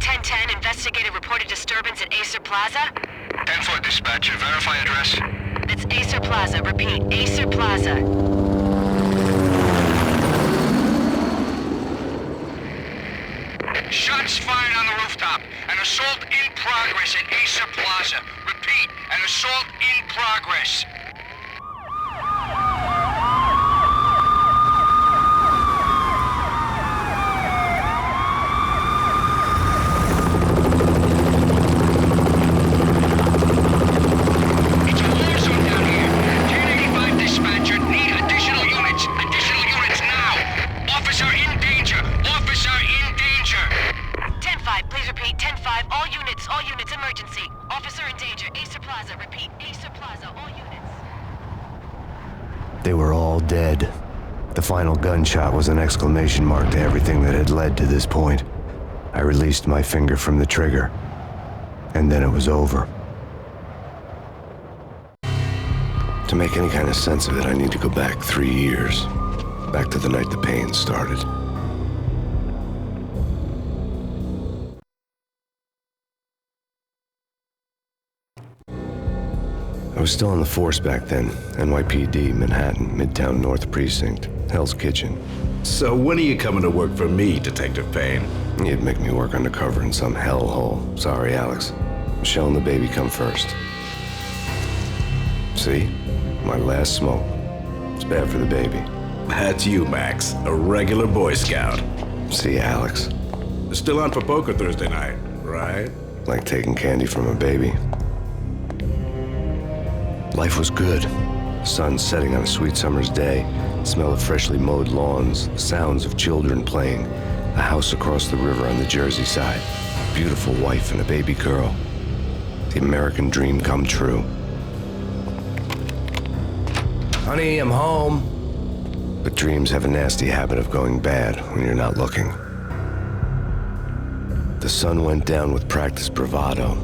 1010, investigated reported disturbance at Acer Plaza. 10-4 dispatcher, verify address. It's Acer Plaza, repeat, Acer Plaza. Shots fired on the rooftop. An assault in progress at Acer Plaza. Repeat, an assault in progress. It's a war zone down here. 1085 dispatcher, need additional units. Additional units now. Officer in danger. Officer in danger. 10-5, please repeat, 10-5, all units, emergency. Officer in danger, Acer Plaza, repeat, Acer Plaza, all units. They were all dead. The final gunshot was an exclamation mark to everything that had led to this point. I released my finger from the trigger, and then it was over. To make any kind of sense of it, I need to go back 3 years. Back to the night the Payne started. I was still on the force back then. NYPD, Manhattan, Midtown North Precinct, Hell's Kitchen. So when are you coming to work for me, Detective Payne? You'd make me work undercover in some hellhole. Sorry, Alex. Michelle and the baby come first. See? My last smoke. It's bad for the baby. That's you, Max. A regular Boy Scout. See, Alex. Still on for poker Thursday night, right? Like taking candy from a baby. Life was good. Sun setting on a sweet summer's day, smell of freshly mowed lawns, the sounds of children playing, a house across the river on the Jersey side, a beautiful wife and a baby girl. The American dream come true. Honey, I'm home. But dreams have a nasty habit of going bad when you're not looking. The sun went down with practiced bravado.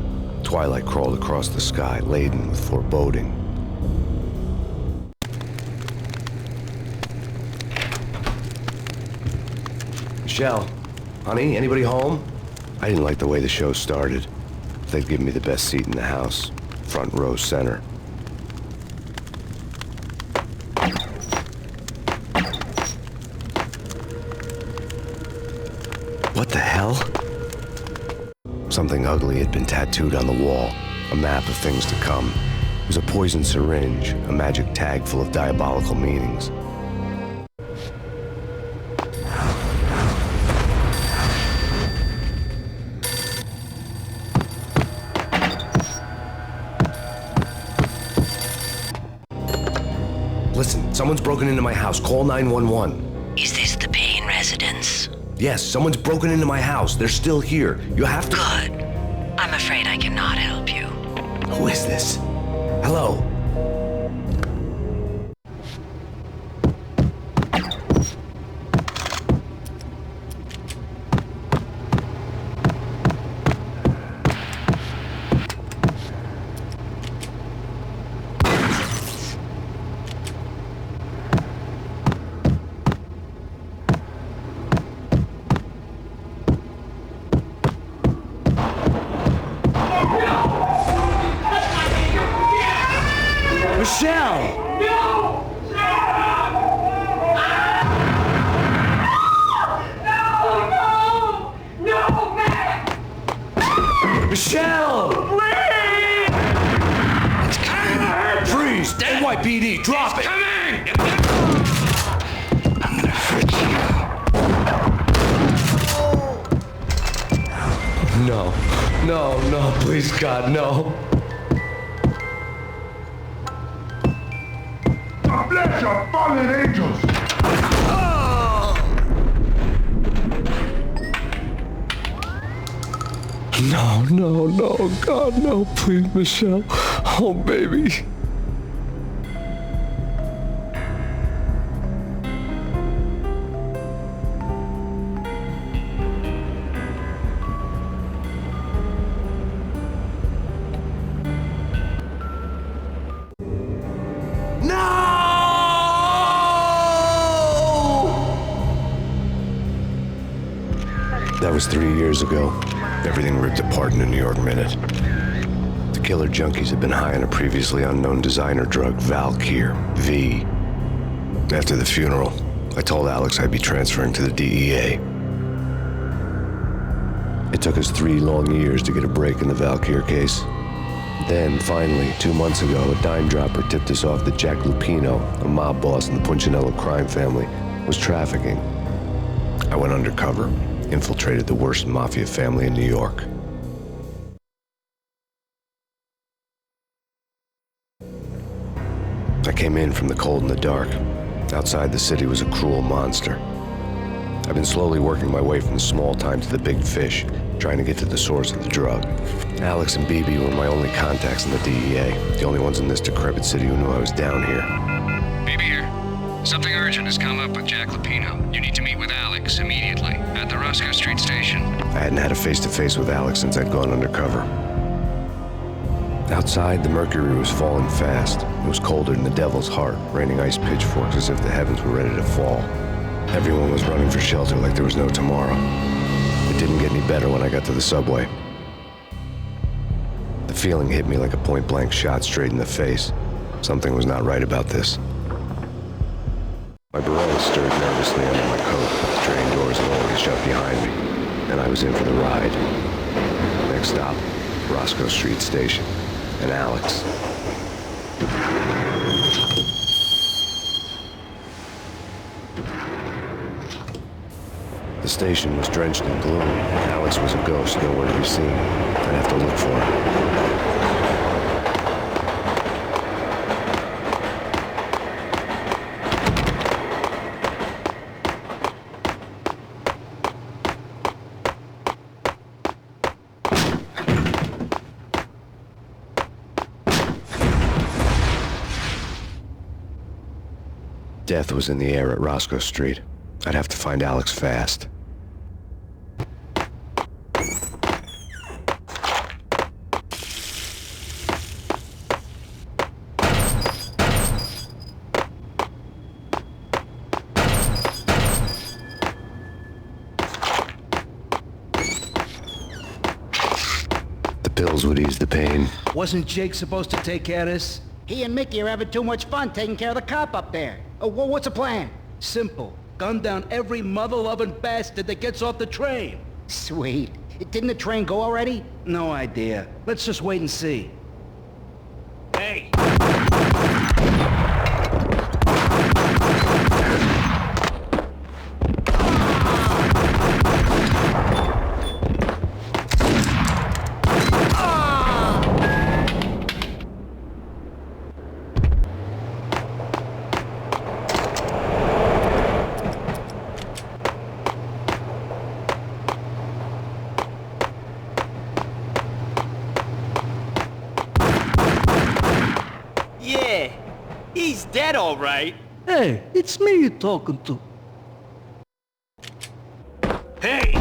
Twilight crawled across the sky, laden with foreboding. Michelle, honey, anybody home? I didn't like the way the show started. They'd given me the best seat in the house, front row center. What the hell? Something ugly had been tattooed on the wall, a map of things to come. It was a poison syringe, a magic tag full of diabolical meanings. Listen, someone's broken into my house. Call 911. Is this the Payne residence? Yes, someone's broken into my house. They're still here. You have to... Good. I'm afraid I cannot help you. Who is this? Hello? Michelle! No! No, man! Michelle! Please! It's coming! Freeze! NYPD, drop it! Coming! I'm gonna hurt you. No, please, God, no. God bless your fallen angels! No, God, no, please, Michelle. Oh, baby. That was 3 years ago. Everything ripped apart in a New York minute. The killer junkies had been high on a previously unknown designer drug, Valkyr, V. After the funeral, I told Alex I'd be transferring to the DEA. It took us 3 long years to get a break in the Valkyr case. Then, finally, 2 months ago, a dime dropper tipped us off that Jack Lupino, a mob boss in the Punchinello crime family, was trafficking. I went undercover, infiltrated the worst mafia family in New York. I came in from the cold and the dark. Outside the city was a cruel monster. I've been slowly working my way from the small time to the big fish, trying to get to the source of the drug. Alex and BB were my only contacts in the DEA, the only ones in this decrepit city who knew I was down here. BB here. Something urgent has come up with Jack Lupino. You need to meet with Alex immediately at the Roscoe Street station. I hadn't had a face-to-face with Alex since I'd gone undercover. Outside, the mercury was falling fast. It was colder than the devil's heart, raining ice pitchforks as if the heavens were ready to fall. Everyone was running for shelter like there was no tomorrow. It didn't get any better when I got to the subway. The feeling hit me like a point-blank shot straight in the face. Something was not right about this. My beret stirred nervously under my coat, but the train doors had already shut behind me, and I was in for the ride. Next stop, Roscoe Street Station, and Alex. The station was drenched in gloom. Alex was a ghost, nowhere to be seen. I'd have to look for him. Death was in the air at Roscoe Street. I'd have to find Alex fast. The pills would ease the pain. Wasn't Jake supposed to take care of this? He and Mickey are having too much fun taking care of the cop up there. What's the plan? Simple. Gun down every mother-loving bastard that gets off the train. Sweet. Didn't the train go already? No idea. Let's just wait and see. Hey! Yeah, he's dead all right. Hey, it's me you're talking to. Hey!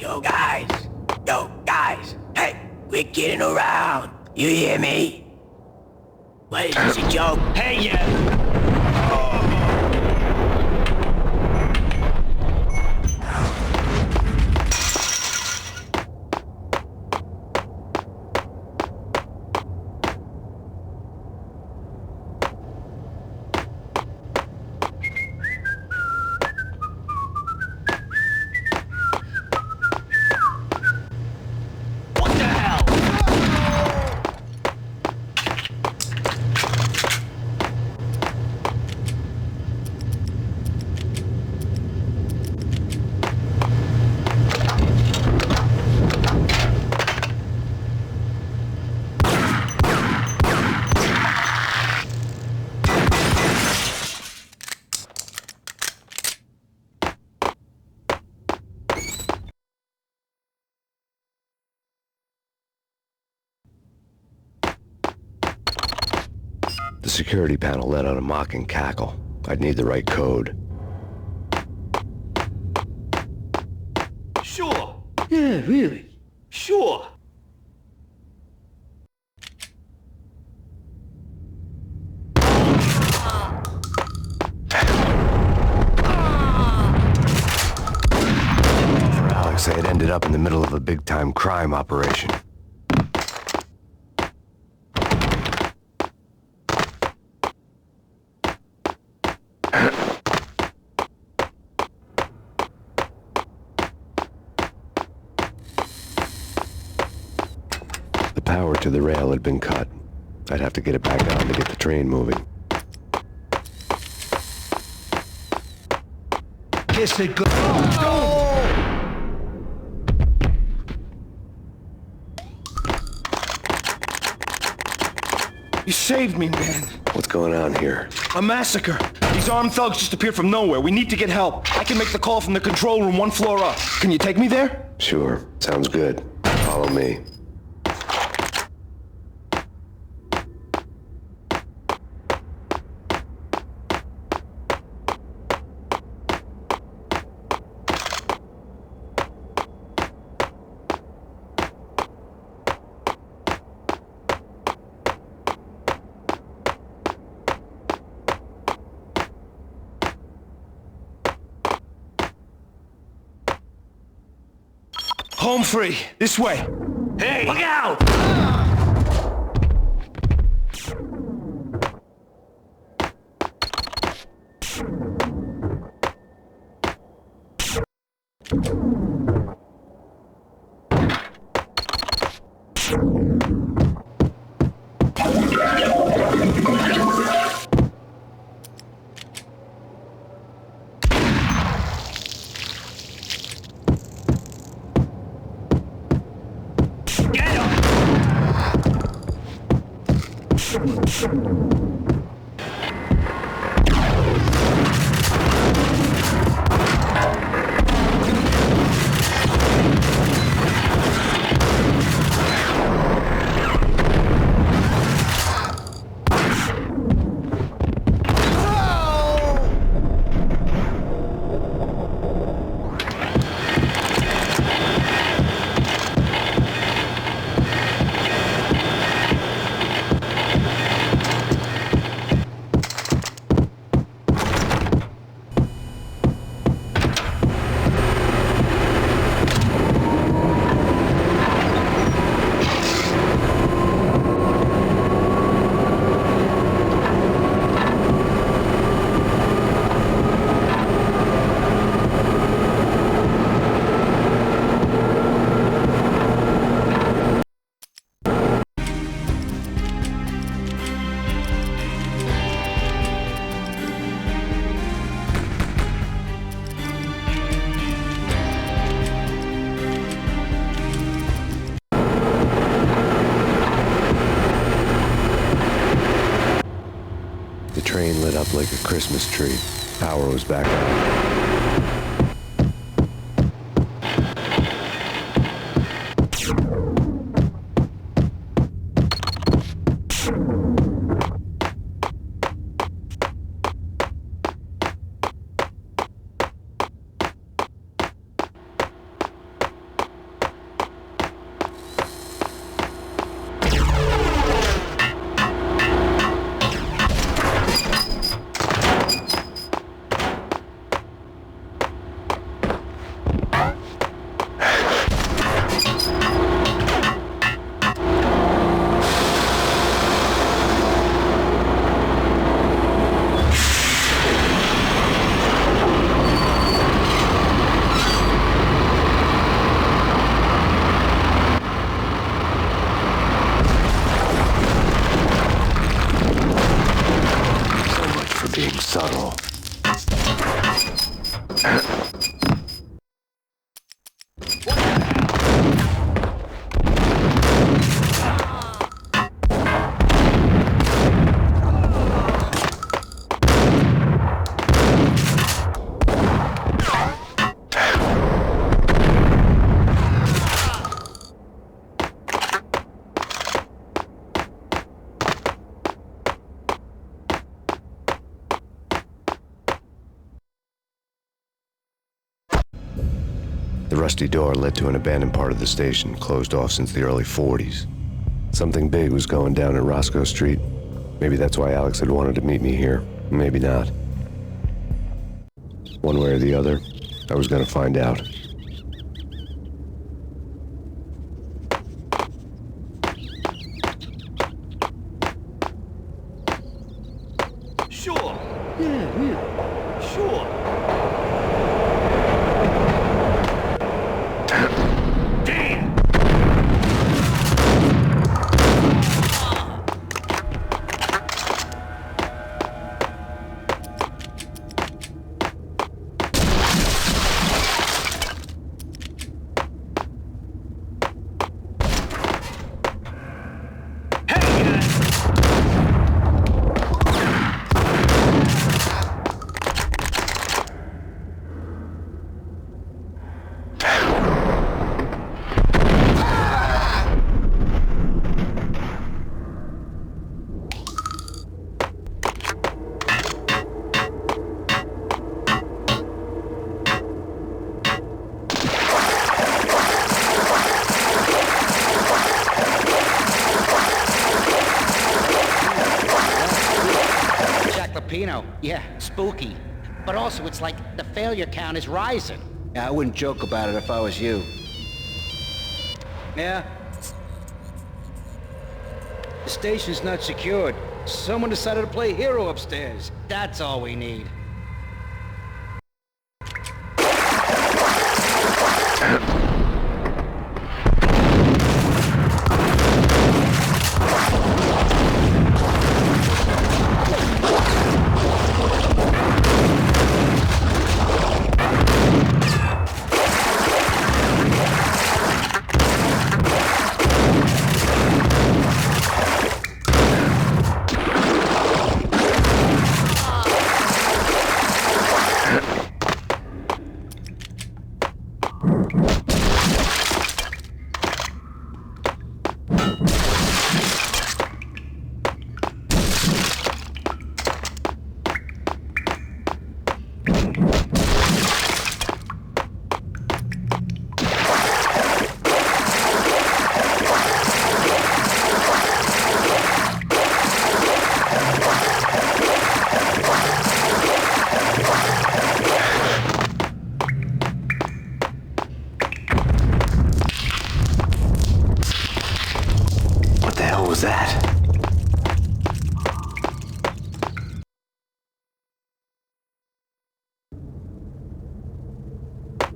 Yo guys, hey, we're getting around. You hear me? What is this, a joke? Hey, yeah! The security panel let out a mocking cackle. I'd need the right code. Sure. Yeah, really. Sure. up in the middle of a big-time crime operation. The power to the rail had been cut. I'd have to get it back on to get the train moving. Kiss it good. Oh, You saved me, man. What's going on here? A massacre. These armed thugs just appeared from nowhere. We need to get help. I can make the call from the control room 1 floor up. Can you take me there? Sure, sounds good. Follow me. Home free. This way. Hey! Look out! The train lit up like a Christmas tree. Power was back on. Being subtle. The rusty door led to an abandoned part of the station, closed off since the early 40s. Something big was going down at Roscoe Street. Maybe that's why Alex had wanted to meet me here. Maybe not. One way or the other, I was gonna find out. Sure. Yeah. Sure. Damn! Yeah, spooky. But also, it's like the failure count is rising. Yeah, I wouldn't joke about it if I was you. Yeah? The station's not secured. Someone decided to play hero upstairs. That's all we need.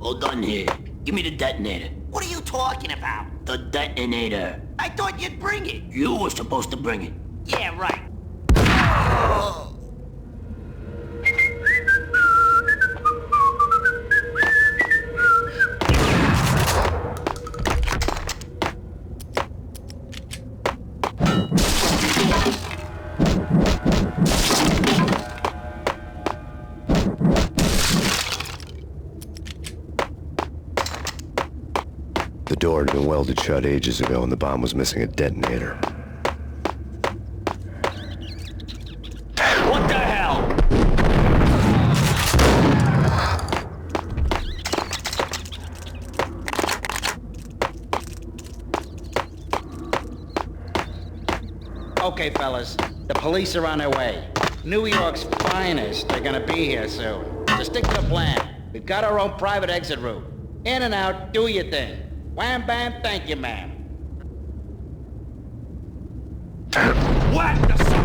Hold on here. Give me the detonator. What are you talking about? The detonator. I thought you'd bring it. You were supposed to bring it. Yeah, right. The door had been welded shut ages ago and the bomb was missing a detonator. What the hell? Okay, fellas. The police are on their way. New York's finest are gonna be here soon. So stick to the plan. We've got our own private exit route. In and out, do your thing. Wham bam, thank you, ma'am. What the fuck?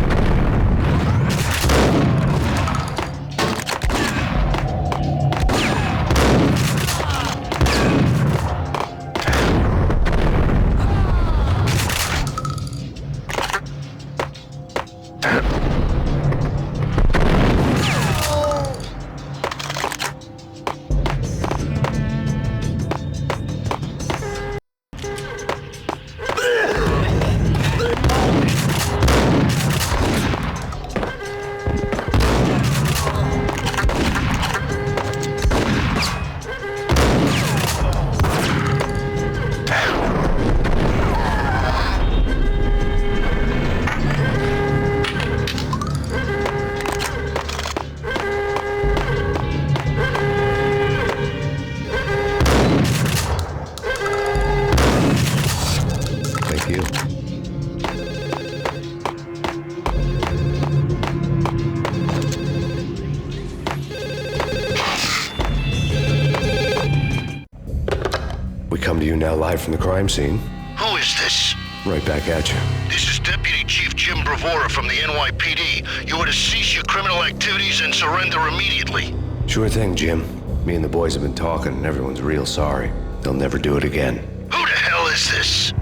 Come to you now live from the crime scene. Who is this? Right back at you. This is Deputy Chief Jim blatant bravura from the NYPD. You are to cease your criminal activities and surrender immediately. Sure thing, Jim. Me and the boys have been talking, and everyone's real sorry. They'll never do it again. Who the hell is this?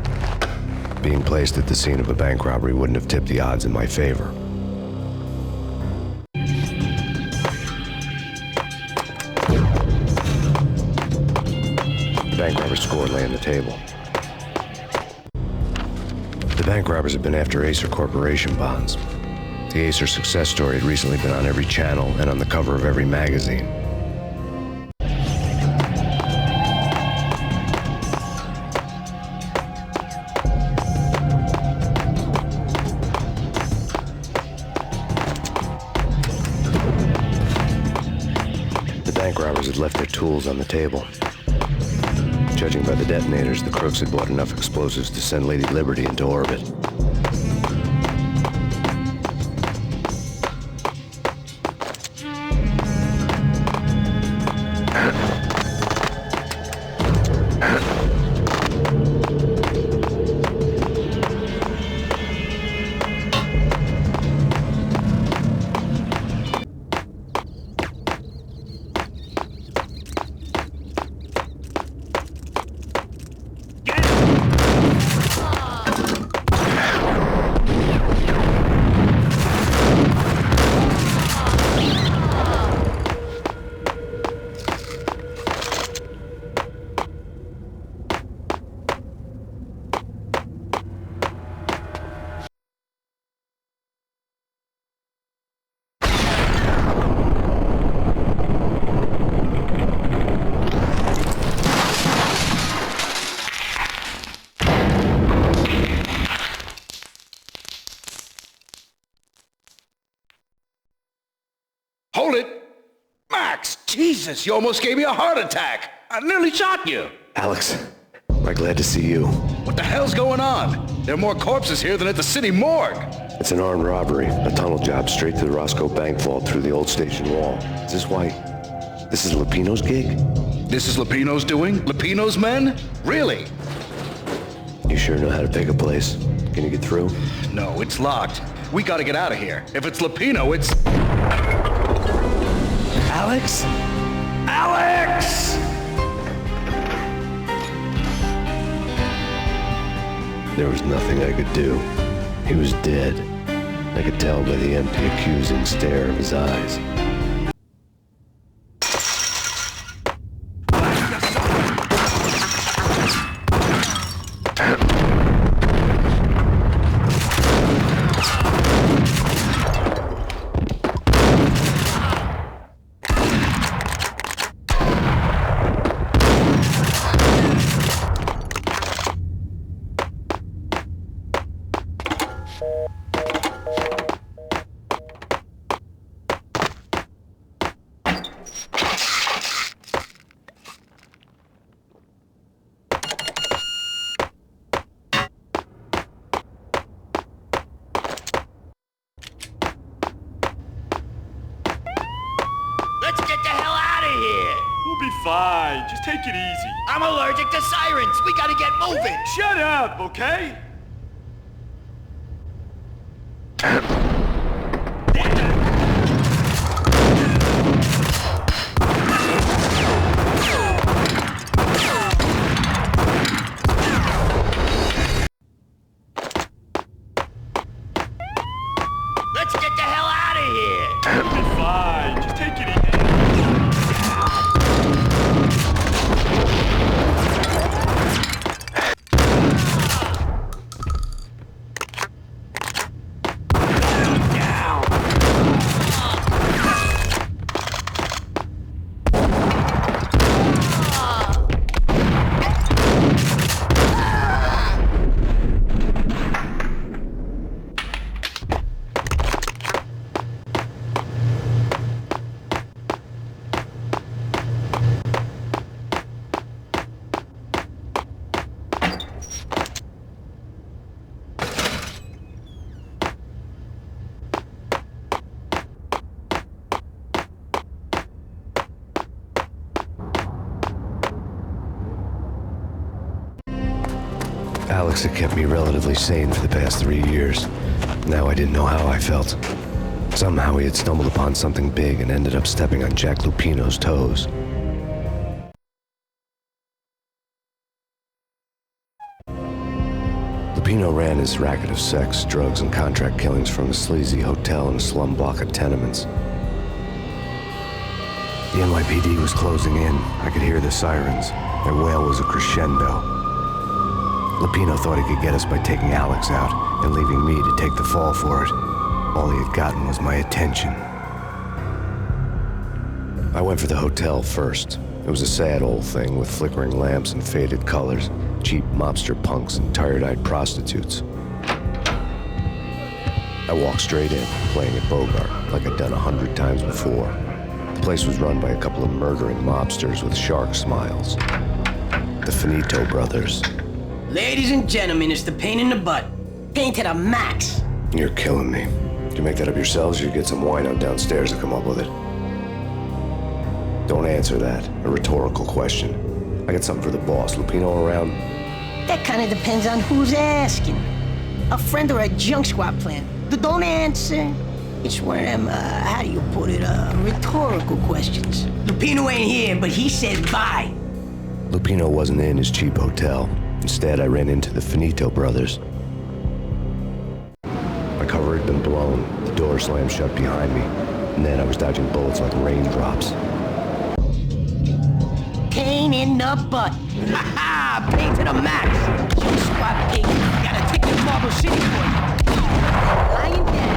Being placed at the scene of a bank robbery wouldn't have tipped the odds in my favor. The bank robber's score lay on the table. The bank robbers had been after Acer Corporation bonds. The Acer success story had recently been on every channel and on the cover of every magazine. The bank robbers had left their tools on the table. Judging by the detonators, the crooks had bought enough explosives to send Lady Liberty into orbit. Hold it! Max! Jesus, you almost gave me a heart attack! I nearly shot you! Alex, we're glad to see you. What the hell's going on? There are more corpses here than at the city morgue! It's an armed robbery, a tunnel job straight to the Roscoe Bank vault through the old station wall. Is this why? This is Lupino's gig? This is Lupino's doing? Lupino's men? Really? You sure know how to pick a place? Can you get through? No, it's locked. We gotta get out of here. If it's Lupino, it's... Alex? Alex! There was nothing I could do. He was dead. I could tell by the empty, accusing stare of his eyes. Let's get the hell out of here! We'll be fine. Just take it easy. I'm allergic to sirens. We gotta get moving. Shut up, okay? Let's get the hell out of here! We'll be fine. Just take it easy. Alex had kept me relatively sane for the past 3 years. Now I didn't know how I felt. Somehow he had stumbled upon something big and ended up stepping on Jack Lupino's toes. Lupino ran his racket of sex, drugs, and contract killings from a sleazy hotel in a slum block of tenements. The NYPD was closing in. I could hear the sirens. Their wail was a crescendo. Lupino thought he could get us by taking Alex out and leaving me to take the fall for it. All he had gotten was my attention. I went for the hotel first. It was a sad old thing with flickering lamps and faded colors, cheap mobster punks and tired-eyed prostitutes. I walked straight in, playing at Bogart, like I'd done 100 times before. The place was run by a couple of murdering mobsters with shark smiles. The Finito brothers. Ladies and gentlemen, it's the Payne in the butt. Payne to the max. You're killing me. Did you make that up yourselves, or you get some wino downstairs to come up with it? Don't answer that. A rhetorical question. I got something for the boss. Lupino around? That kind of depends on who's asking. A friend or a junk squad plan. Don't answer. It's one of them, how do you put it, rhetorical questions. Lupino ain't here, but he said bye. Lupino wasn't in his cheap hotel. Instead, I ran into the Finito brothers. My cover had been blown. The door slammed shut behind me. And then I was dodging bullets like raindrops. Payne in the butt. Ha ha! Payne to the max. Junk squad pig. Gotta take the Marble City for you. Lying dead.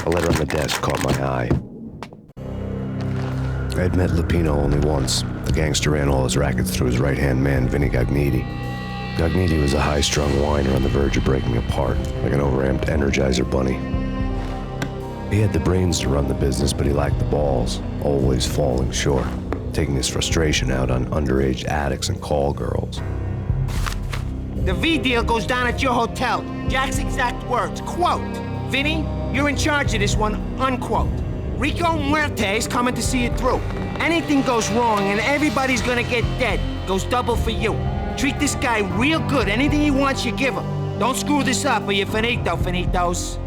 A letter on the desk caught my eye. I had met Lupino only once. The gangster ran all his rackets through his right-hand man, Vinny Gagniti. Gagniti was a high-strung whiner on the verge of breaking apart, like an overamped Energizer bunny. He had the brains to run the business, but he lacked the balls, always falling short, taking his frustration out on underage addicts and call girls. The V deal goes down at your hotel. Jack's exact words, quote, Vinny, you're in charge of this one, unquote. Rico Muerte's coming to see it through. Anything goes wrong and everybody's gonna get dead. Goes double for you. Treat this guy real good. Anything he wants, you give him. Don't screw this up or you're finito, finitos.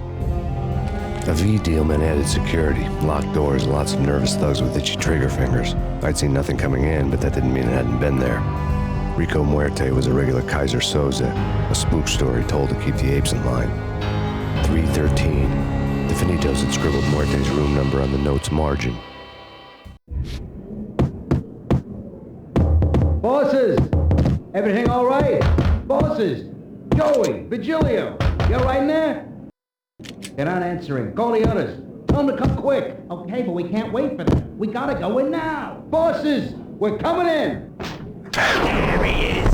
A V deal meant added security, locked doors, and lots of nervous thugs with itchy trigger fingers. I'd seen nothing coming in, but that didn't mean it hadn't been there. Rico Muerte was a regular Kaiser Soze, a spook story told to keep the apes in line. 313. The Finitos had scribbled Muerte's room number on the note's margin. Bosses! Everything all right? Bosses! Joey! Vigilio! You all right in there? They're not answering. Call the others. Tell them to come quick. Okay, but we can't wait for them. We gotta go in now. Bosses! We're coming in! There he is.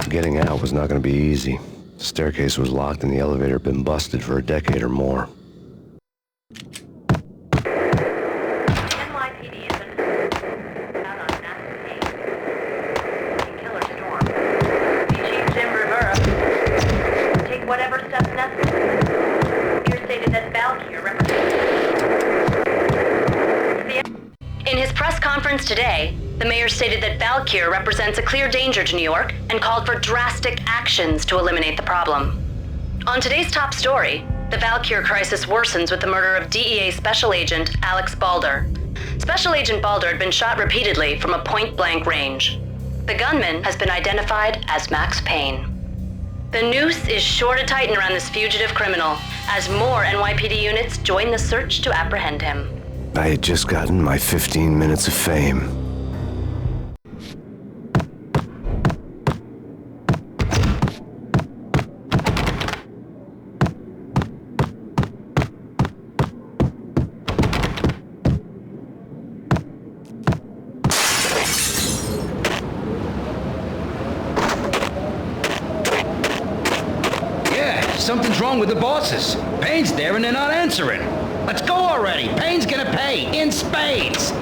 Getting out was not going to be easy. The staircase was locked and the elevator had been busted for a decade or more. NYPD has been out on massive Payne. A killer storm. Chief Jim Rivera. Take whatever steps necessary. Here stated that Valkyr represents... In his press conference today, the mayor stated that Valkyr represents a clear danger to New York and called for drastic actions to eliminate the problem. On today's top story, the Valkyr crisis worsens with the murder of DEA Special Agent Alex Balder. Special Agent Balder had been shot repeatedly from a point-blank range. The gunman has been identified as Max Payne. The noose is sure to tighten around this fugitive criminal as more NYPD units join the search to apprehend him. I had just gotten my 15 minutes of fame. hell's wrong with the bosses? Payne's there and they're not answering. Let's go already. Payne's gonna pay in spades.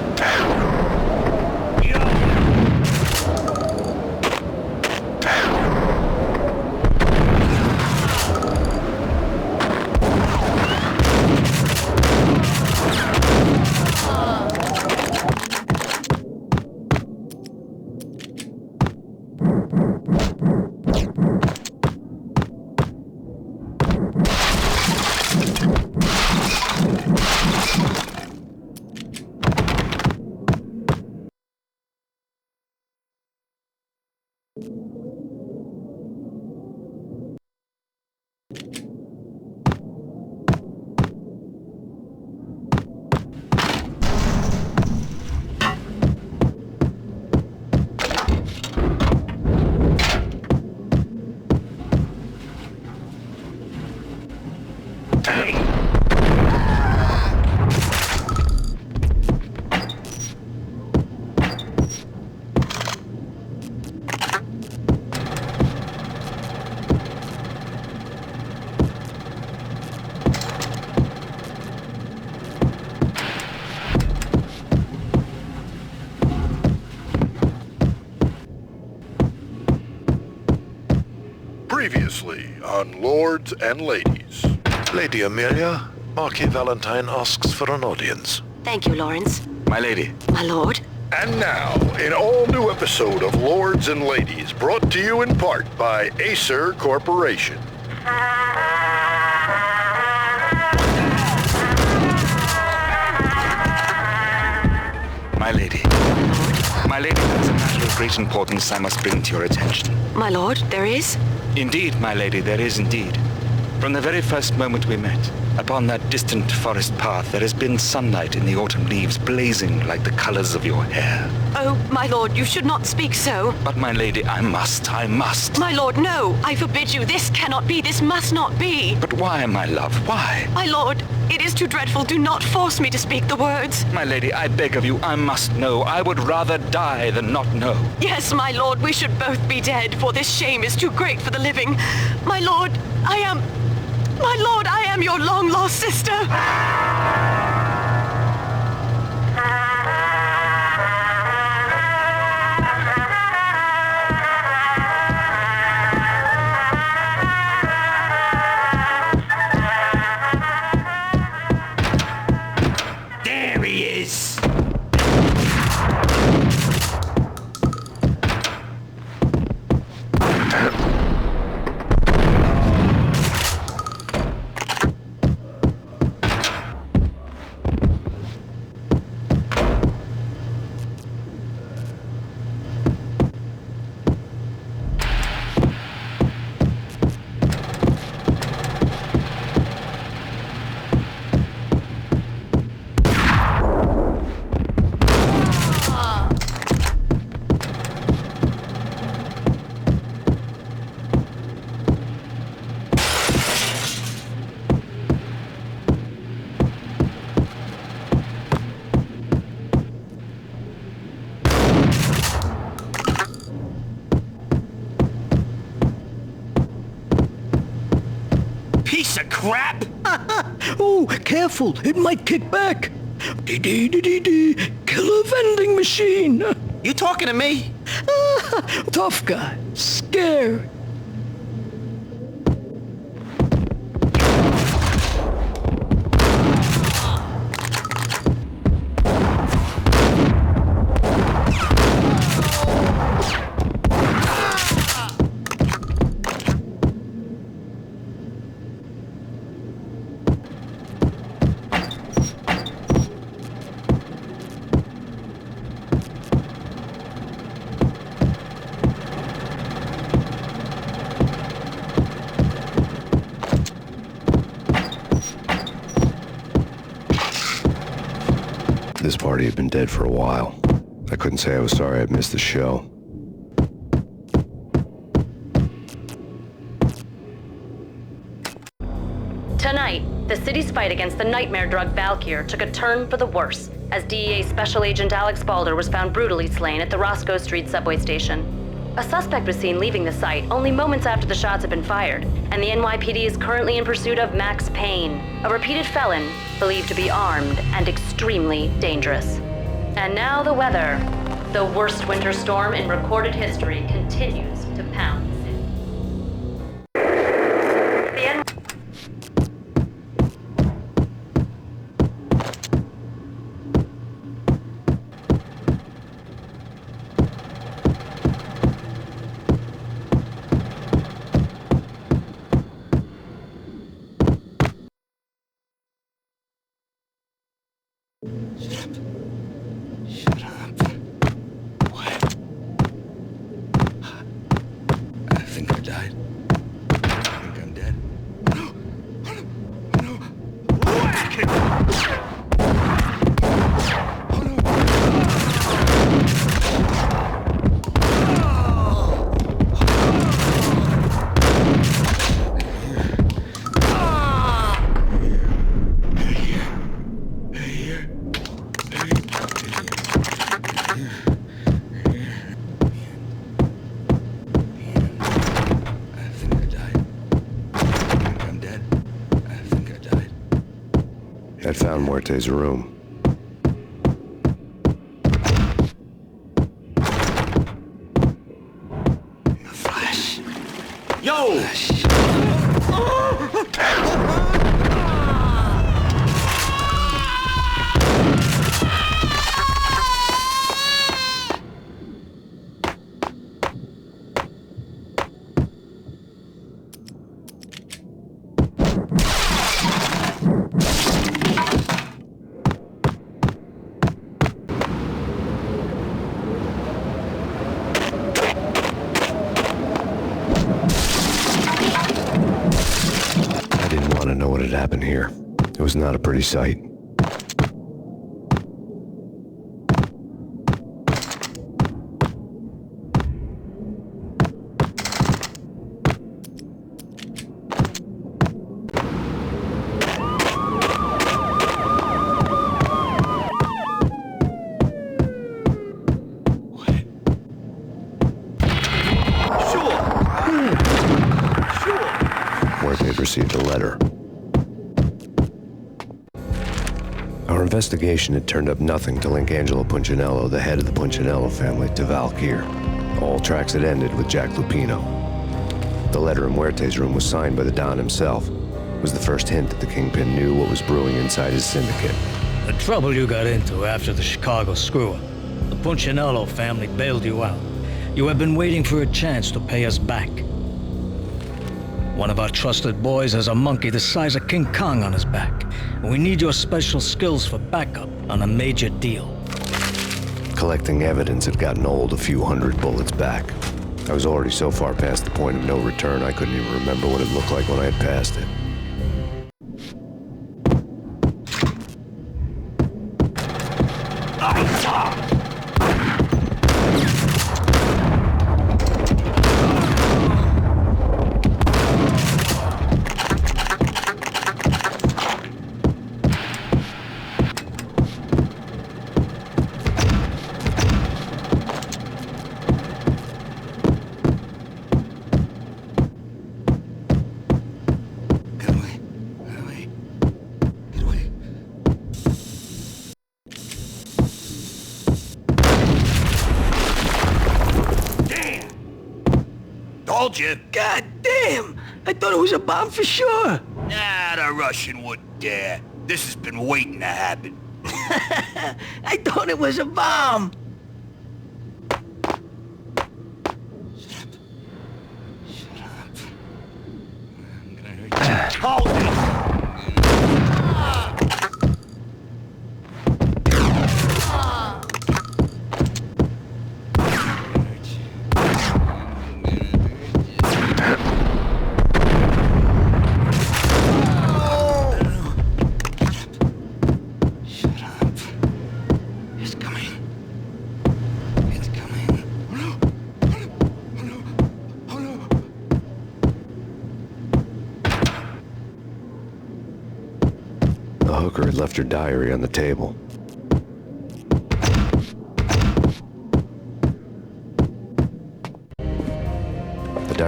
Previously on Lords and Ladies. Lady Amelia, Marquis Valentine asks for an audience. Thank you, Lawrence. My lady. My lord. And now, an all-new episode of Lords and Ladies, brought to you in part by Acer Corporation. My lady. My lady, there's a matter of great importance I must bring to your attention. My lord, there is? Indeed, my lady, there is indeed. From the very first moment we met, upon that distant forest path, there has been sunlight in the autumn leaves blazing like the colors of your hair. Oh, my lord, you should not speak so. But my lady, I must. My lord, no. I forbid you. This cannot be. This must not be. But why, my love, why? My lord, it is too dreadful. Do not force me to speak the words. My lady, I beg of you, I must know. I would rather die than not know. Yes, my lord, we should both be dead, for this shame is too great for the living. My lord, I am your long-lost sister. There he is! Piece of crap! Oh, careful, it might kick back. Dee-dee-dee-dee-dee, killer vending machine. You talking to me? Tough guy, scared. This party had been dead for a while. I couldn't say I was sorry I'd missed the show. Tonight, the city's fight against the nightmare drug Valkyr took a turn for the worse, as DEA Special Agent Alex Balder was found brutally slain at the Roscoe Street subway station. A suspect was seen leaving the site only moments after the shots had been fired, and the NYPD is currently in pursuit of Max Payne, a repeated felon believed to be armed and extremely dangerous. And now the weather. The worst winter storm in recorded history continues to pound the city. Shut up. What? I think I died. I think I'm dead. Whack it! I'd found Muerte's room. Flash. Yo! Flash. I know what had happened here. It was not a pretty sight. Muerte received a letter. Our investigation had turned up nothing to link Angelo Punchinello, the head of the Punchinello family, to Valkyr. All tracks had ended with Jack Lupino. The letter in Muerte's room was signed by the Don himself. It was the first hint that the Kingpin knew what was brewing inside his syndicate. The trouble you got into after the Chicago screw-up. The Punchinello family bailed you out. You have been waiting for a chance to pay us back. One of our trusted boys has a monkey the size of King Kong on his back. We need your special skills for backup on a major deal. Collecting evidence had gotten old a few hundred bullets back. I was already so far past the point of no return, I couldn't even remember what it looked like when I had passed it. Told you. God damn! I thought it was a bomb for sure. Nah, the Russian wouldn't dare. This has been waiting to happen. I thought it was a bomb. Shut up. I'm gonna hurt you. Hold it! The hooker had left her diary on the table.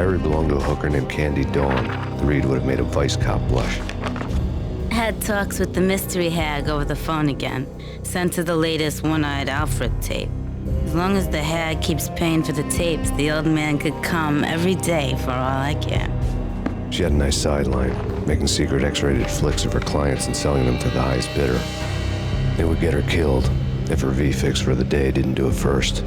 diary belonged to a hooker named Candy Dawn. The read would have made a vice cop blush. Had talks with the mystery hag over the phone again. Sent her the latest One-Eyed Alfred tape. As long as the hag keeps paying for the tapes, the old man could come every day for all I care. She had a nice sideline, making secret X-rated flicks of her clients and selling them to the highest bidder. It would get her killed if her V-fix for the day didn't do it first.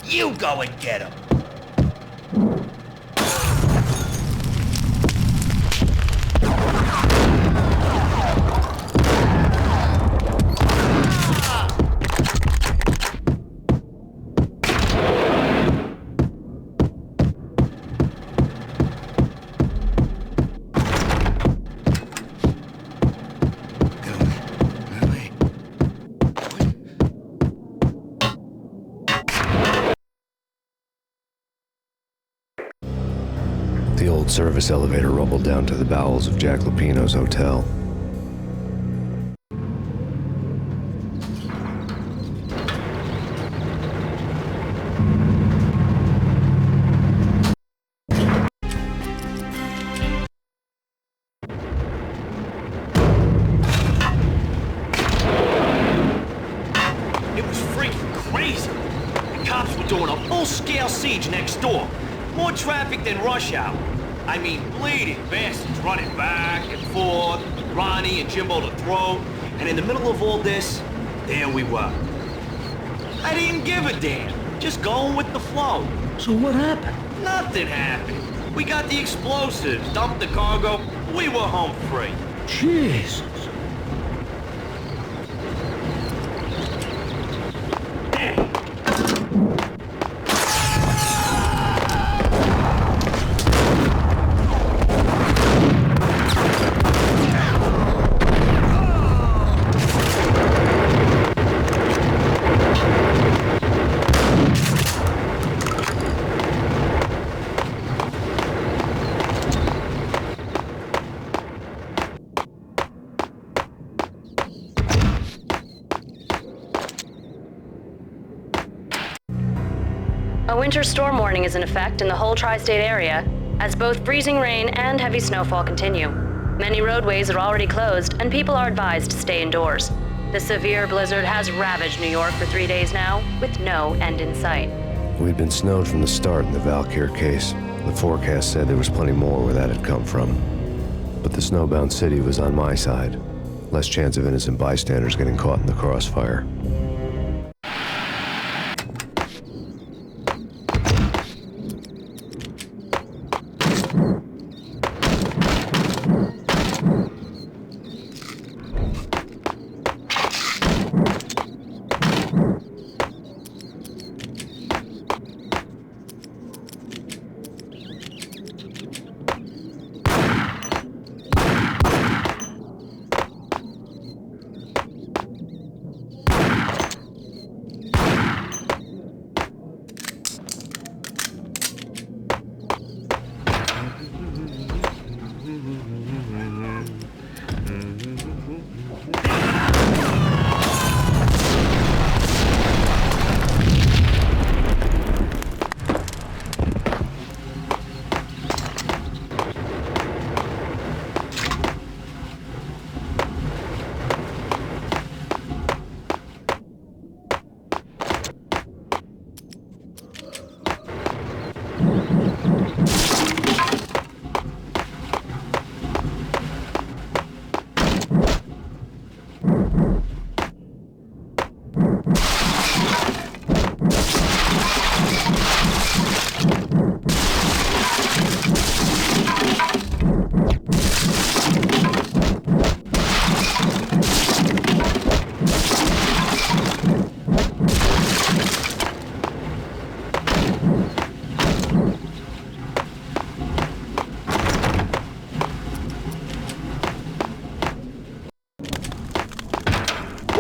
You go and get him. The old service elevator rumbled down to the bowels of Jack Lupino's hotel. It was freaking crazy. The cops were doing a full-scale siege next door. More traffic than rush hour. I mean, bleeding bastards running back and forth, Ronnie and Jimbo to throw, and in the middle of all this, there we were. I didn't give a damn, just going with the flow. So what happened? Nothing happened. We got the explosives, dumped the cargo, we were home free. Jesus. A winter storm warning is in effect in the whole tri-state area, as both freezing rain and heavy snowfall continue. Many roadways are already closed, and people are advised to stay indoors. The severe blizzard has ravaged New York for 3 days now, with no end in sight. We'd been snowed from the start in the Valkyr case. The forecast said there was plenty more where that had come from. But the snowbound city was on my side. Less chance of innocent bystanders getting caught in the crossfire.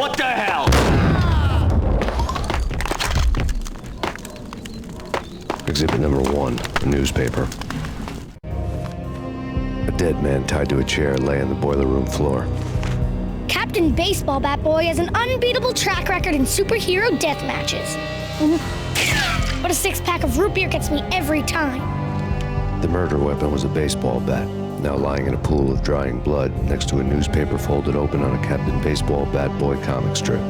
What the hell? Exhibit number 1, a newspaper. A dead man tied to a chair lay on the boiler room floor. Captain Baseball Bat Boy has an unbeatable track record in superhero death matches. But a 6-pack of root beer gets me every time. The murder weapon was a baseball bat, now lying in a pool of drying blood next to a newspaper folded open on a Captain Baseball Bat Boy comic strip.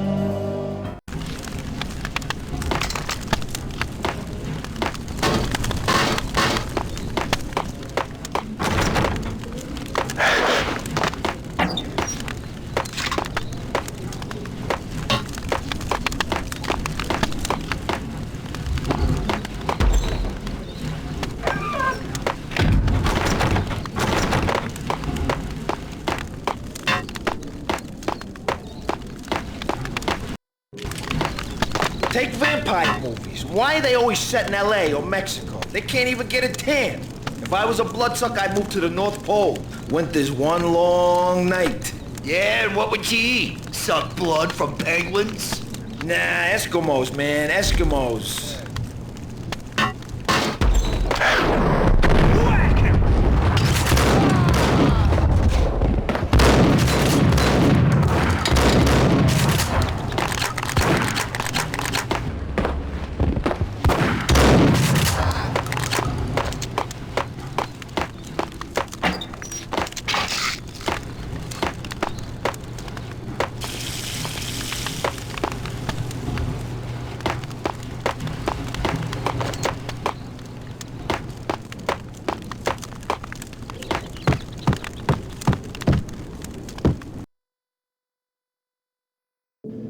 Take vampire movies. Why are they always set in LA or Mexico? They can't even get a tan. If I was a bloodsucker, I'd move to the North Pole. Winter's one long night. Yeah, and what would you eat? Suck blood from penguins? Nah, Eskimos, man, Eskimos.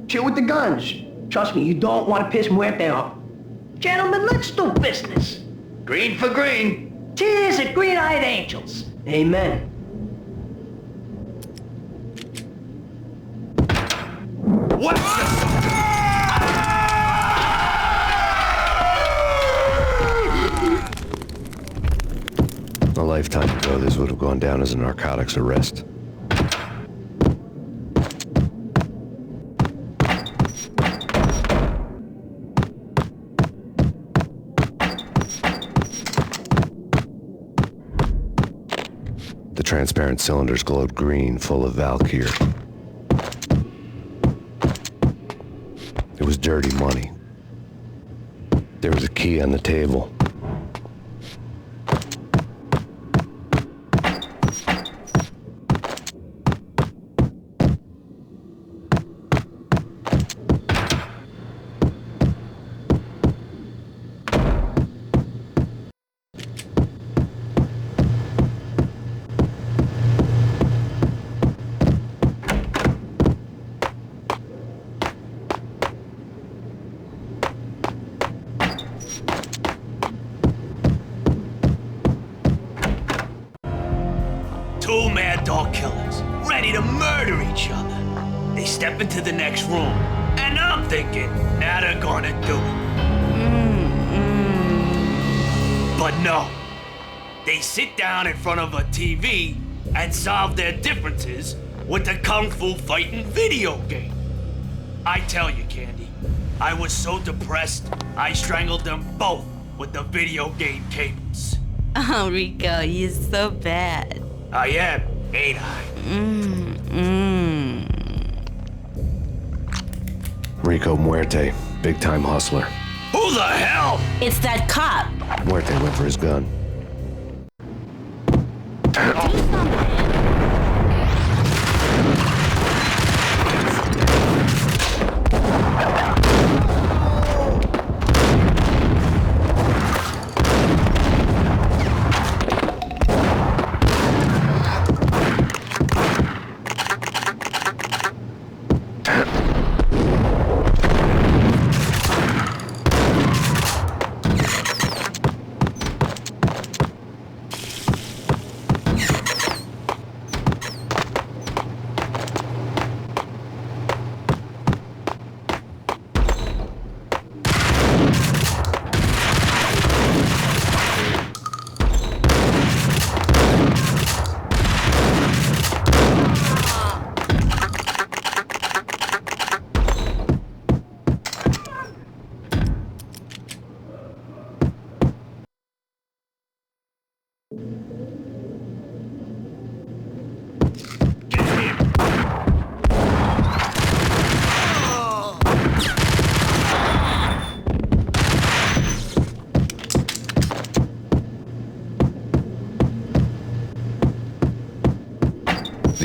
Chill with the guns. Trust me, you don't want to piss Muerte off. Gentlemen, let's do business. Green for green. Cheers at green-eyed angels. Amen. What? A lifetime ago, this would have gone down as a narcotics arrest. The transparent cylinders glowed green, full of Valkyr. It was dirty money. There was a key on the table. Two mad dog killers, ready to murder each other. They step into the next room, and I'm thinking, now they're gonna do it. But no. They sit down in front of a TV and solve their differences with the kung fu fighting video game. I tell you, Candy, I was so depressed, I strangled them both with the video game cables. Oh, Rico, you're so bad. I am, ain't I? Rico Muerte, big-time hustler. Who the hell? It's that cop. Muerte went for his gun.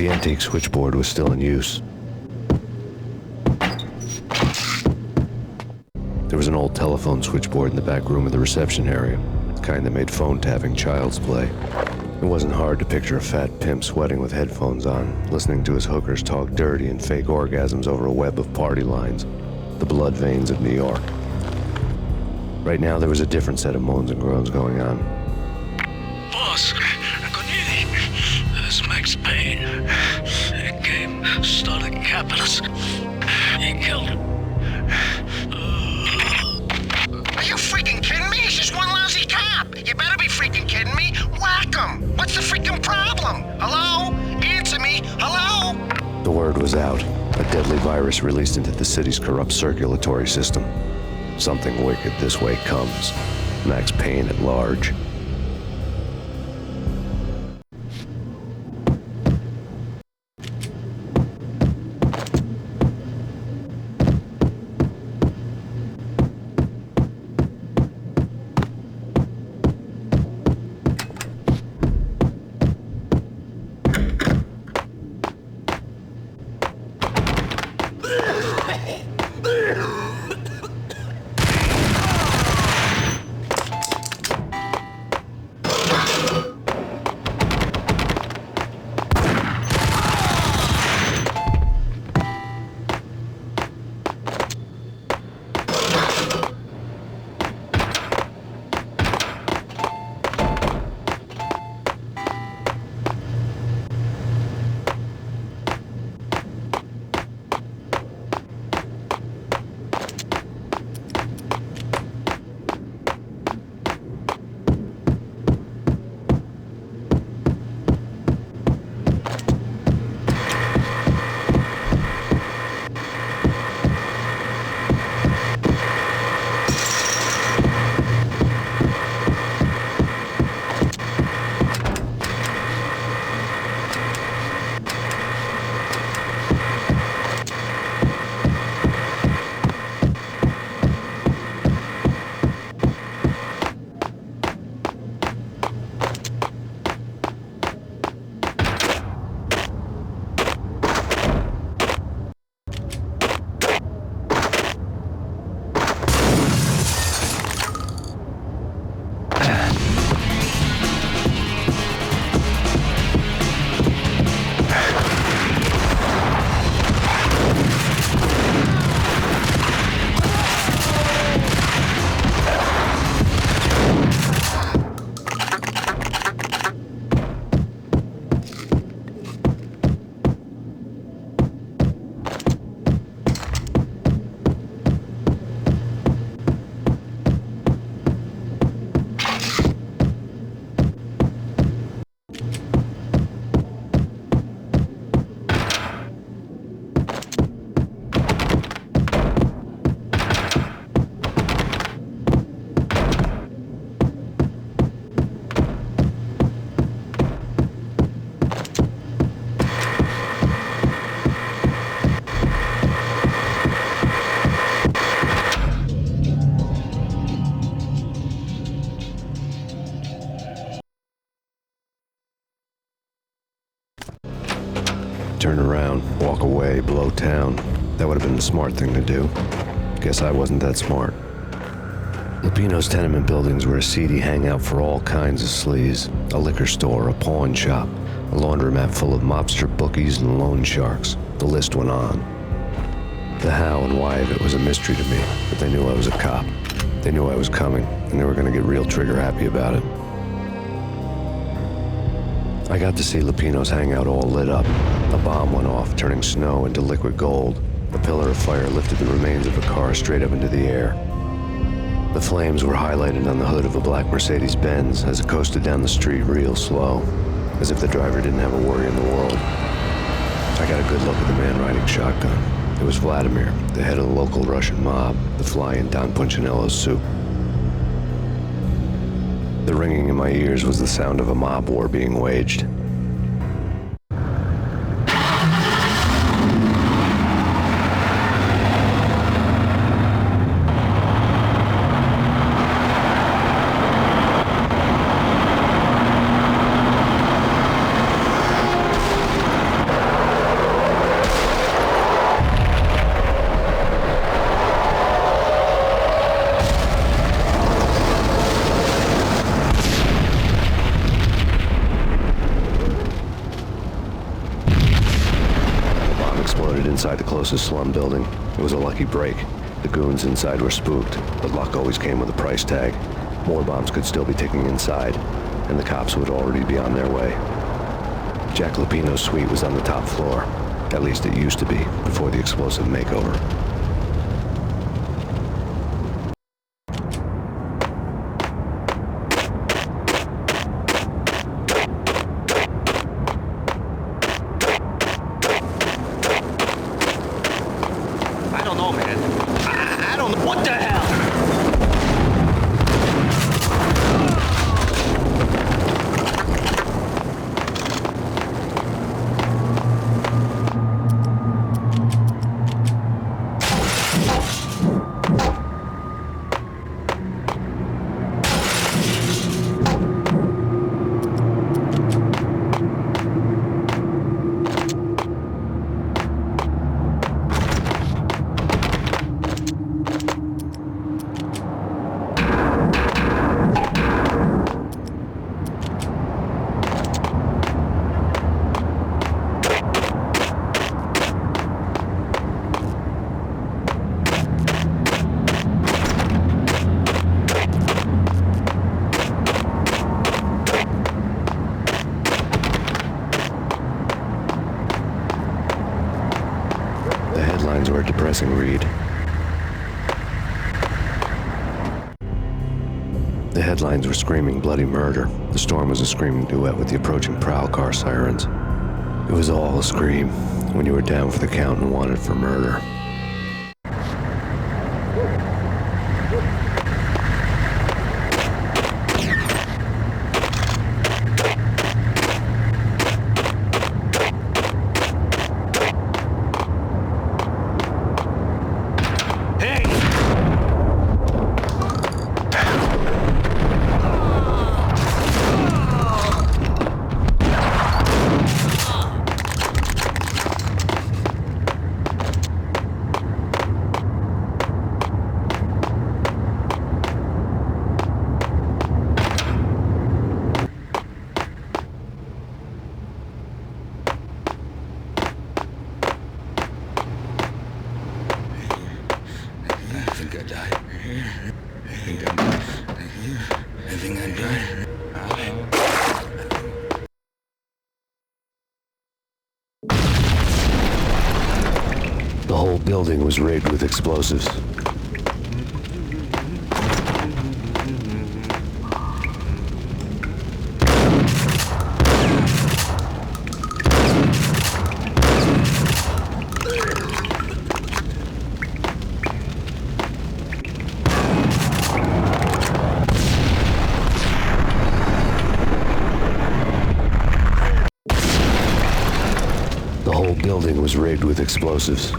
The antique switchboard was still in use. There was an old telephone switchboard in the back room of the reception area, the kind that made phone tapping child's play. It wasn't hard to picture a fat pimp sweating with headphones on, listening to his hookers talk dirty and fake orgasms over a web of party lines, the blood veins of New York. Right now, there was a different set of moans and groans going on. Boss, good evening. This is Max Payne. He came, started capping us. He killed him. Are you freaking kidding me? He's just one lousy cop. You better be freaking kidding me. Whack him. What's the freaking problem? Hello? Answer me. Hello? The word was out. A deadly virus released into the city's corrupt circulatory system. Something wicked this way comes. Max Payne at large. Turn around, walk away, blow town. That would have been the smart thing to do. Guess I wasn't that smart. Lupino's tenement buildings were a seedy hangout for all kinds of sleaze. A liquor store, a pawn shop, a laundromat full of mobster bookies and loan sharks. The list went on. The how and why of it was a mystery to me, but they knew I was a cop. They knew I was coming, and they were going to get real trigger happy about it. I got to see Lupino's hangout all lit up. A bomb went off, turning snow into liquid gold. A pillar of fire lifted the remains of a car straight up into the air. The flames were highlighted on the hood of a black Mercedes-Benz as it coasted down the street real slow, as if the driver didn't have a worry in the world. I got a good look at the man riding shotgun. It was Vladimir, the head of the local Russian mob, the fly in Don Punchinello's soup. The ringing in my ears was the sound of a mob war being waged. inside the closest slum building. It was a lucky break. The goons inside were spooked, but luck always came with a price tag. More bombs could still be ticking inside, and the cops would already be on their way. Jack Lupino's suite was on the top floor. At least it used to be, before the explosive makeover. I don't know, man. I don't know. What the hell? The headlines were a depressing read. The headlines were screaming bloody murder. The storm was a screaming duet with the approaching prowl car sirens. It was all a scream when you were down for the count and wanted for murder. The whole building was rigged with explosives. The whole building was rigged with explosives.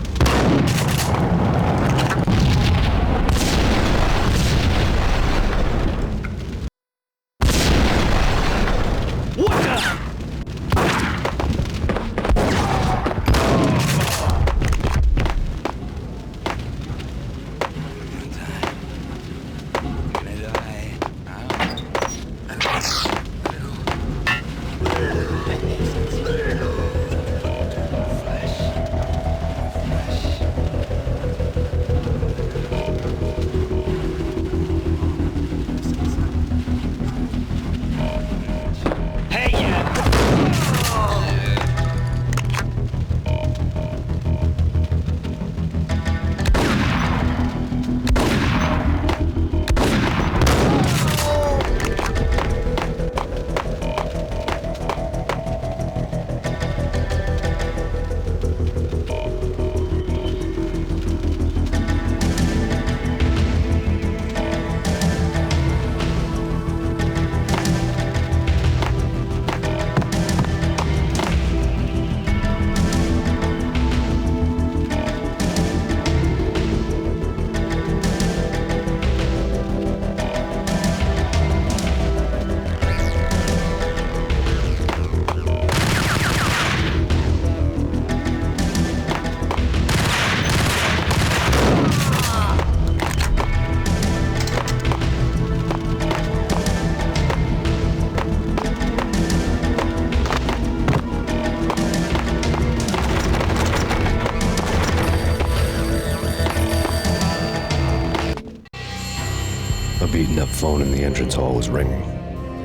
phone in the entrance hall was ringing.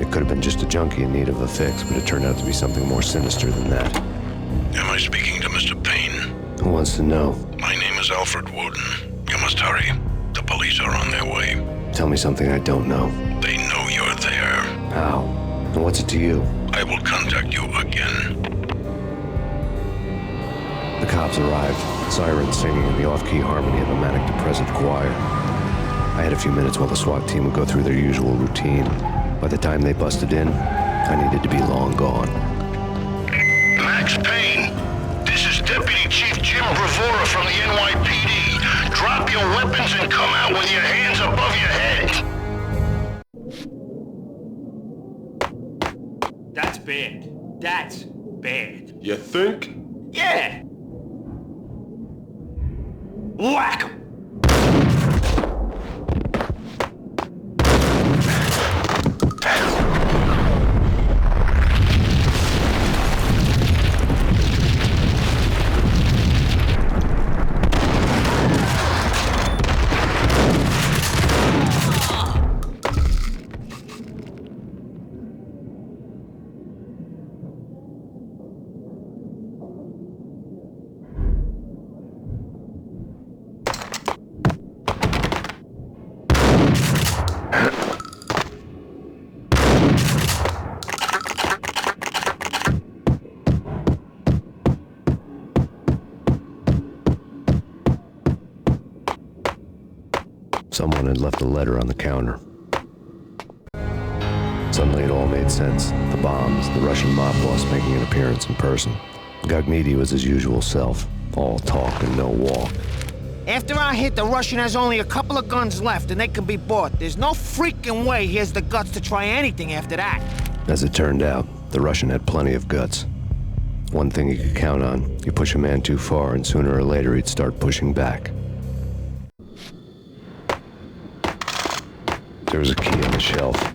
It could have been just a junkie in need of a fix, but it turned out to be something more sinister than that. Am I speaking to Mr. Payne? Who wants to know? My name is Alfred Woden. You must hurry. The police are on their way. Tell me something I don't know. They know you're there. How? And what's it to you? I will contact you again. The cops arrived, sirens singing in the off-key harmony of a manic-depressive choir. I had a few minutes while the SWAT team would go through their usual routine. By the time they busted in, I needed to be long gone. Max Payne, this is Deputy Chief Jim Bravura from the NYPD. Drop your weapons and come out with your hands above your head. That's bad. That's bad. You think? Yeah! Whack 'em! Someone had left a letter on the counter. Suddenly it all made sense. The bombs, the Russian mob boss making an appearance in person. Gogmiti was his usual self, all talk and no walk. After our hit, the Russian has only a couple of guns left, and they can be bought. There's no freaking way he has the guts to try anything after that. As it turned out, the Russian had plenty of guts. One thing you could count on, you push a man too far, and sooner or later he'd start pushing back. There was a key on the shelf.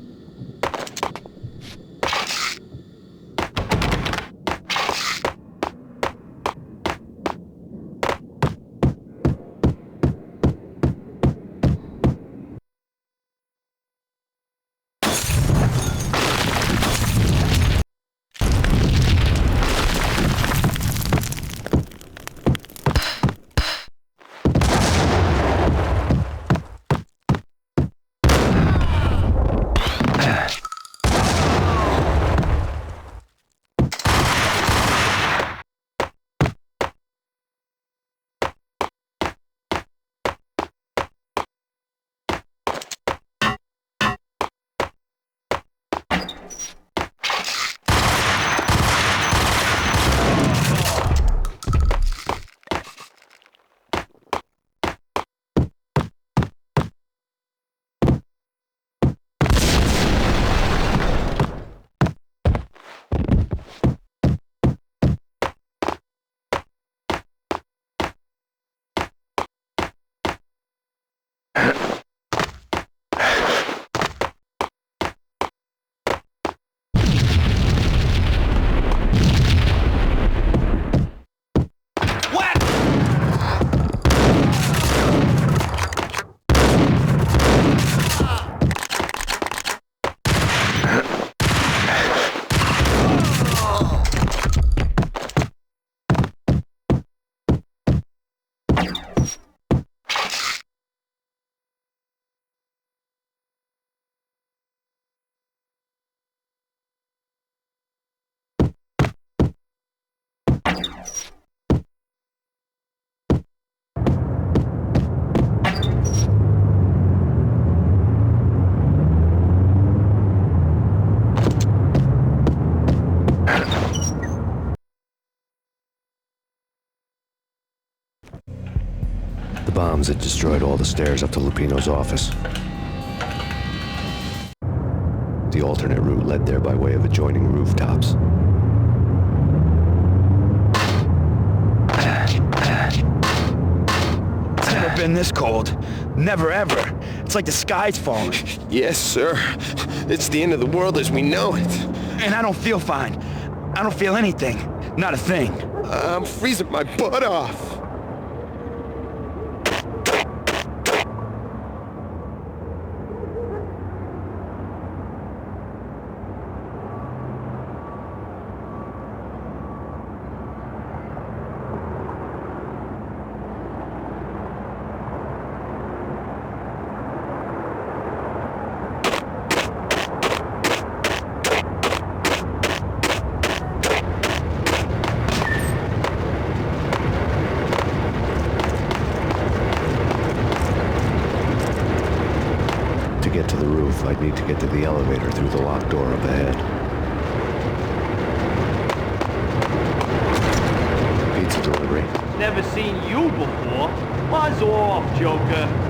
The bombs had destroyed all the stairs up to Lupino's office. The alternate route led there by way of adjoining rooftops. It's never been this cold. Never ever. It's like the sky's falling. Yes, sir. It's the end of the world as we know it. And I don't feel fine. I don't feel anything. Not a thing. I'm freezing my butt off. I'd need to get to the elevator through the locked door up ahead. Pizza delivery. Never seen you before. Buzz off, Joker.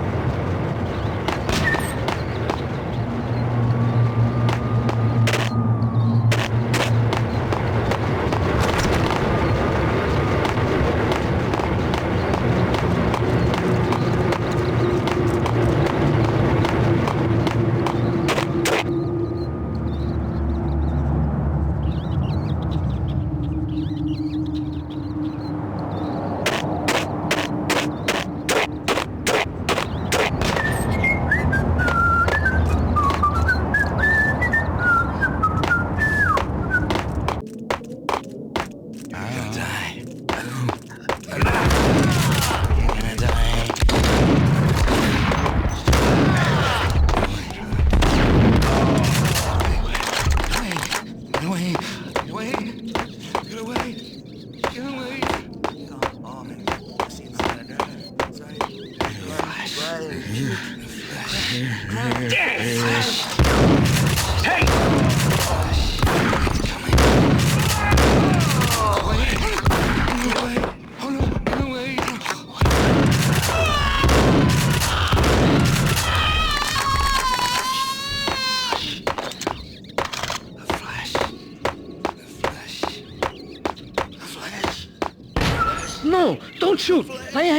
No, don't shoot.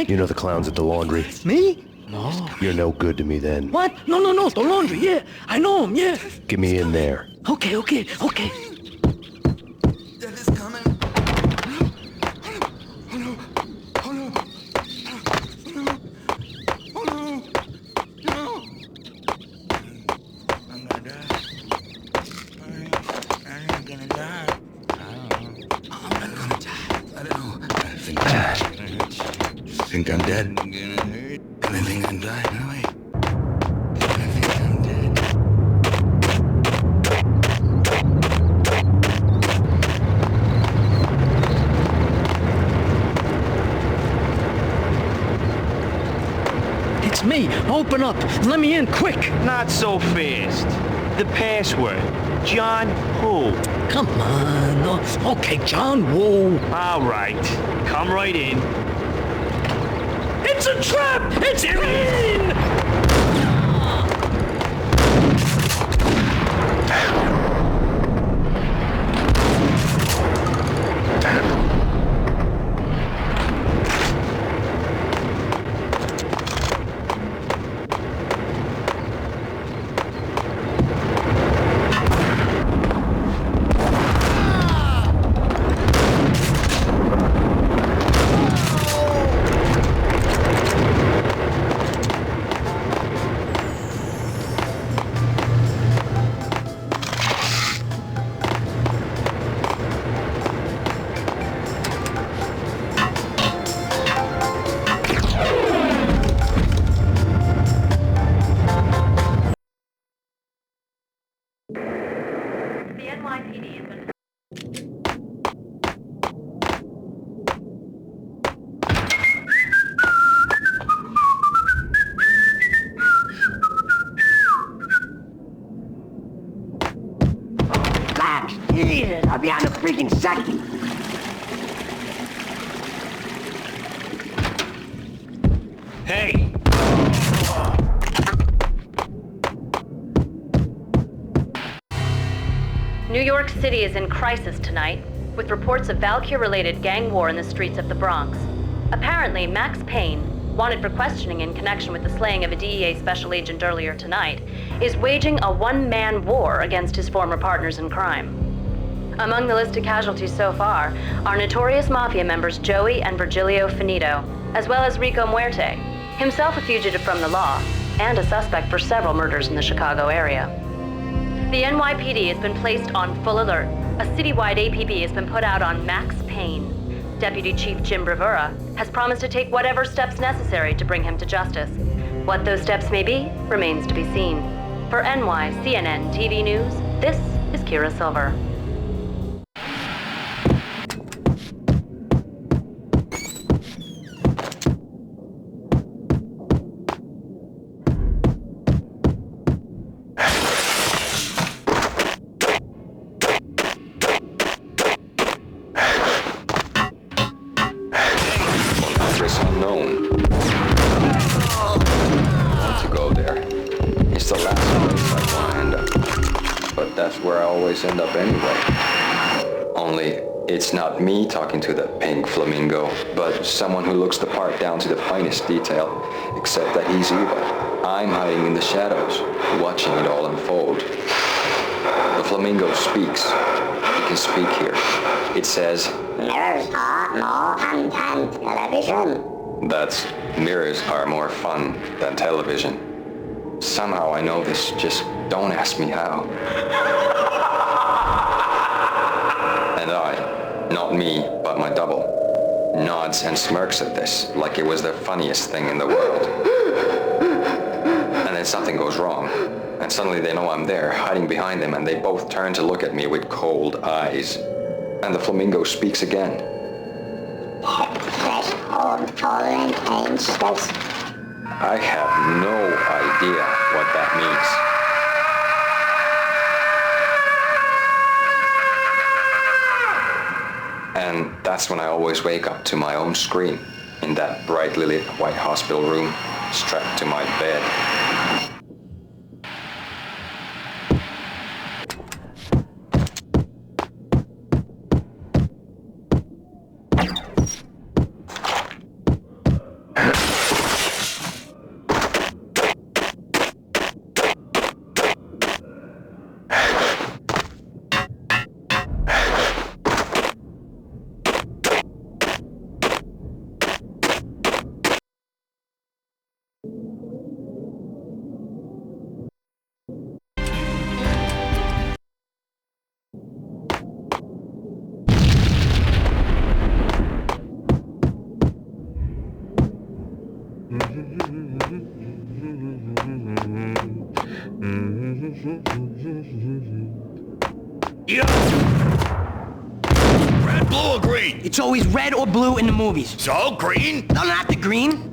You know the clowns at the laundry? Me? No. You're no good to me then. What? No, the laundry, yeah. I know him, yeah. Get me in there. Okay. Think I'm dead? I think I'm dying. No, wait. I think I'm dead. It's me. Open up. Let me in, quick. Not so fast. The password. John who? Come on. Okay, John Woo. All right. Come right in. It's a trap! It's Payne! I'll be on a freaking second. Hey! New York City is in crisis tonight, with reports of Valkyr-related gang war in the streets of the Bronx. Apparently, Max Payne, wanted for questioning in connection with the slaying of a DEA special agent earlier tonight, is waging a one-man war against his former partners in crime. Among the list of casualties so far are notorious mafia members Joey and Virgilio Finito, as well as Rico Muerte, himself a fugitive from the law, and a suspect for several murders in the Chicago area. The NYPD has been placed on full alert. A citywide APB has been put out on Max Payne. Deputy Chief Jim Bravura has promised to take whatever steps necessary to bring him to justice. What those steps may be remains to be seen. For NYCNN TV News, this is Kira Silver. always end up anyway. Only, it's not me talking to the pink flamingo, but someone who looks the part down to the finest detail, except that he's evil. I'm hiding in the shadows, watching it all unfold. The flamingo speaks. He can speak here. It says, "Mirrors are more fun than television." That's, mirrors are more fun than television. Somehow I know this, just don't ask me how. And I, not me, but my double, nods and smirks at this like it was the funniest thing in the world. And then something goes wrong, and suddenly they know I'm there, hiding behind them, and they both turn to look at me with cold eyes. And the flamingo speaks again. I have no idea what that means. And that's when I always wake up to my own scream in that brightly lit white hospital room, strapped to my bed. Red, blue, or green? It's always red or blue in the movies. So, green? No, not the green.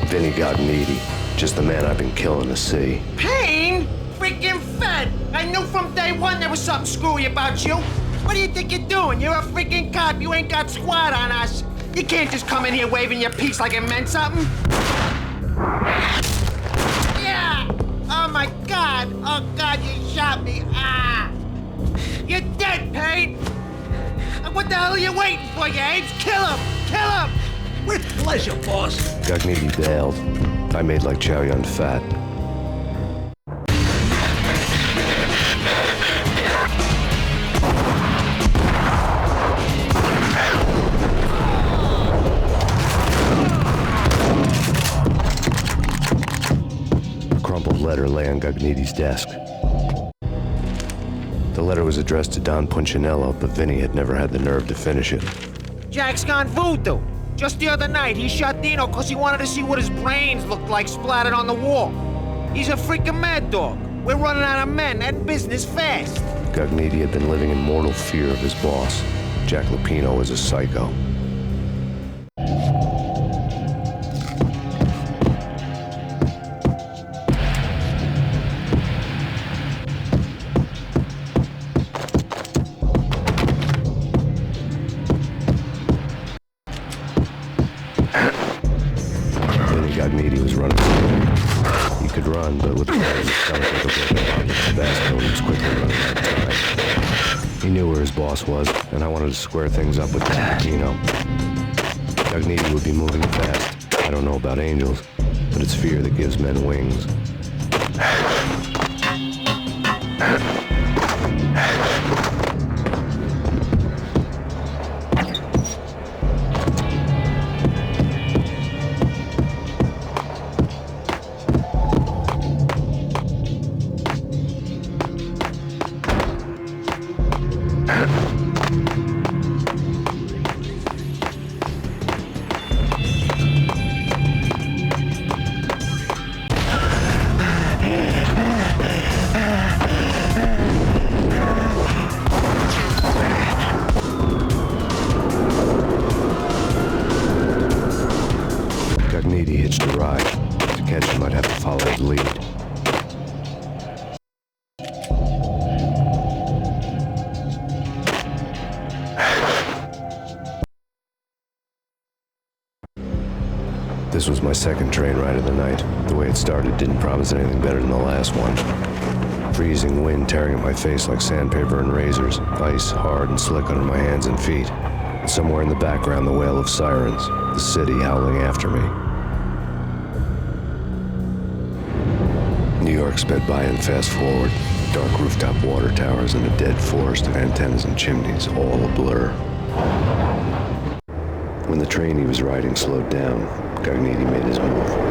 Vinny got needy. Just the man I've been killing to see. Payne? Freaking fed! I knew from day one there was something screwy about you. What do you think you're doing? You're a freaking cop. You ain't got squad on us. You can't just come in here waving your piece like it meant something. Yeah! Oh my God! Oh God, you shot me! Ah! You're dead, Payne! What the hell are you waiting for, you apes? Kill him! Kill him! With pleasure, boss. Gugneedy bailed. I made like Chow Yun Fat. A crumpled letter lay on Gugneedy's desk. The letter was addressed to Don Punchinello, but Vinny had never had the nerve to finish it. Jack's gone voodoo. Just the other night, he shot Dino because he wanted to see what his brains looked like splattered on the wall. He's a freaking mad dog. We're running out of men and business fast. Gugneedy had been living in mortal fear of his boss. Jack Lupino was a psycho. Gugneedy was running. He could run, but with the stomach like a broken He knew where his boss was, and I wanted to square things up with Pino. Cogniti would be moving fast. I don't know about angels, but it's fear that gives men wings. Cogniti hitched a ride. To catch him, I'd have to follow his lead. This was my second train ride of the night. The way it started didn't promise anything better than the last one. Freezing wind tearing at my face like sandpaper and razors, ice hard and slick under my hands and feet. And somewhere in the background, the wail of sirens, the city howling after me. New York sped by in fast forward. Dark rooftop water towers and a dead forest of antennas and chimneys, all a blur. When the train he was riding slowed down, Cogniti made his move.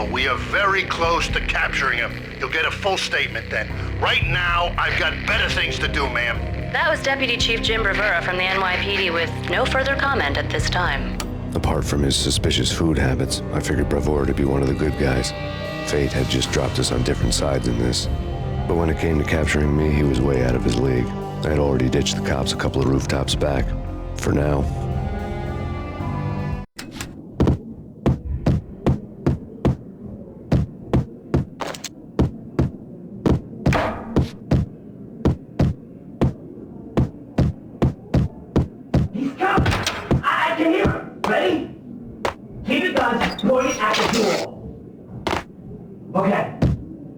know. We are very close to capturing him. You'll get a full statement then. Right now, I've got better things to do, ma'am. That was Deputy Chief Jim Rivera from the NYPD with no further comment at this time. Apart from his suspicious food habits, I figured Bravura to be one of the good guys. Fate had just dropped us on different sides in this. But when it came to capturing me, he was way out of his league. I had already ditched the cops a couple of rooftops back. For now. He's coming! I can hear him! Ready? Keep your guns pointed at the door. Okay,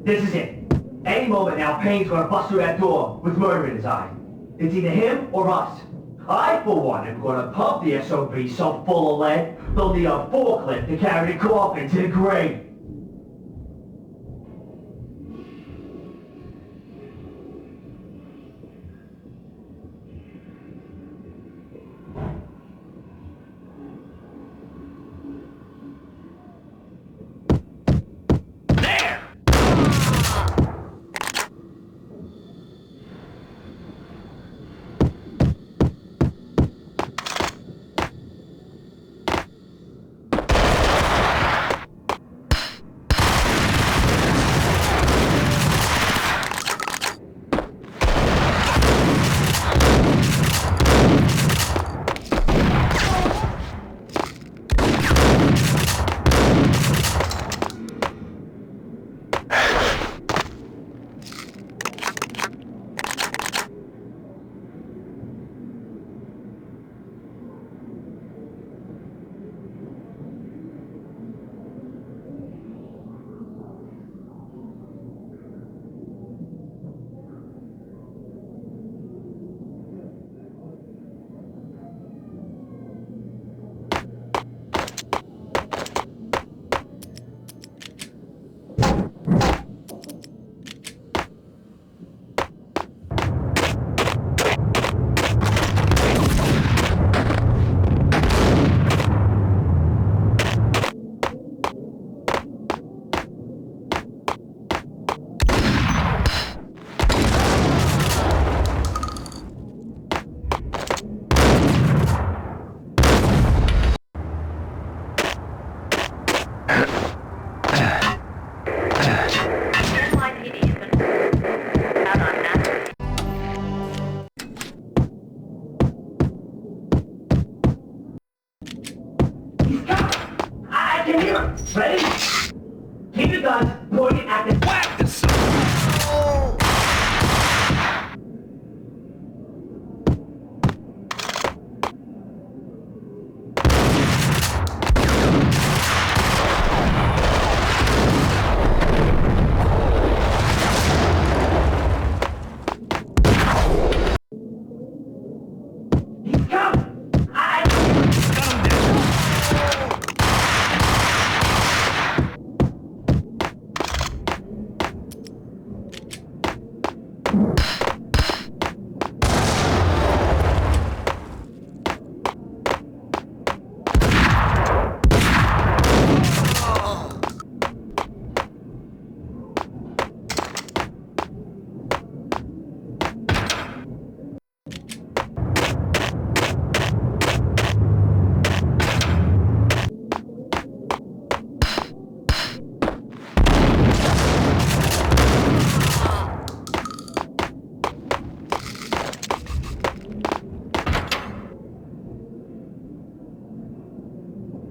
this is it. Any moment now, Payne's gonna bust through that door with murder in his eye. It's either him or us. I, for one, am gonna pump the SOB so full of lead, they'll need a forklift to carry the coffin to the grave. Ready? Keep your guns pointed at the... Whack the son!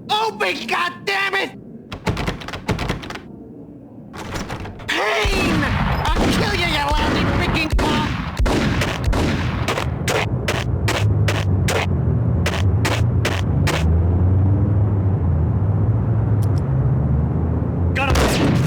Open, goddammit! Payne! I'll kill you, you lousy freaking cop! Got him!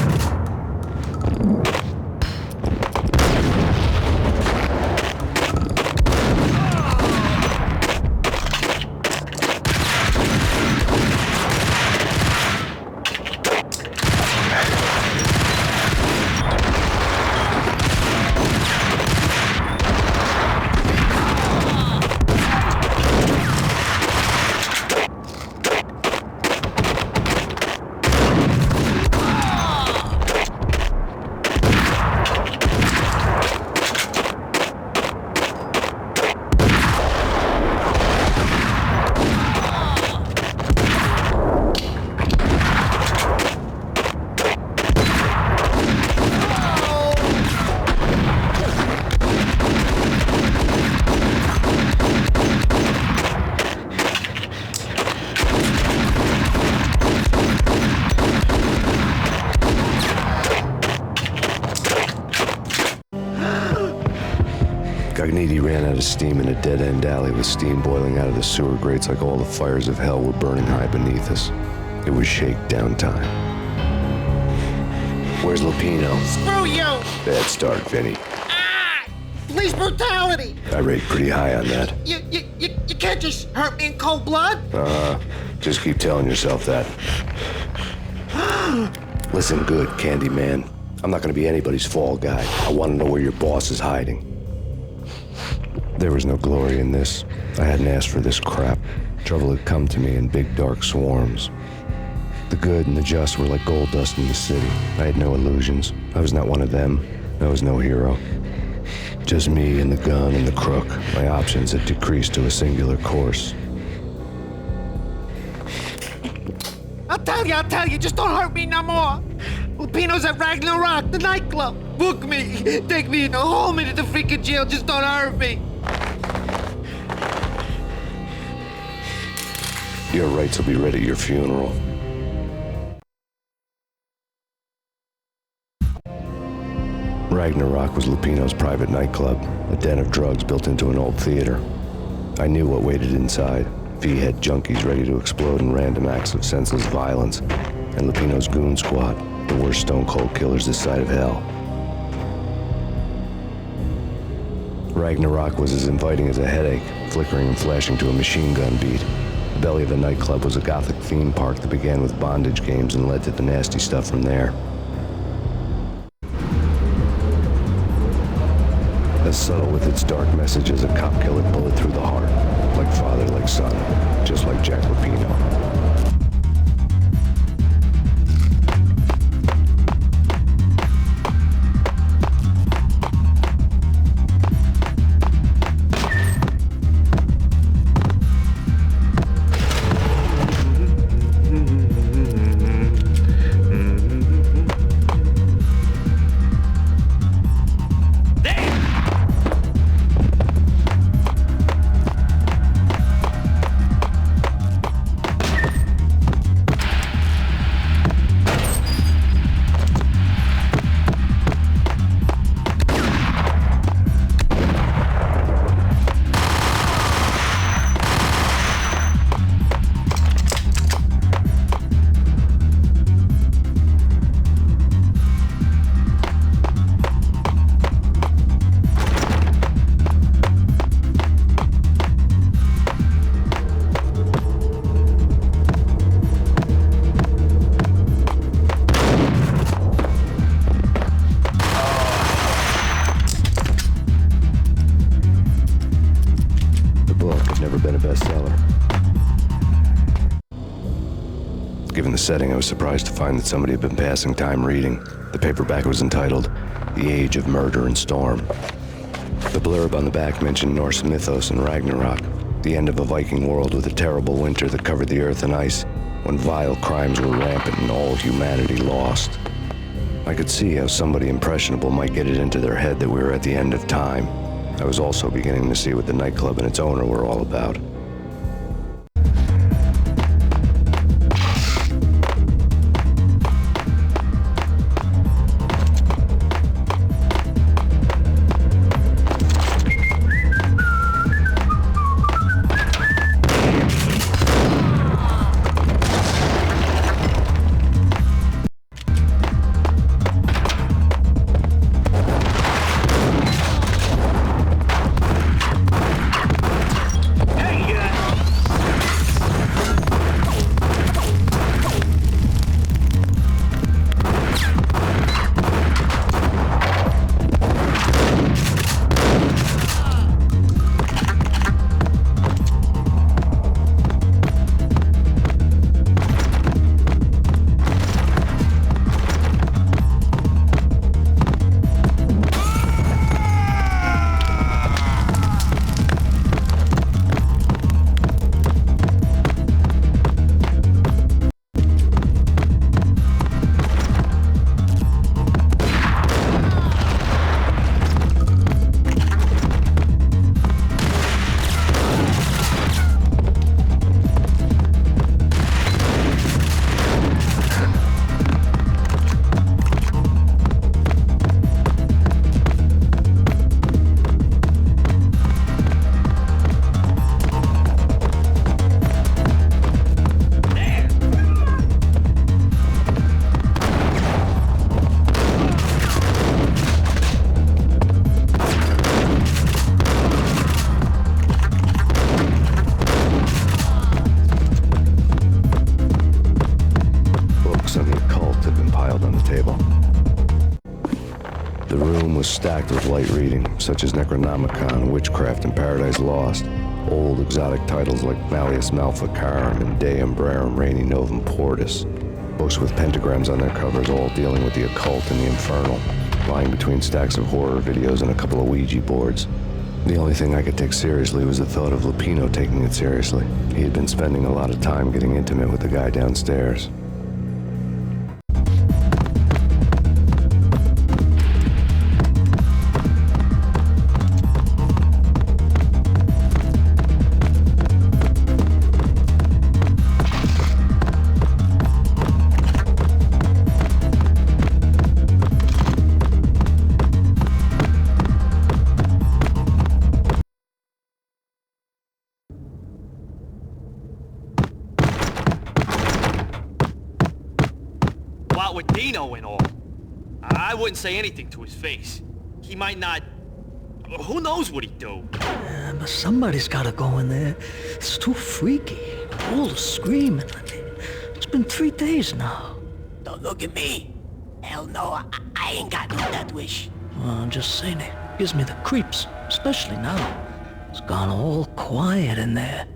Gagniti ran out of steam in a dead-end alley with steam boiling out of the sewer grates like all the fires of hell were burning high beneath us. It was shakedown time. Where's Lupino? Screw you! Bad start, Vinny. Police brutality! I rate pretty high on that. You can't just hurt me in cold blood? Just keep telling yourself that. Listen good, Candyman. I'm not gonna be anybody's fall guy. I want to know where your boss is hiding. There was no glory in this. I hadn't asked for this crap. Trouble had come to me in big dark swarms. The good and the just were like gold dust in the city. I had no illusions. I was not one of them. I was no hero. Just me and the gun and the crook. My options had decreased to a singular course. I'll tell you, just don't hurt me no more. Lupino's at Ragnarok, the nightclub. Book me, take me, haul me to the freaking jail, just don't hurt me. Your rights will be read at your funeral. Ragnarok was Lupino's private nightclub, a den of drugs built into an old theater. I knew what waited inside. V-head junkies ready to explode in random acts of senseless violence, and Lupino's goon squad, the worst stone-cold killers this side of hell. Ragnarok was as inviting as a headache, flickering and flashing to a machine gun beat. The belly of the nightclub was a gothic theme park that began with bondage games and led to the nasty stuff from there. As subtle with its dark message as a cop-killer bullet through the heart. Like father, like son, just like Jack Lupino. Given the setting, I was surprised to find that somebody had been passing time reading. The paperback was entitled, The Age of Murder and Storm. The blurb on the back mentioned Norse mythos and Ragnarok, the end of a Viking world with a terrible winter that covered the earth in ice, when vile crimes were rampant and all humanity lost. I could see how somebody impressionable might get it into their head that we were at the end of time. I was also beginning to see what the nightclub and its owner were all about. Hey, light reading, such as Necronomicon, Witchcraft, and Paradise Lost. Old exotic titles like Malleus Maleficarum and De Umbrarum Reini Novum Portus. Books with pentagrams on their covers, all dealing with the occult and the infernal, lying between stacks of horror videos and a couple of Ouija boards. The only thing I could take seriously was the thought of Lupino taking it seriously. He had been spending a lot of time getting intimate with the guy downstairs. With Dino and all. I wouldn't say anything to his face. He might not... Who knows what he'd do? Yeah, but somebody's gotta go in there. It's too freaky. All the screaming. It's been 3 days now. Don't look at me. Hell no, I ain't got no death wish. Well, I'm just saying it gives me the creeps, especially now. It's gone all quiet in there.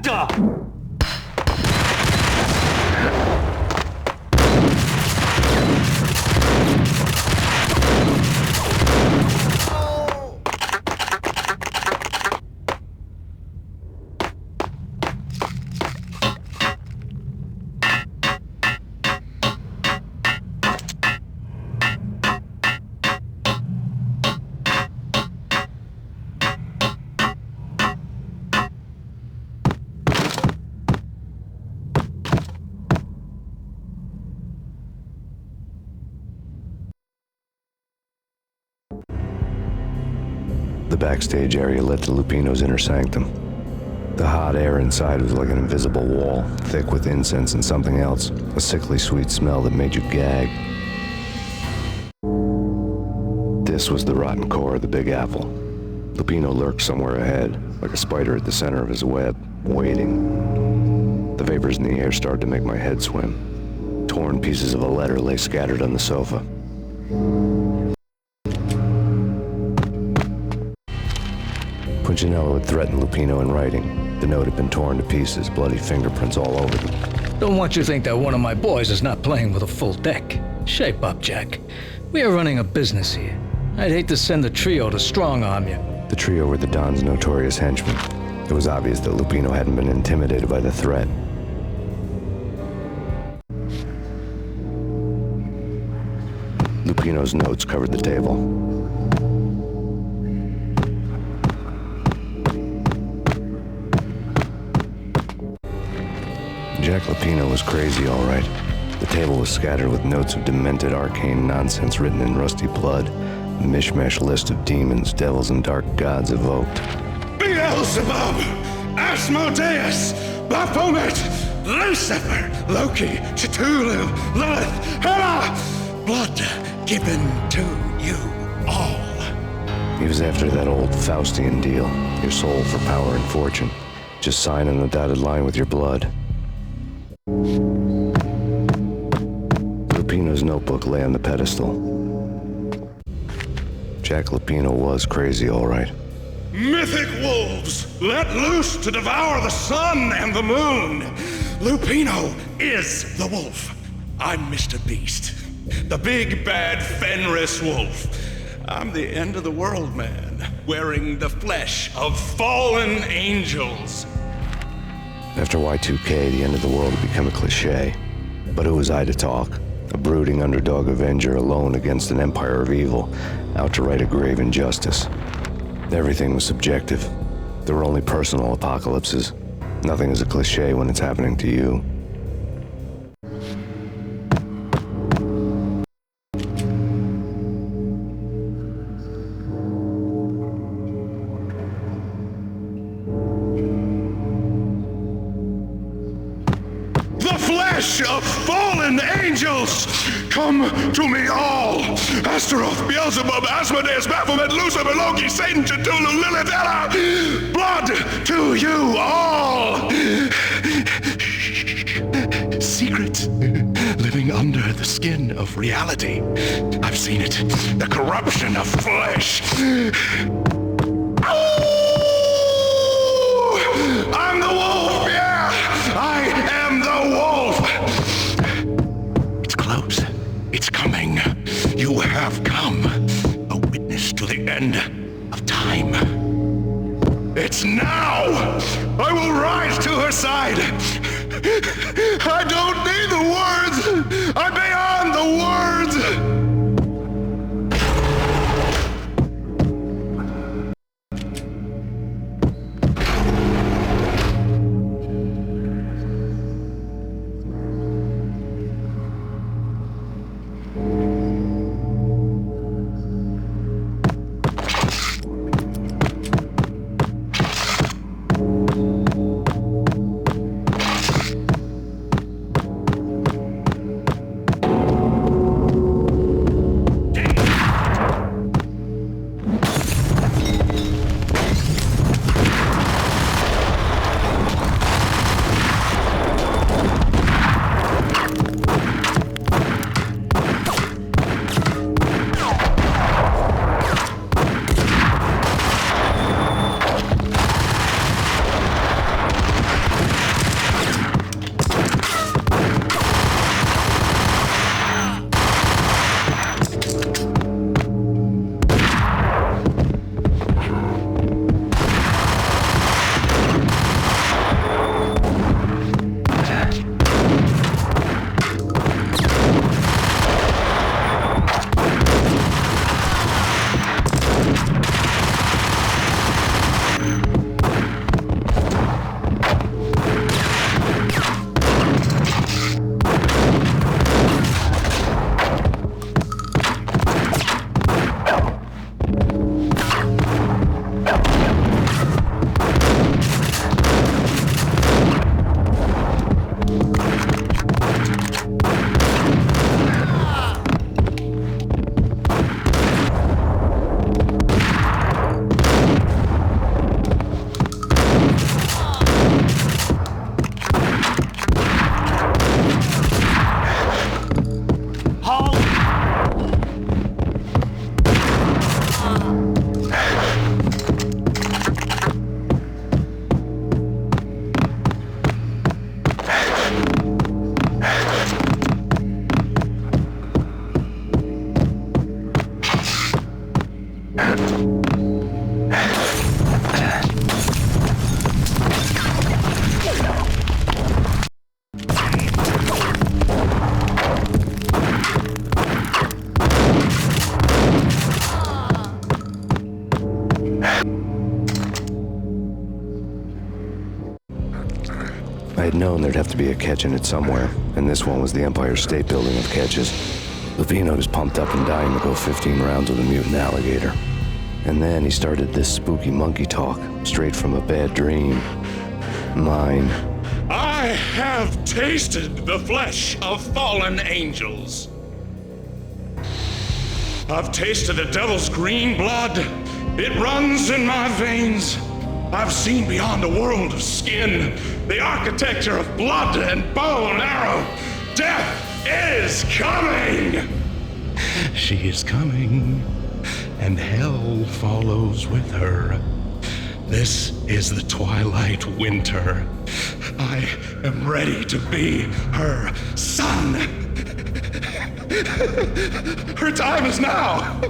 actor! The backstage area led to Lupino's inner sanctum. The hot air inside was like an invisible wall, thick with incense and something else, a sickly sweet smell that made you gag. This was the rotten core of the Big Apple. Lupino lurked somewhere ahead, like a spider at the center of his web, waiting. The vapors in the air started to make my head swim. Torn pieces of a letter lay scattered on the sofa. Punchinello had threatened Lupino in writing. The note had been torn to pieces, bloody fingerprints all over them. Don't want you to think that one of my boys is not playing with a full deck. Shape up, Jack. We are running a business here. I'd hate to send the trio to strong-arm you. The trio were the Don's notorious henchmen. It was obvious that Lupino hadn't been intimidated by the threat. Lupino's notes covered the table. Jack Lupino was crazy, all right. The table was scattered with notes of demented arcane nonsense written in rusty blood. A mishmash list of demons, devils, and dark gods evoked. Beelzebub, Asmodeus, Baphomet, Lucifer, Loki, Cthulhu, Lilith, Hela, blood given to you all. He was after that old Faustian deal, your soul for power and fortune. Just sign on the dotted line with your blood. Lupino's notebook lay on the pedestal. Jack Lupino was crazy, all right. Mythic wolves, let loose to devour the sun and the moon. Lupino is the wolf. I'm Mr. Beast, the big bad Fenris wolf. I'm the end of the world man, wearing the flesh of fallen angels. After Y2K, the end of the world had become a cliche. But who was I to talk? A brooding underdog avenger alone against an empire of evil, out to right a grave injustice. Everything was subjective. There were only personal apocalypses. Nothing is a cliche when it's happening to you. Of fallen angels, come to me all. Astaroth, Beelzebub, Asmodeus, Baphomet, Lucifer, Loki, Satan, Cthulhu, Lilith, Hela. Blood to you all. Secrets living under the skin of reality. I've seen it. The corruption of flesh. I'm the wolf, yeah! I am the wolf! It's close. It's coming. You have come. A witness to the end of time. It's now! I will rise to her side! I don't need the words! I'm beyond the words! I had known there'd have to be a catch in it somewhere, and this one was the Empire State Building of catches. Levino was pumped up and dying to go 15 rounds with a mutant alligator. And then he started this spooky monkey talk, straight from a bad dream. Mine. I have tasted the flesh of fallen angels. I've tasted the devil's green blood. It runs in my veins. I've seen beyond a world of skin, the architecture of blood and bow and arrow. Death is coming! She is coming, and hell follows with her. This is the twilight winter. I am ready to be her son. Her time is now,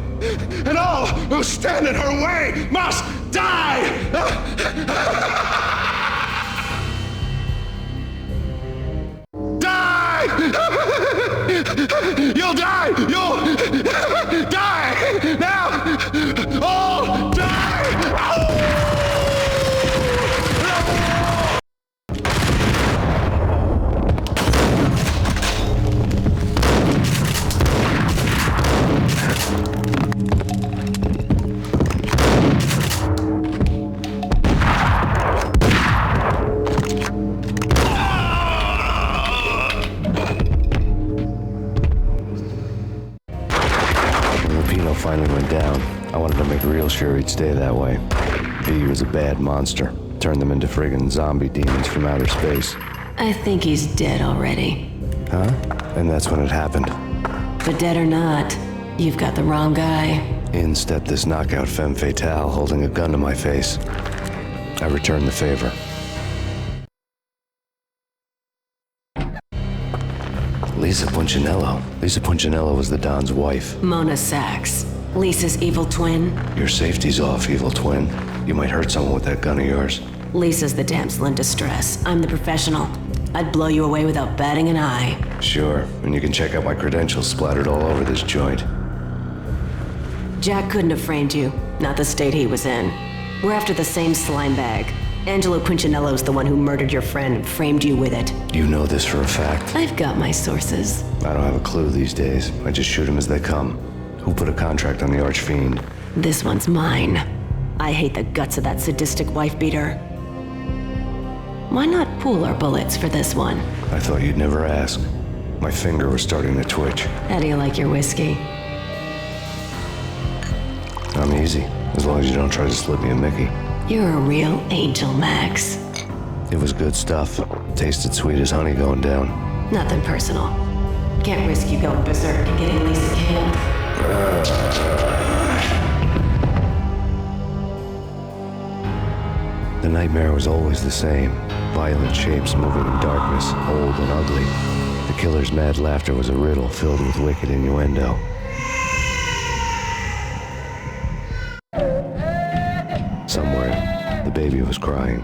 and all who stand in her way must die! Die! You'll die! You'll die! Now! All die! Finally went down. I wanted to make real sure he'd stay that way. V was a bad monster. Turned them into friggin' zombie demons from outer space. I think he's dead already. Huh? And that's when it happened. But dead or not, you've got the wrong guy. In stepped this knockout femme fatale holding a gun to my face. I returned the favor. Lisa Punchinello. Lisa Punchinello was the Don's wife. Mona Sachs. Lisa's evil twin. Your safety's off, evil twin. You might hurt someone with that gun of yours. Lisa's the damsel in distress. I'm the professional. I'd blow you away without batting an eye. Sure, and you can check out my credentials splattered all over this joint. Jack couldn't have framed you. Not the state he was in. We're after the same slime bag. Angelo Punchinello's the one who murdered your friend and framed you with it. You know this for a fact. I've got my sources. I don't have a clue these days. I just shoot them as they come. Who put a contract on the Archfiend? This one's mine. I hate the guts of that sadistic wife-beater. Why not pool our bullets for this one? I thought you'd never ask. My finger was starting to twitch. How do you like your whiskey? I'm easy, as long as you don't try to slip me a Mickey. You're a real angel, Max. It was good stuff. Tasted sweet as honey going down. Nothing personal. Can't risk you going berserk and getting Lisa killed. The nightmare was always the same. Violent shapes moving in darkness, old and ugly. The killer's mad laughter was a riddle filled with wicked innuendo. Somewhere, the baby was crying.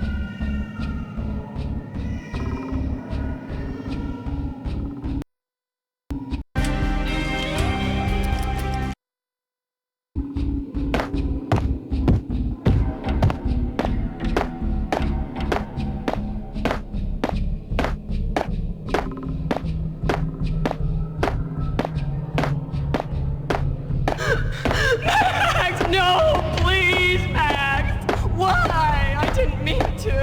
Max, no! Please, Max! Why? I didn't mean to.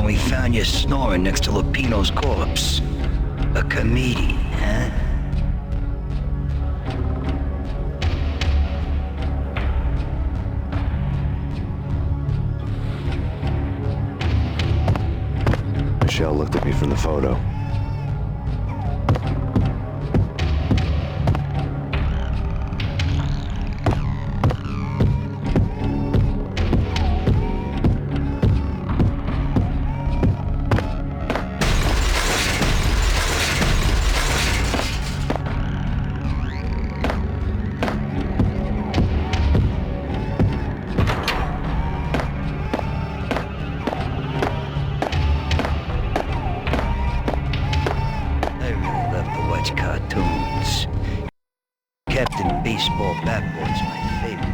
we found you snoring next to Lupino's corpse. A comedian, huh? Michelle looked at me from the photo. Cartoons. Captain Baseball Bat-Boy's my favorite.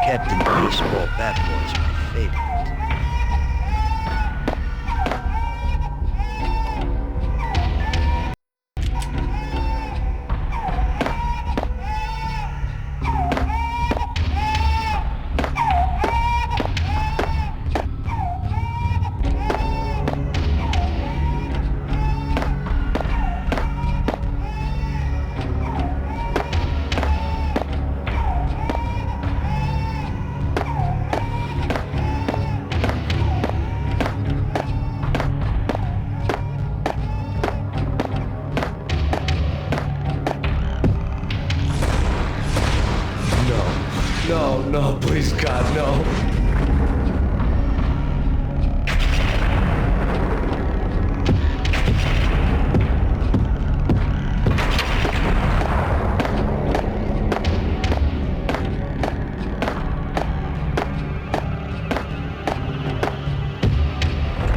Captain Baseball Bat-Boy's my favorite. No, please, God, no.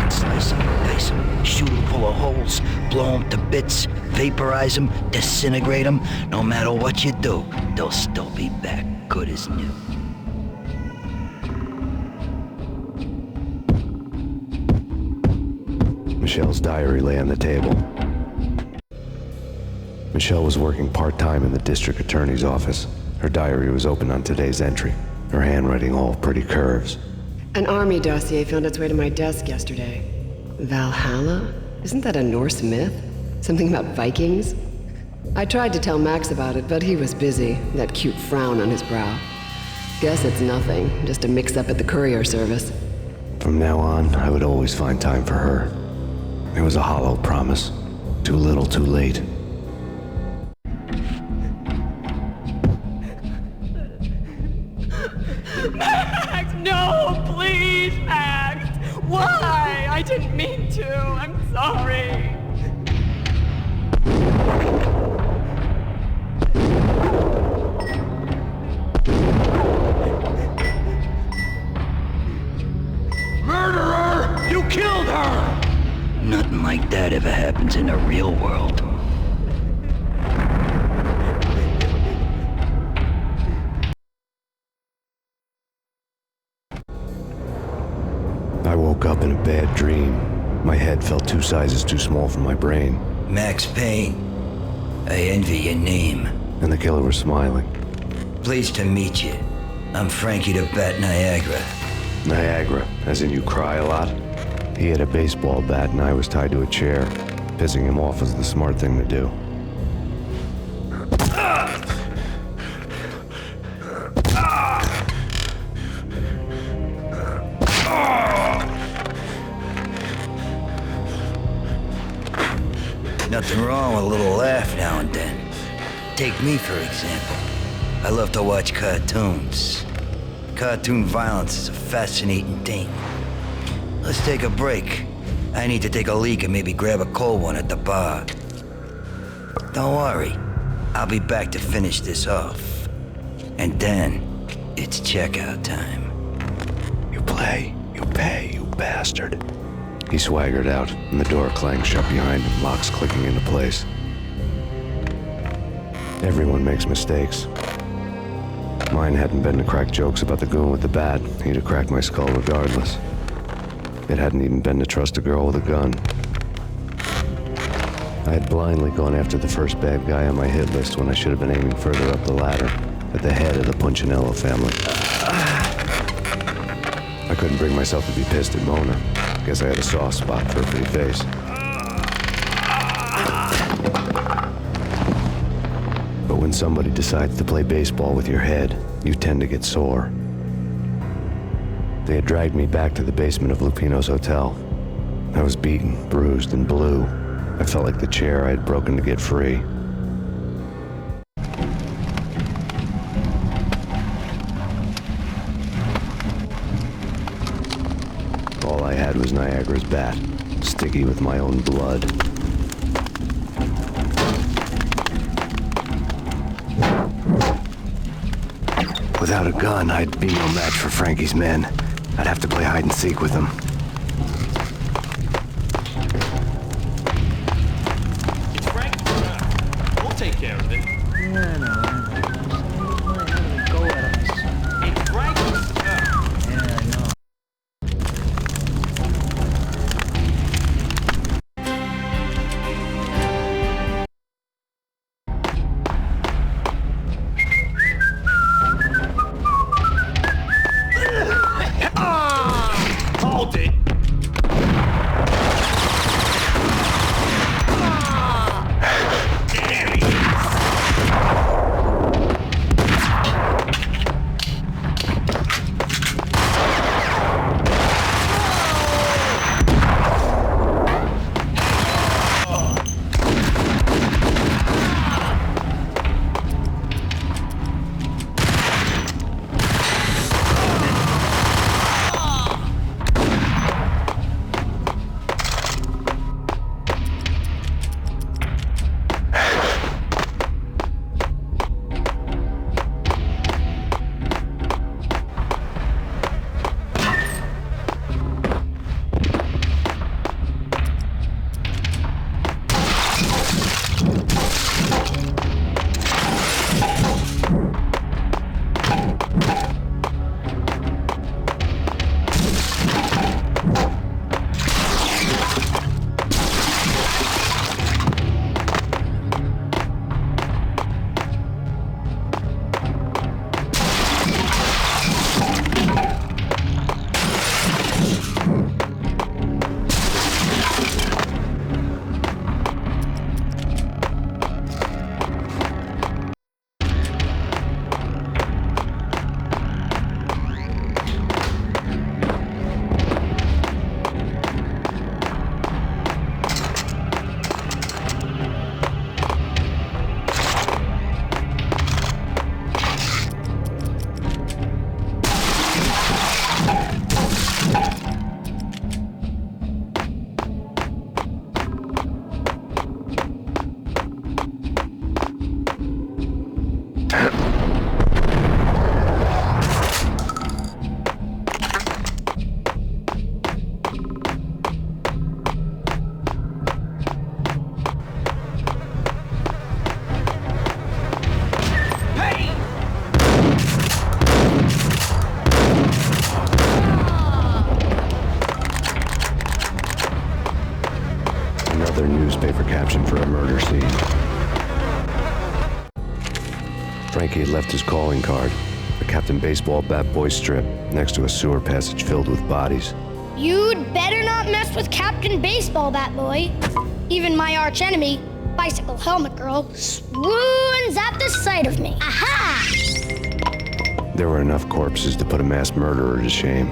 Slice them, dice them, shoot them full of holes, blow them to bits, vaporize them, disintegrate them. No matter what you do, they'll still be back good as new. Michelle's diary lay on the table. Michelle was working part-time in the district attorney's office. Her diary was open on today's entry, her handwriting all pretty curves. An army dossier found its way to my desk yesterday. Valhalla? Isn't that a Norse myth? Something about Vikings? I tried to tell Max about it, but he was busy, that cute frown on his brow. Guess it's nothing, just a mix-up at the courier service. From now on, I would always find time for her. It was a hollow promise. Too little, too late. Max, no, please, Max. Why? I didn't mean to. I'm sorry. Murderer! You killed her! Nothing like that ever happens in the real world. I woke up in a bad dream. My head felt 2 sizes too small for my brain. Max Payne. I envy your name. And the killer was smiling. Pleased to meet you. I'm Frankie the Bat Niagara. Niagara, as in you cry a lot. He had a baseball bat and I was tied to a chair. Pissing him off was the smart thing to do. Nothing wrong with a little laugh now and then. Take me, for example. I love to watch cartoons. Cartoon violence is a fascinating thing. Let's take a break. I need to take a leak and maybe grab a cold one at the bar. Don't worry. I'll be back to finish this off. And then, it's checkout time. You play, you pay, you bastard. He swaggered out, and the door clanged shut behind him, locks clicking into place. Everyone makes mistakes. Mine hadn't been to crack jokes about the goon with the bat. He'd have cracked my skull regardless. It hadn't even been to trust a girl with a gun. I had blindly gone after the first bad guy on my hit list when I should have been aiming further up the ladder, at the head of the Punchinello family. I couldn't bring myself to be pissed at Mona. Guess I had a soft spot for a pretty face. But when somebody decides to play baseball with your head, you tend to get sore. They had dragged me back to the basement of Lupino's hotel. I was beaten, bruised, and blue. I felt like the chair I had broken to get free. All I had was Niagara's bat, sticky with my own blood. Without a gun, I'd be no match for Frankie's men. I'd have to play hide and seek with them. It's Frank. We'll take care of it. Yeah, no. Go at him. It's Frank. Yeah, I know. Hold it. Another newspaper caption for a murder scene. Frankie had left his calling card. A Captain Baseball bat boy strip next to a sewer passage filled with bodies. You'd better not mess with Captain Baseball Bat Boy. Even my arch enemy, Bicycle Helmet Girl, swoons at the sight of me. Aha! There were enough corpses to put a mass murderer to shame.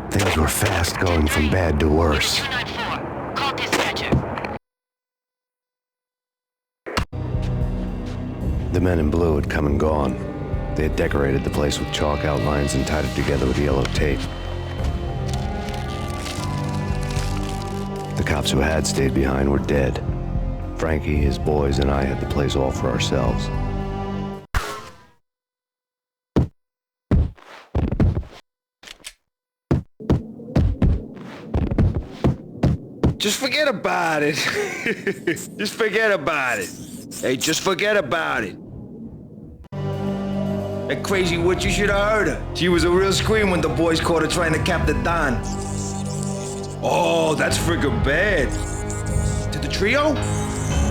Things were fast going from bad to worse. The men in blue had come and gone. They had decorated the place with chalk outlines and tied it together with yellow tape. The cops who had stayed behind were dead. Frankie, his boys, and I had the place all for ourselves. Just forget about it. Just forget about it. Hey, just forget about it. That crazy witch, you should have heard her. She was a real scream when the boys caught her trying to cap the Don. Oh, that's friggin' bad. To the trio?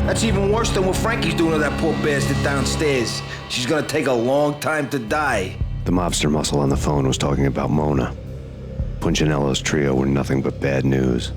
That's even worse than what Frankie's doing to that poor bastard downstairs. She's gonna take a long time to die. The mobster muscle on the phone was talking about Mona. Punchinello's trio were nothing but bad news.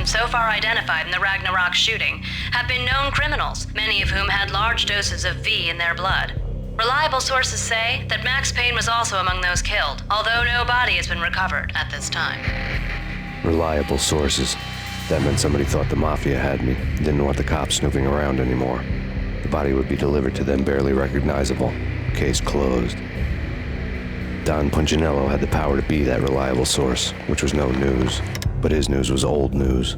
So far identified in the Ragnarok shooting have been known criminals, many of whom had large doses of V in their blood. Reliable sources say that Max Payne was also among those killed, although no body has been recovered at this time. Reliable sources. That meant somebody thought the Mafia had me, didn't want the cops snooping around anymore. The body would be delivered to them barely recognizable. Case closed. Don Punchinello had the power to be that reliable source, which was no news. But his news was old news.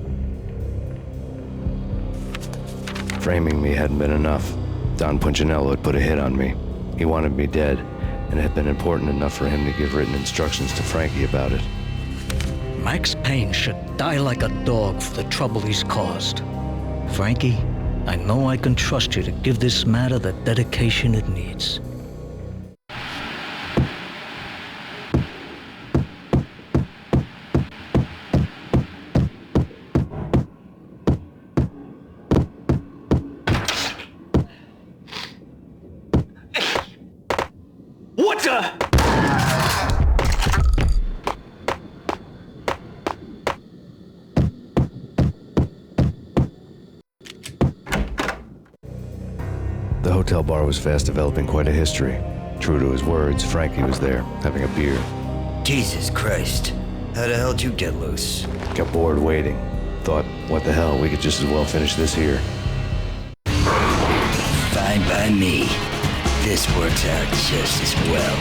Framing me hadn't been enough. Don Punchinello had put a hit on me. He wanted me dead, and it had been important enough for him to give written instructions to Frankie about it. Max Payne should die like a dog for the trouble he's caused. Frankie, I know I can trust you to give this matter the dedication it needs. What the? The hotel bar was fast developing quite a history. True to his words, Frankie was there, having a beer. Jesus Christ. How the hell did you get loose? Got bored waiting. Thought, what the hell, we could just as well finish this here. Fine by me. This works out just as well.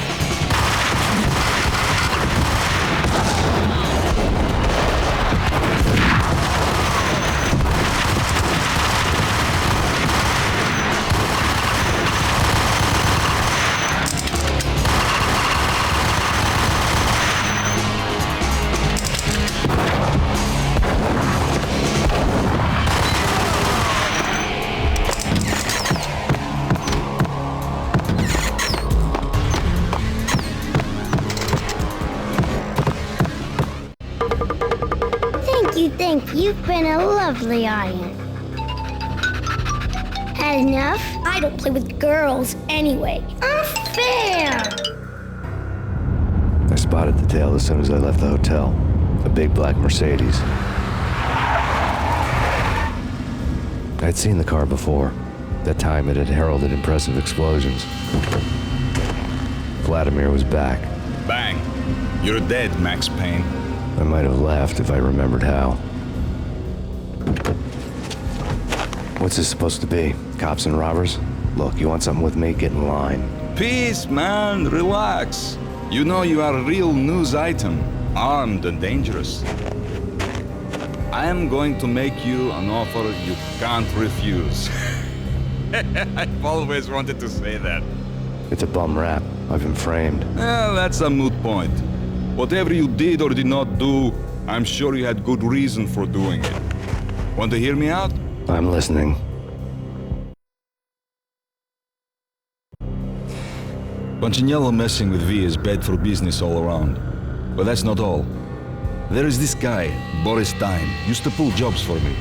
Thank you. You've been a lovely audience. Had enough? I don't play with girls anyway. Unfair! I spotted the tail as soon as I left the hotel. A big black Mercedes. I'd seen the car before. That time it had heralded impressive explosions. Vladimir was back. Bang! You're dead, Max Payne. I might have laughed if I remembered how. What's this supposed to be? Cops and robbers? Look, you want something with me? Get in line. Peace, man. Relax. You know you are a real news item. Armed and dangerous. I am going to make you an offer you can't refuse. I've always wanted to say that. It's a bum rap. I've been framed. That's a moot point. Whatever you did or did not do, I'm sure you had good reason for doing it. Want to hear me out? I'm listening. Punchinello messing with V is bad for business all around. But that's not all. There is this guy, Boris Dime, used to pull jobs for me.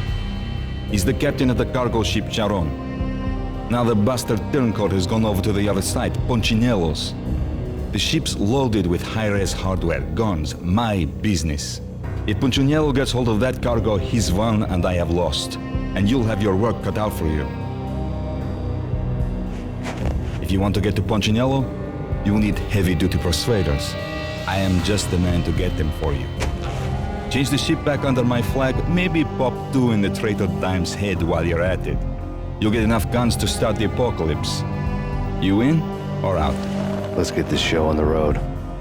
He's the captain of the cargo ship Charon. Now the bastard turncoat has gone over to the other side, Punchinello's. The ship's loaded with high-res hardware, guns, my business. If Punchinello gets hold of that cargo, he's won and I have lost. And you'll have your work cut out for you. If you want to get to Punchinello, you'll need heavy-duty persuaders. I am just the man to get them for you. Change the ship back under my flag, maybe pop 2 in the traitor Dime's head while you're at it. You'll get enough guns to start the apocalypse. You in or out? Let's get this show on the road.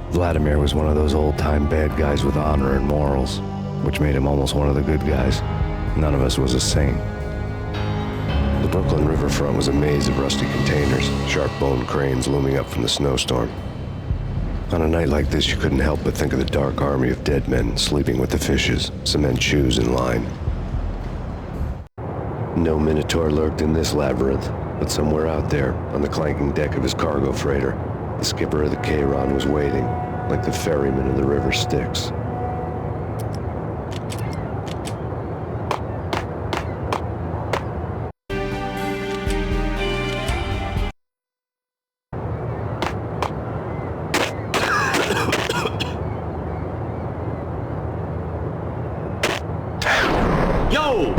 Vladimir was one of those old-time bad guys with honor and morals, which made him almost one of the good guys. None of us was a saint. The Brooklyn riverfront was a maze of rusty containers, sharp-boned cranes looming up from the snowstorm. On a night like this, you couldn't help but think of the dark army of dead men sleeping with the fishes, cement shoes in line. No Minotaur lurked in this labyrinth, but somewhere out there, on the clanking deck of his cargo freighter, the skipper of the Chiron was waiting, like the ferryman of the river Styx. Yo!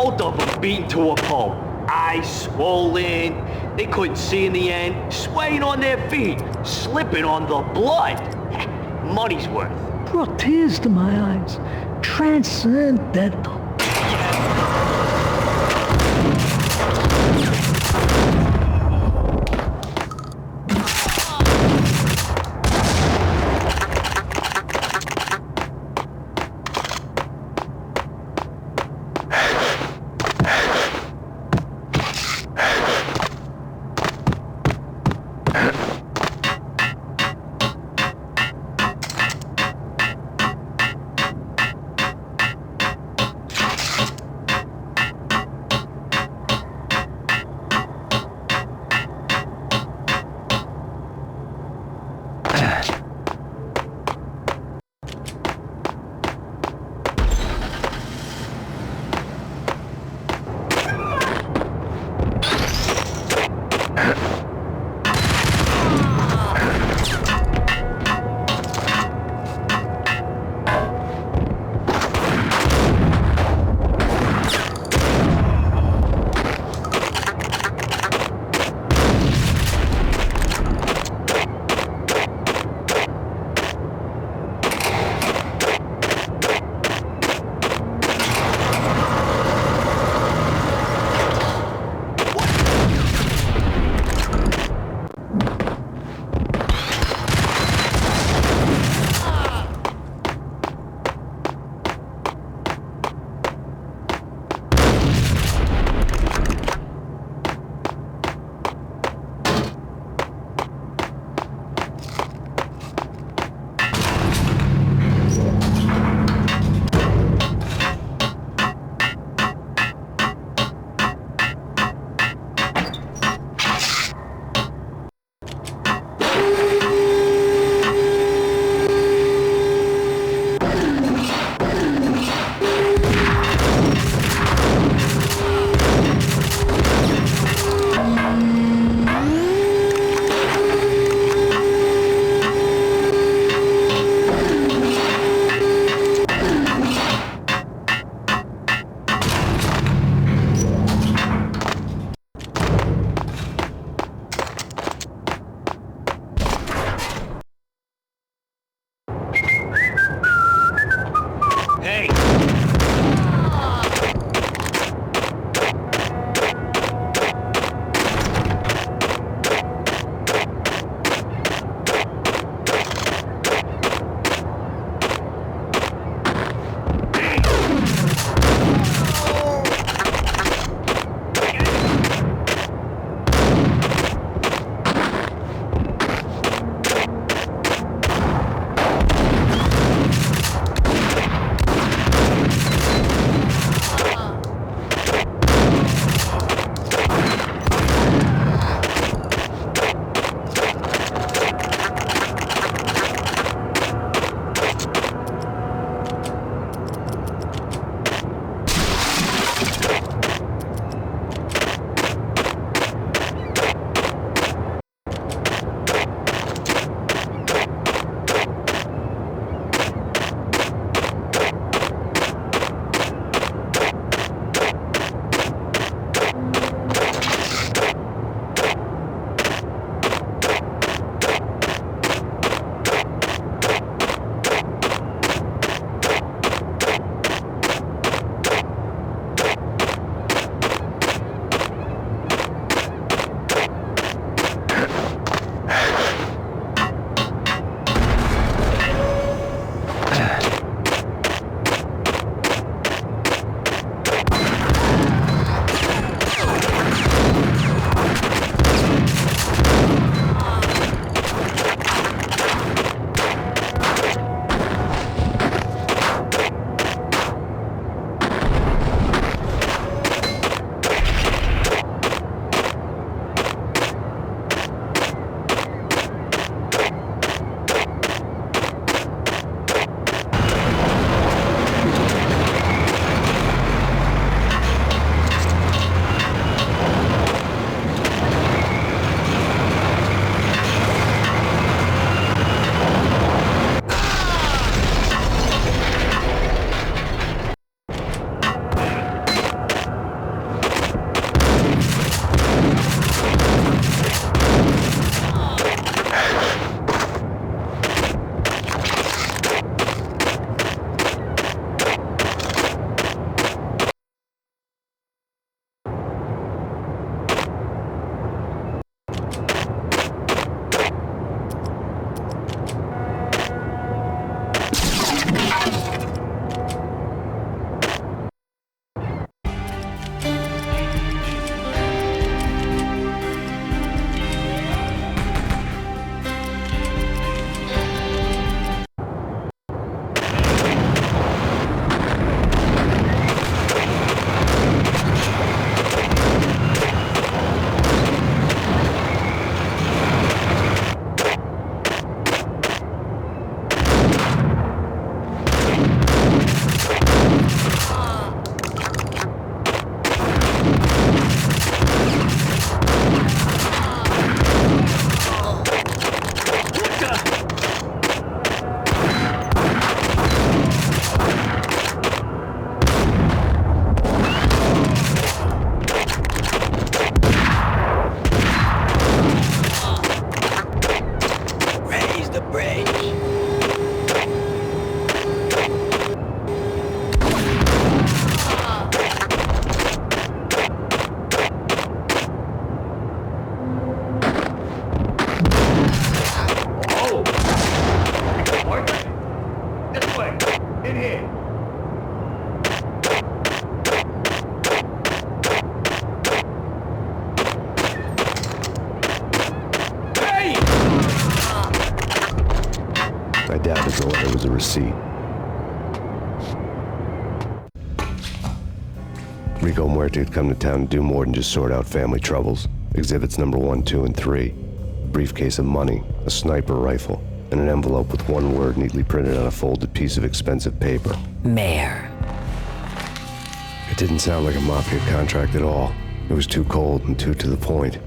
Both of them beaten to a pulp. Eyes swollen. They couldn't see in the end. Swaying on their feet. Slipping on the blood. Money's worth. Brought tears to my eyes. Transcendental. seat. Rico Muerte had come to town to do more than just sort out family troubles. Exhibits number 1, 2, and 3. A briefcase of money, a sniper rifle, and an envelope with one word neatly printed on a folded piece of expensive paper. Mayor. It didn't sound like a mafia contract at all. It was too cold and too to the point.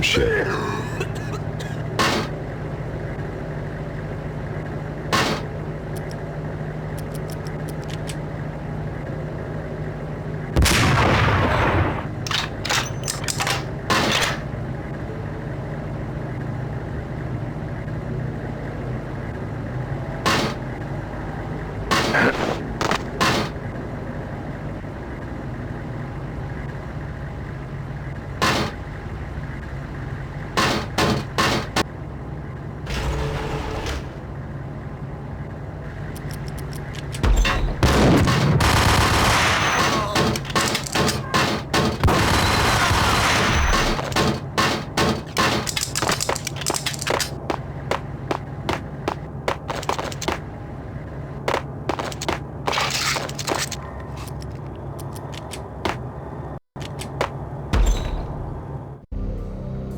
some shit.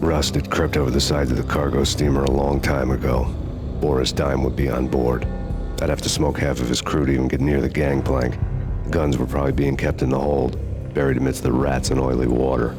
Rust had crept over the sides of the cargo steamer a long time ago. Boris Dime would be on board. I'd have to smoke half of his crew to even get near the gangplank. The guns were probably being kept in the hold, buried amidst the rats and oily water.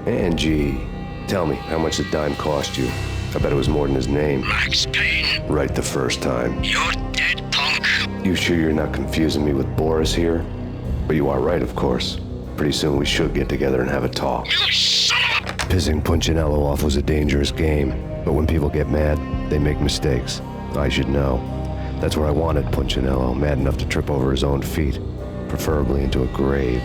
Angie, tell me, how much did Dime cost you? I bet it was more than his name. Max Payne. Right the first time. You're dead, punk. You sure you're not confusing me with Boris here? But you are right, of course. Pretty soon we should get together and have a talk. You son of a... Pissing Punchinello off was a dangerous game, but when people get mad, they make mistakes. I should know. That's where I wanted Punchinello, mad enough to trip over his own feet, preferably into a grave.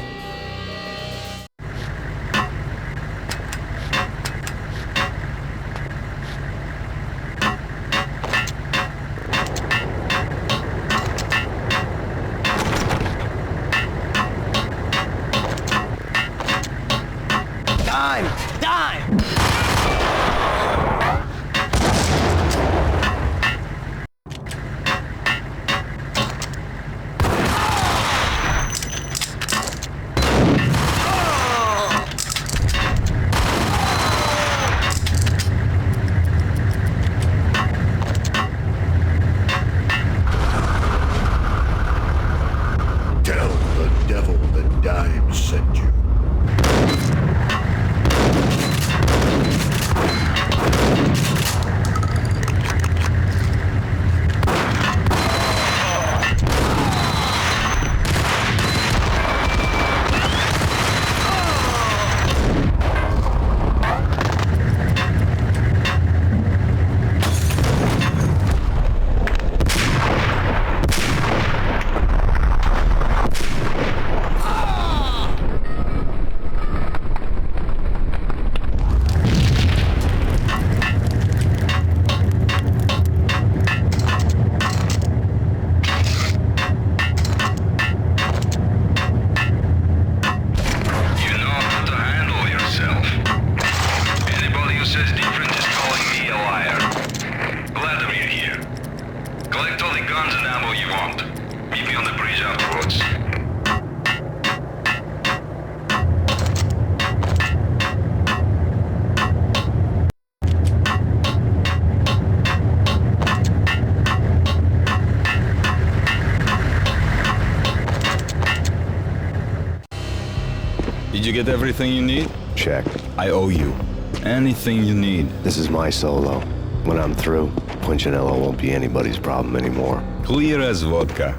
Did you get everything you need? Check. I owe you. Anything you need. This is my solo. When I'm through, Punchinello won't be anybody's problem anymore. Clear as vodka.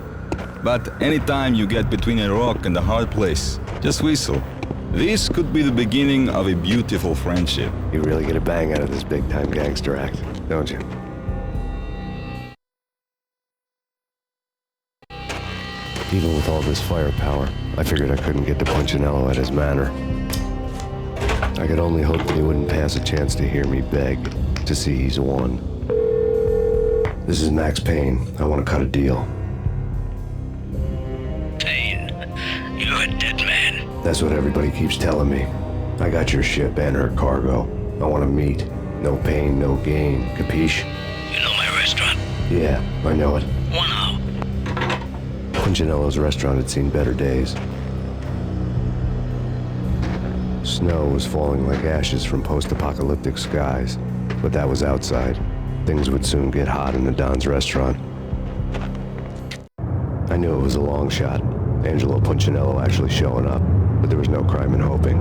But anytime you get between a rock and a hard place, just whistle. This could be the beginning of a beautiful friendship. You really get a bang out of this big-time gangster act, don't you? Even with all this firepower, I figured I couldn't get to Punchinello at his manor. I could only hope that he wouldn't pass a chance to hear me beg to see he's won. This is Max Payne. I want to cut a deal. Payne, you're a dead man. That's what everybody keeps telling me. I got your ship and her cargo. I want to meet. No pain, no gain. Capiche? You know my restaurant? Yeah, I know it. 1 hour. Punchinello's restaurant had seen better days. Snow was falling like ashes from post-apocalyptic skies, but that was outside. Things would soon get hot in the Don's restaurant. I knew it was a long shot, Angelo Punchinello actually showing up, but there was no crime in hoping.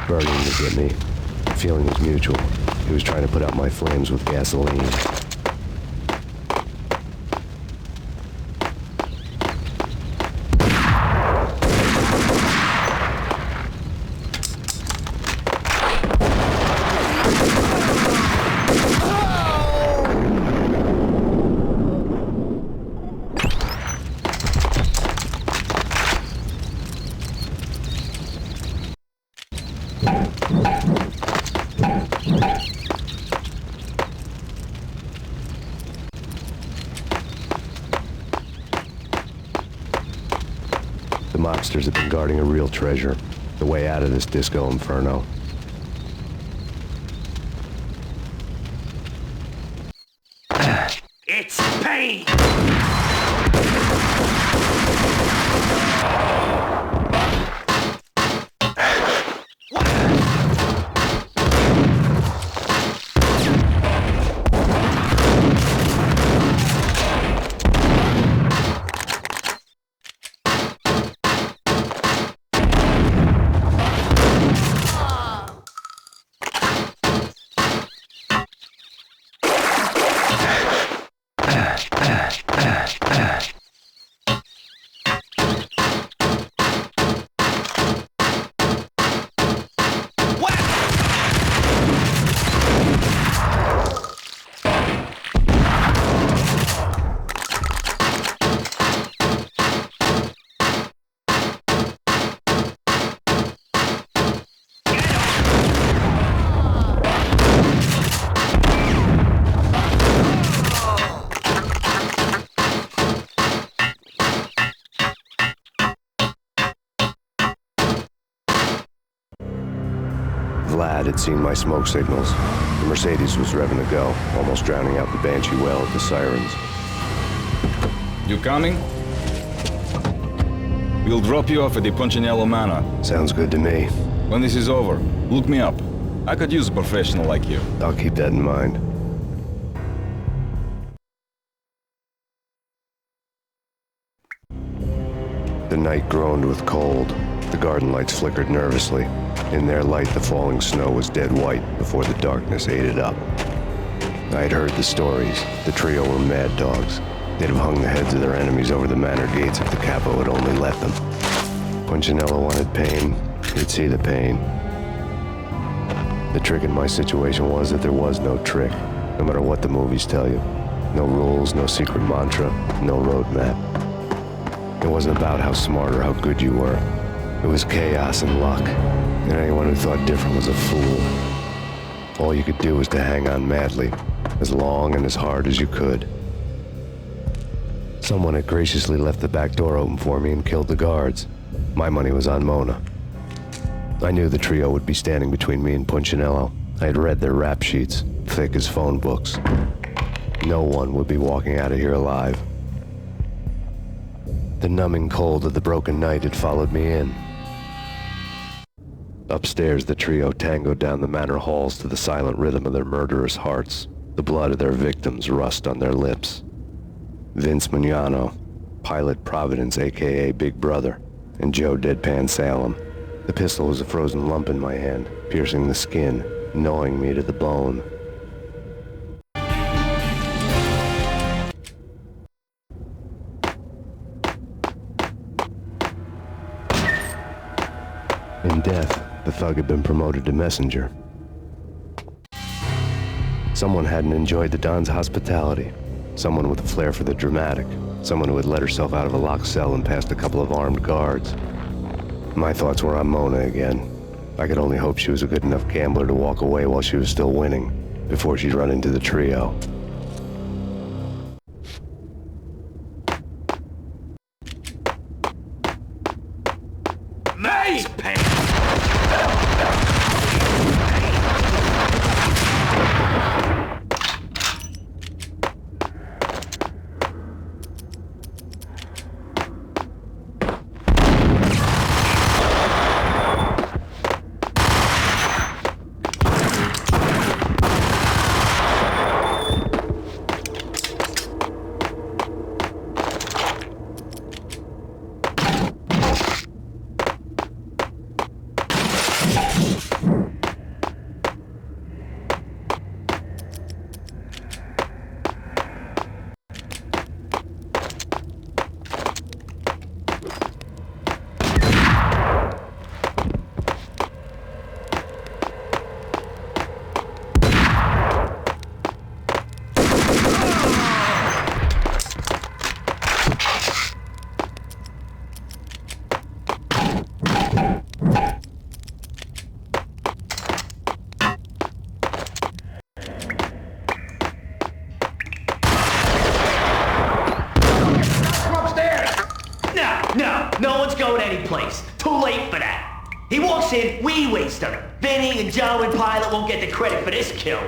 Burning to get me. The feeling was mutual. He was trying to put out my flames with gasoline. The mobsters have been guarding a real treasure, the way out of this disco inferno. It's Payne! lad had seen my smoke signals. The Mercedes was revving to go, almost drowning out the Banshee wail of the sirens. You coming? We'll drop you off at the Punchinello Manor. Sounds good to me. When this is over, look me up. I could use a professional like you. I'll keep that in mind. The night groaned with cold. The garden lights flickered nervously. In their light, the falling snow was dead white before the darkness ate it up. I had heard the stories. The trio were mad dogs. They'd have hung the heads of their enemies over the manor gates if the capo had only let them. Punchinello wanted Payne. He'd see the pain. The trick in my situation was that there was no trick, no matter what the movies tell you. No rules, no secret mantra, no roadmap. It wasn't about how smart or how good you were. It was chaos and luck, and anyone who thought different was a fool. All you could do was to hang on madly, as long and as hard as you could. Someone had graciously left the back door open for me and killed the guards. My money was on Mona. I knew the trio would be standing between me and Punchinello. I had read their rap sheets, thick as phone books. No one would be walking out of here alive. The numbing cold of the broken night had followed me in. Upstairs, the trio tangoed down the manor halls to the silent rhythm of their murderous hearts. The blood of their victims rust on their lips. Vince Mugnano, Pilot Providence, a.k.a. Big Brother, and Joe Deadpan Salem. The pistol was a frozen lump in my hand, piercing the skin, gnawing me to the bone. In death, the thug had been promoted to messenger. Someone hadn't enjoyed the Don's hospitality. Someone with a flair for the dramatic. Someone who had let herself out of a locked cell and past a couple of armed guards. My thoughts were on Mona again. I could only hope she was a good enough gambler to walk away while she was still winning, before she'd run into the trio. Maze Payne! No one's going anyplace. Too late for that. He walks in, we waste him. Vinny and Joe and Pilot won't get the credit for this kill.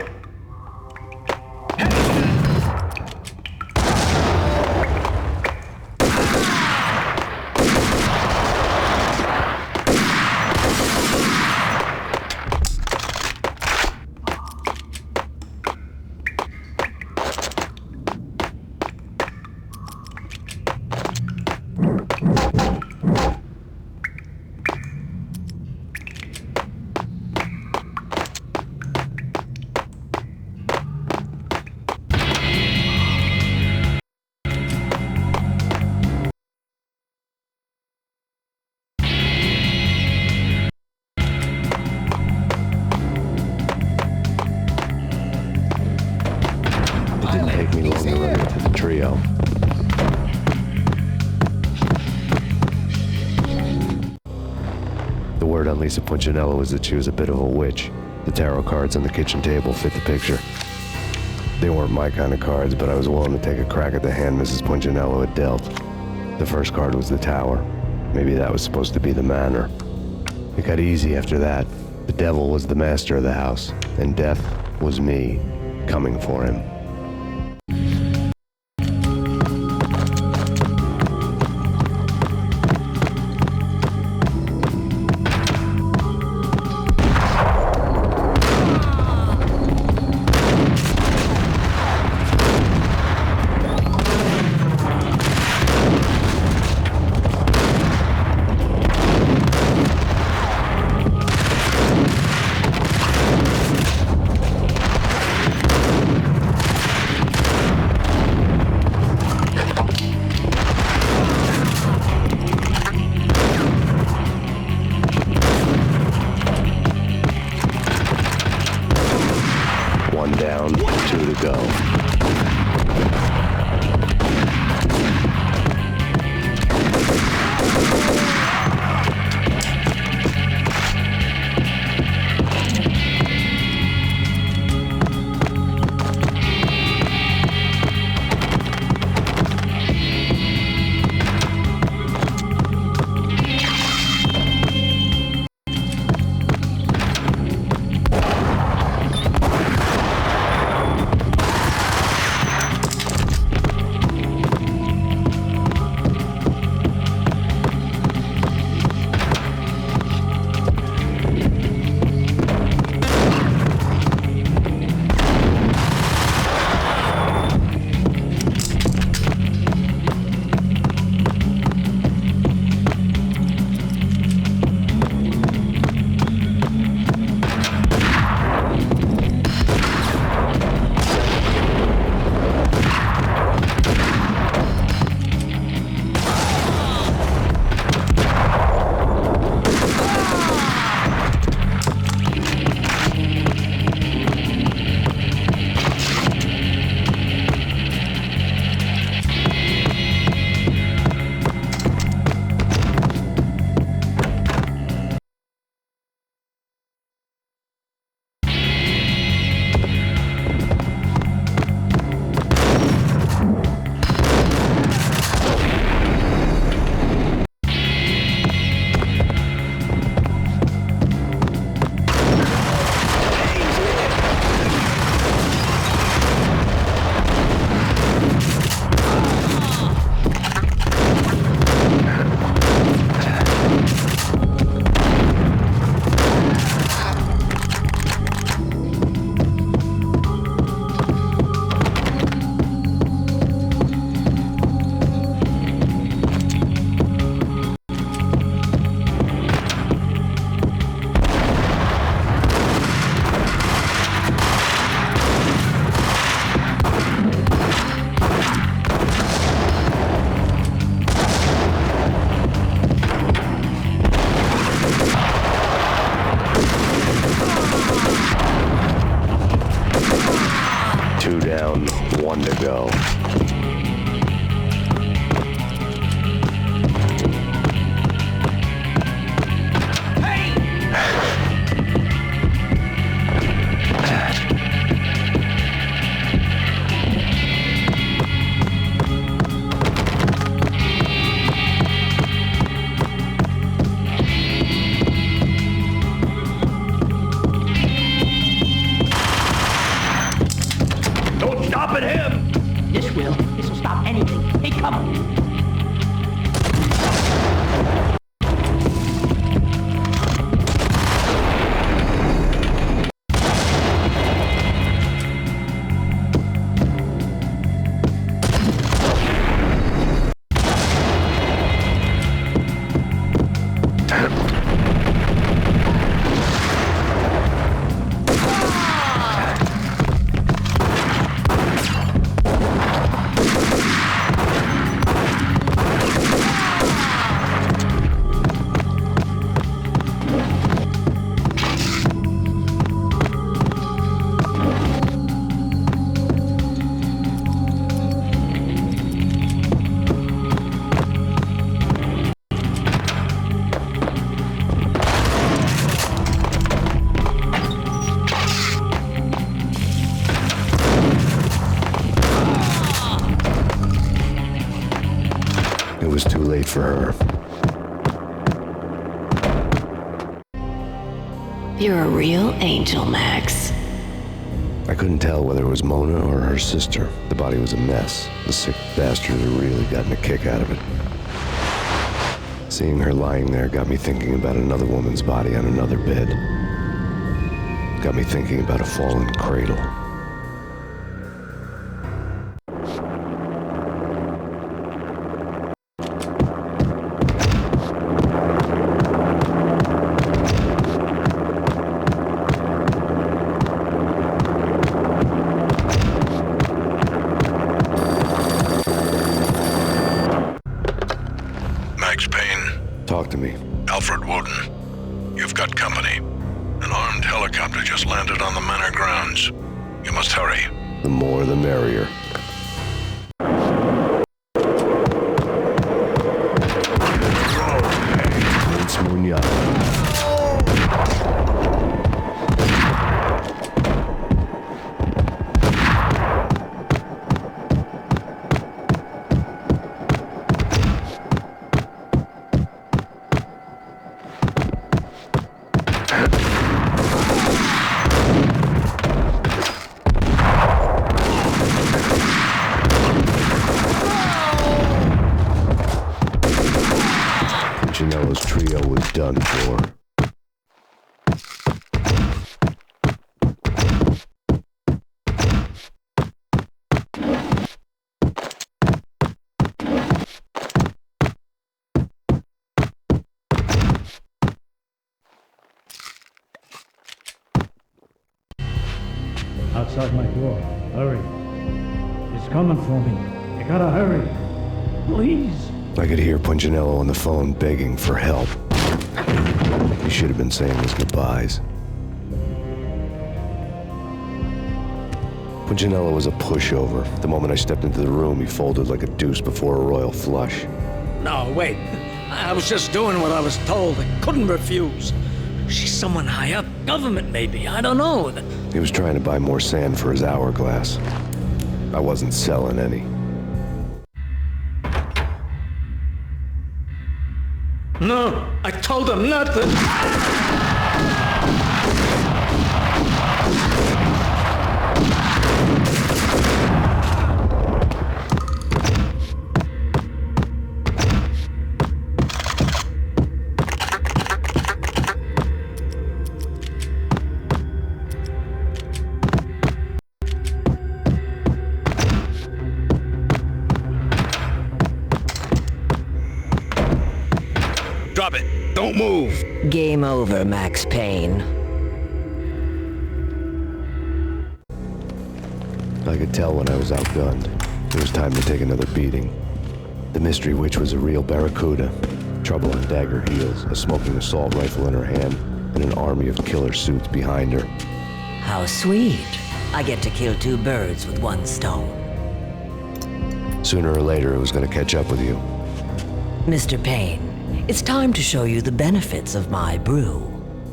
Lisa Punchinello was that she was a bit of a witch. The tarot cards on the kitchen table fit the picture. They weren't my kind of cards, but I was willing to take a crack at the hand Mrs. Punchinello had dealt. The first card was the Tower. Maybe that was supposed to be the Manor. It got easy after that. The devil was the master of the house, and death was me, coming for him. One down, 2 to go. Down, 1 to go. This'll stop anything. Hey, come on. It was too late for her. You're a real angel, Max. I couldn't tell whether it was Mona or her sister. The body was a mess. The sick bastard had really gotten a kick out of it. Seeing her lying there got me thinking about another woman's body on another bed. Got me thinking about a fallen cradle. Max Payne. Talk to me. Alfred Woden. You've got company. An armed helicopter just landed on the manor grounds. You must hurry. The more the merrier. Prince Munyala. Janello's trio was done for. Outside my door. Hurry. It's coming for me. You gotta hurry. Please. I could hear Punchinello on the phone begging for help. He should have been saying his goodbyes. Punchinello was a pushover. The moment I stepped into the room, he folded like a deuce before a royal flush. No, wait. I was just doing what I was told. I couldn't refuse. She's someone high up. Government, maybe. I don't know. He was trying to buy more sand for his hourglass. I wasn't selling any. No, I told him nothing. Drop it. Don't move. Game over, Max Payne. I could tell when I was outgunned. It was time to take another beating. The mystery witch was a real barracuda. Trouble on dagger heels, a smoking assault rifle in her hand, and an army of killer suits behind her. How sweet. I get to kill two birds with one stone. Sooner or later, it was going to catch up with you. Mr. Payne, it's time to show you the benefits of my brew.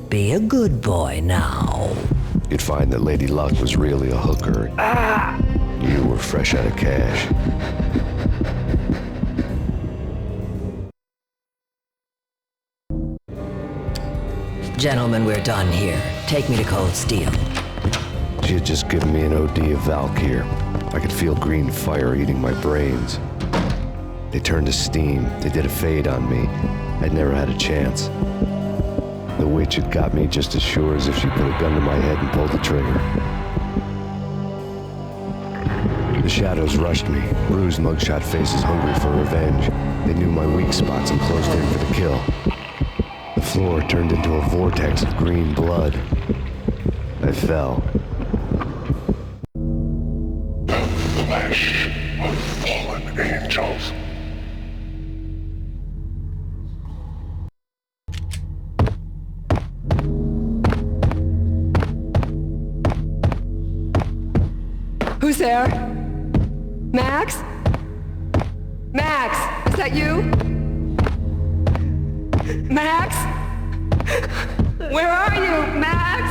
Be a good boy now. You'd find that Lady Luck was really a hooker. You were fresh out of cash. Gentlemen, we're done here. Take me to Cold Steel. She had just given me an OD of Valkyr. I could feel green fire eating my brains. They turned to steam. They did a fade on me. I'd never had a chance. The witch had got me just as sure as if she put a gun to my head and pulled the trigger. The shadows rushed me, bruised mugshot faces hungry for revenge. They knew my weak spots and closed in for the kill. The floor turned into a vortex of green blood. I fell. The flesh of fallen angels. Who's there? Max? Max, is that you? Max? Where are you, Max?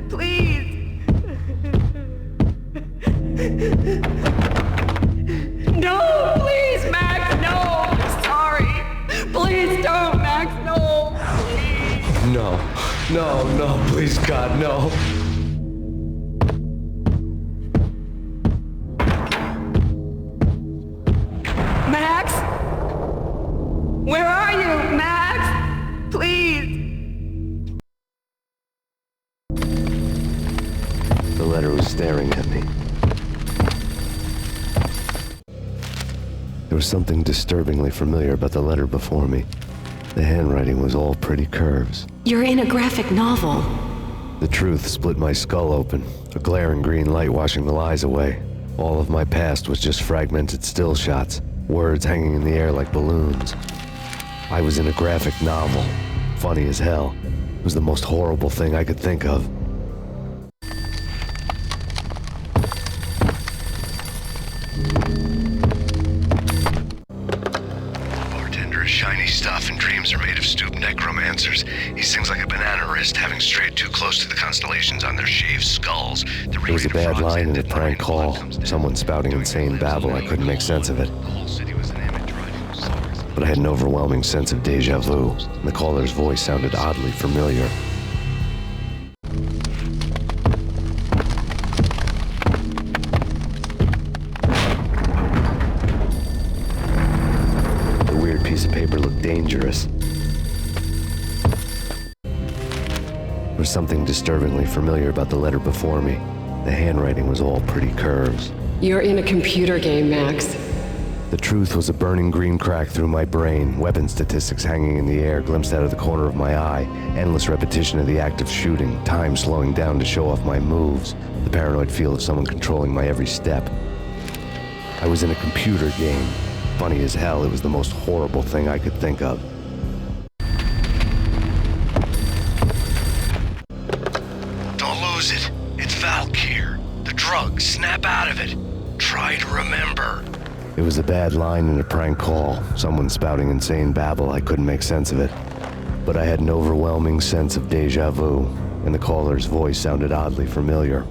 Please. No, please, Max, no. I'm sorry. Please don't, Max, no. Please. No. No, please, God, no. Max? Where are you, Max? Please. The letter was staring at me. There was something disturbingly familiar about the letter before me. The handwriting was all pretty curves. You're in a graphic novel. The truth split my skull open, a glaring green light washing the lies away. All of my past was just fragmented still shots, words hanging in the air like balloons. I was in a graphic novel. Funny as hell. It was the most horrible thing I could think of. Bartender is shiny stuff and dreams are made of stooped necromancers. He sings like a banana wrist, having strayed too close to the constellations on their shaved skulls. There was a bad line in a prank call. Someone spouting insane babble. I couldn't make sense of it. But I had an overwhelming sense of deja vu. The caller's voice sounded oddly familiar. The weird piece of paper looked dangerous. There was something disturbingly familiar about the letter before me. The handwriting was all pretty curves. You're in a computer game, Max. The truth was a burning green crack through my brain, weapon statistics hanging in the air glimpsed out of the corner of my eye, endless repetition of the act of shooting, time slowing down to show off my moves, the paranoid feel of someone controlling my every step. I was in a computer game. Funny as hell, it was the most horrible thing I could think of. Don't lose it. It's Valkyr. The drug. Snap out of it. Try to remember. It was a bad line in a prank call, someone spouting insane babble. I couldn't make sense of it. But I had an overwhelming sense of deja vu, and the caller's voice sounded oddly familiar.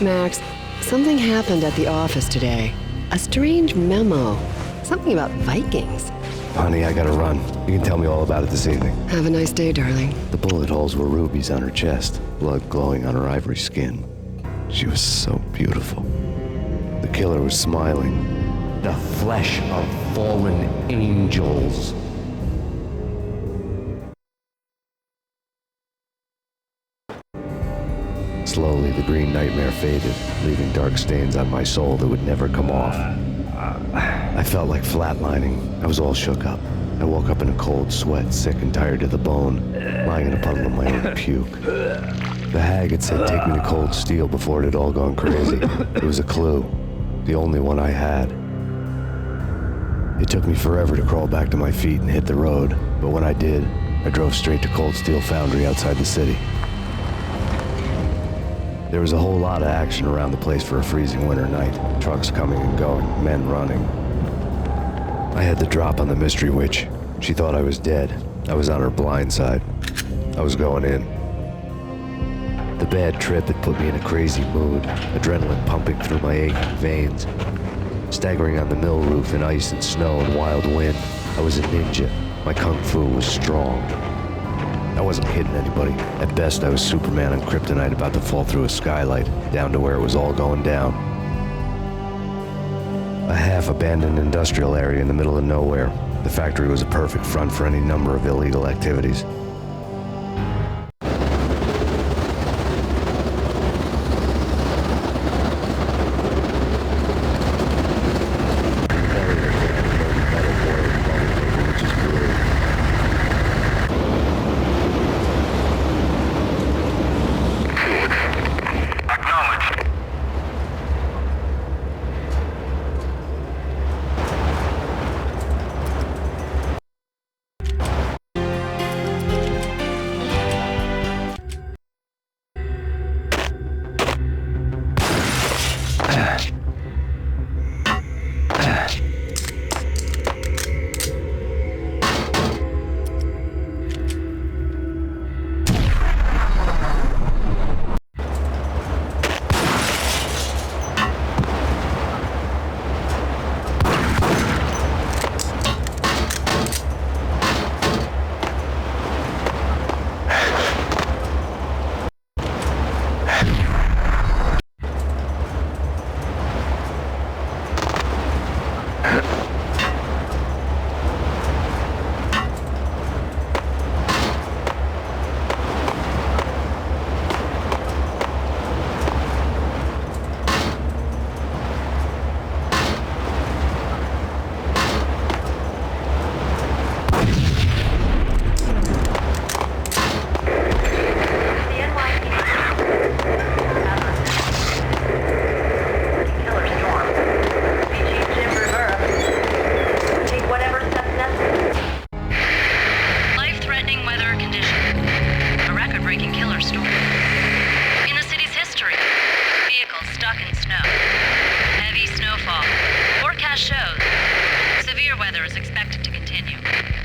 Max, something happened at the office today. A strange memo. Something about Vikings. Honey, I gotta run. You can tell me all about it this evening. Have a nice day, darling. The bullet holes were rubies on her chest, blood glowing on her ivory skin. She was so beautiful. The killer was smiling. The flesh of fallen angels. Slowly, the green nightmare faded, leaving dark stains on my soul that would never come off. I felt like flatlining. I was all shook up. I woke up in a cold sweat, sick and tired to the bone, lying in a puddle of my own puke. The hag had said take me to Cold Steel before it had all gone crazy. It was a clue, the only one I had. It took me forever to crawl back to my feet and hit the road, but when I did, I drove straight to Cold Steel Foundry outside the city. There was a whole lot of action around the place for a freezing winter night. Trucks coming and going, men running. I had the drop on the mystery witch. She thought I was dead. I was on her blind side. I was going in. The bad trip had put me in a crazy mood, adrenaline pumping through my aching veins. Staggering on the mill roof in ice and snow and wild wind, I was a ninja. My kung fu was strong. I wasn't kidding anybody. At best, I was Superman on kryptonite about to fall through a skylight, down to where it was all going down. A half-abandoned industrial area in the middle of nowhere. The factory was a perfect front for any number of illegal activities.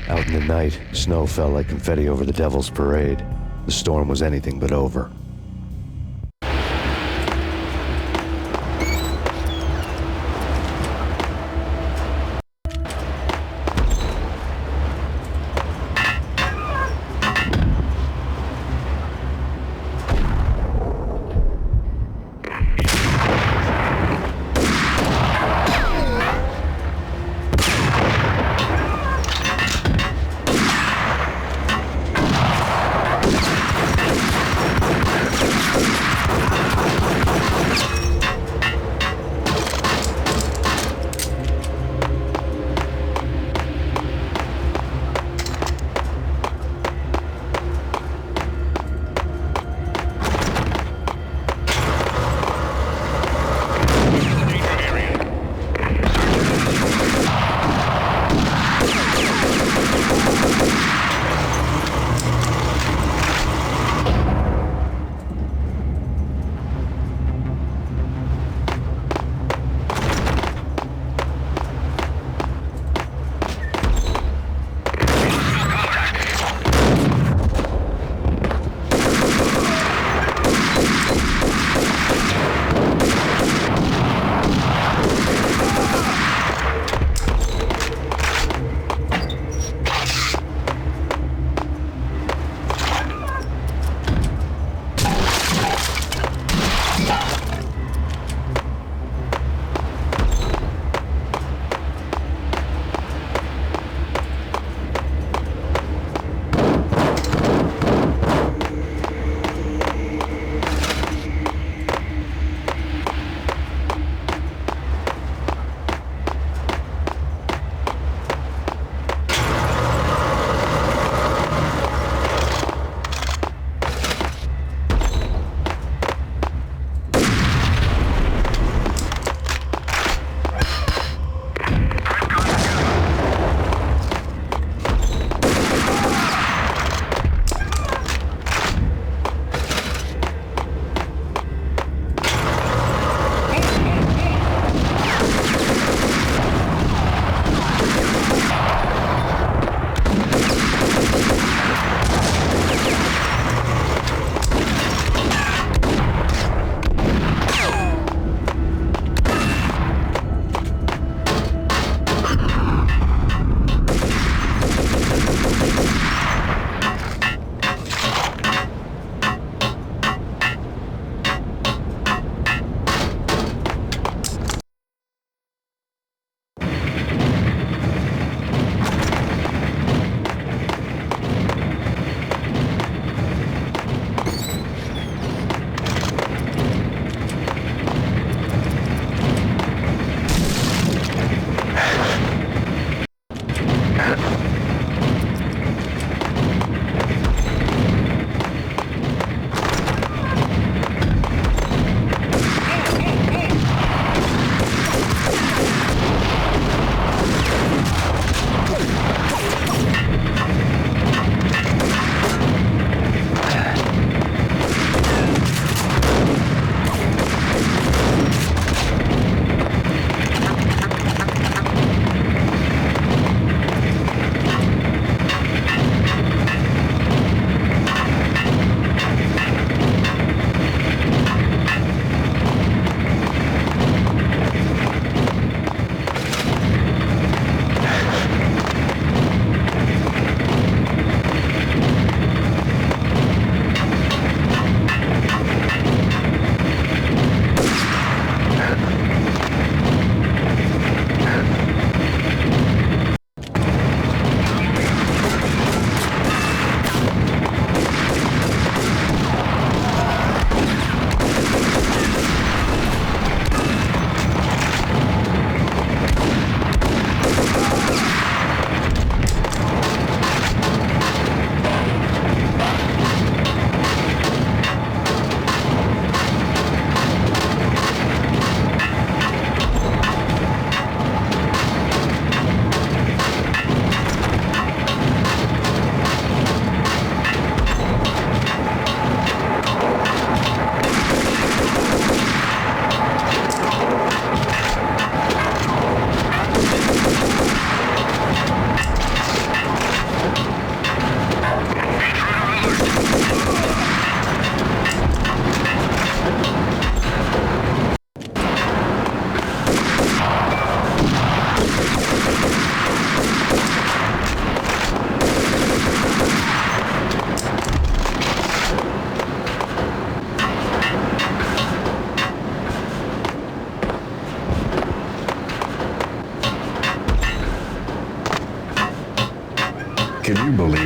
Out in the night, snow fell like confetti over the Devil's Parade. The storm was anything but over.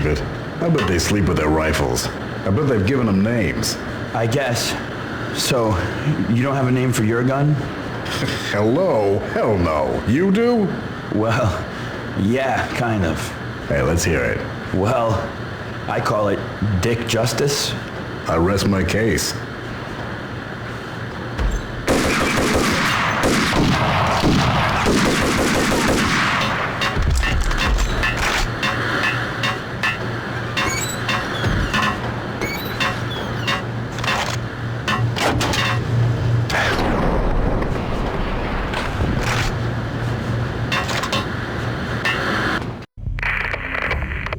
believe it. I bet they sleep with their rifles. I bet they've given them names. I guess. So, you don't have a name for your gun? Hello? Hell no. You do? Well, yeah, kind of. Hey, let's hear it. Well, I call it Dick Justice. I rest my case.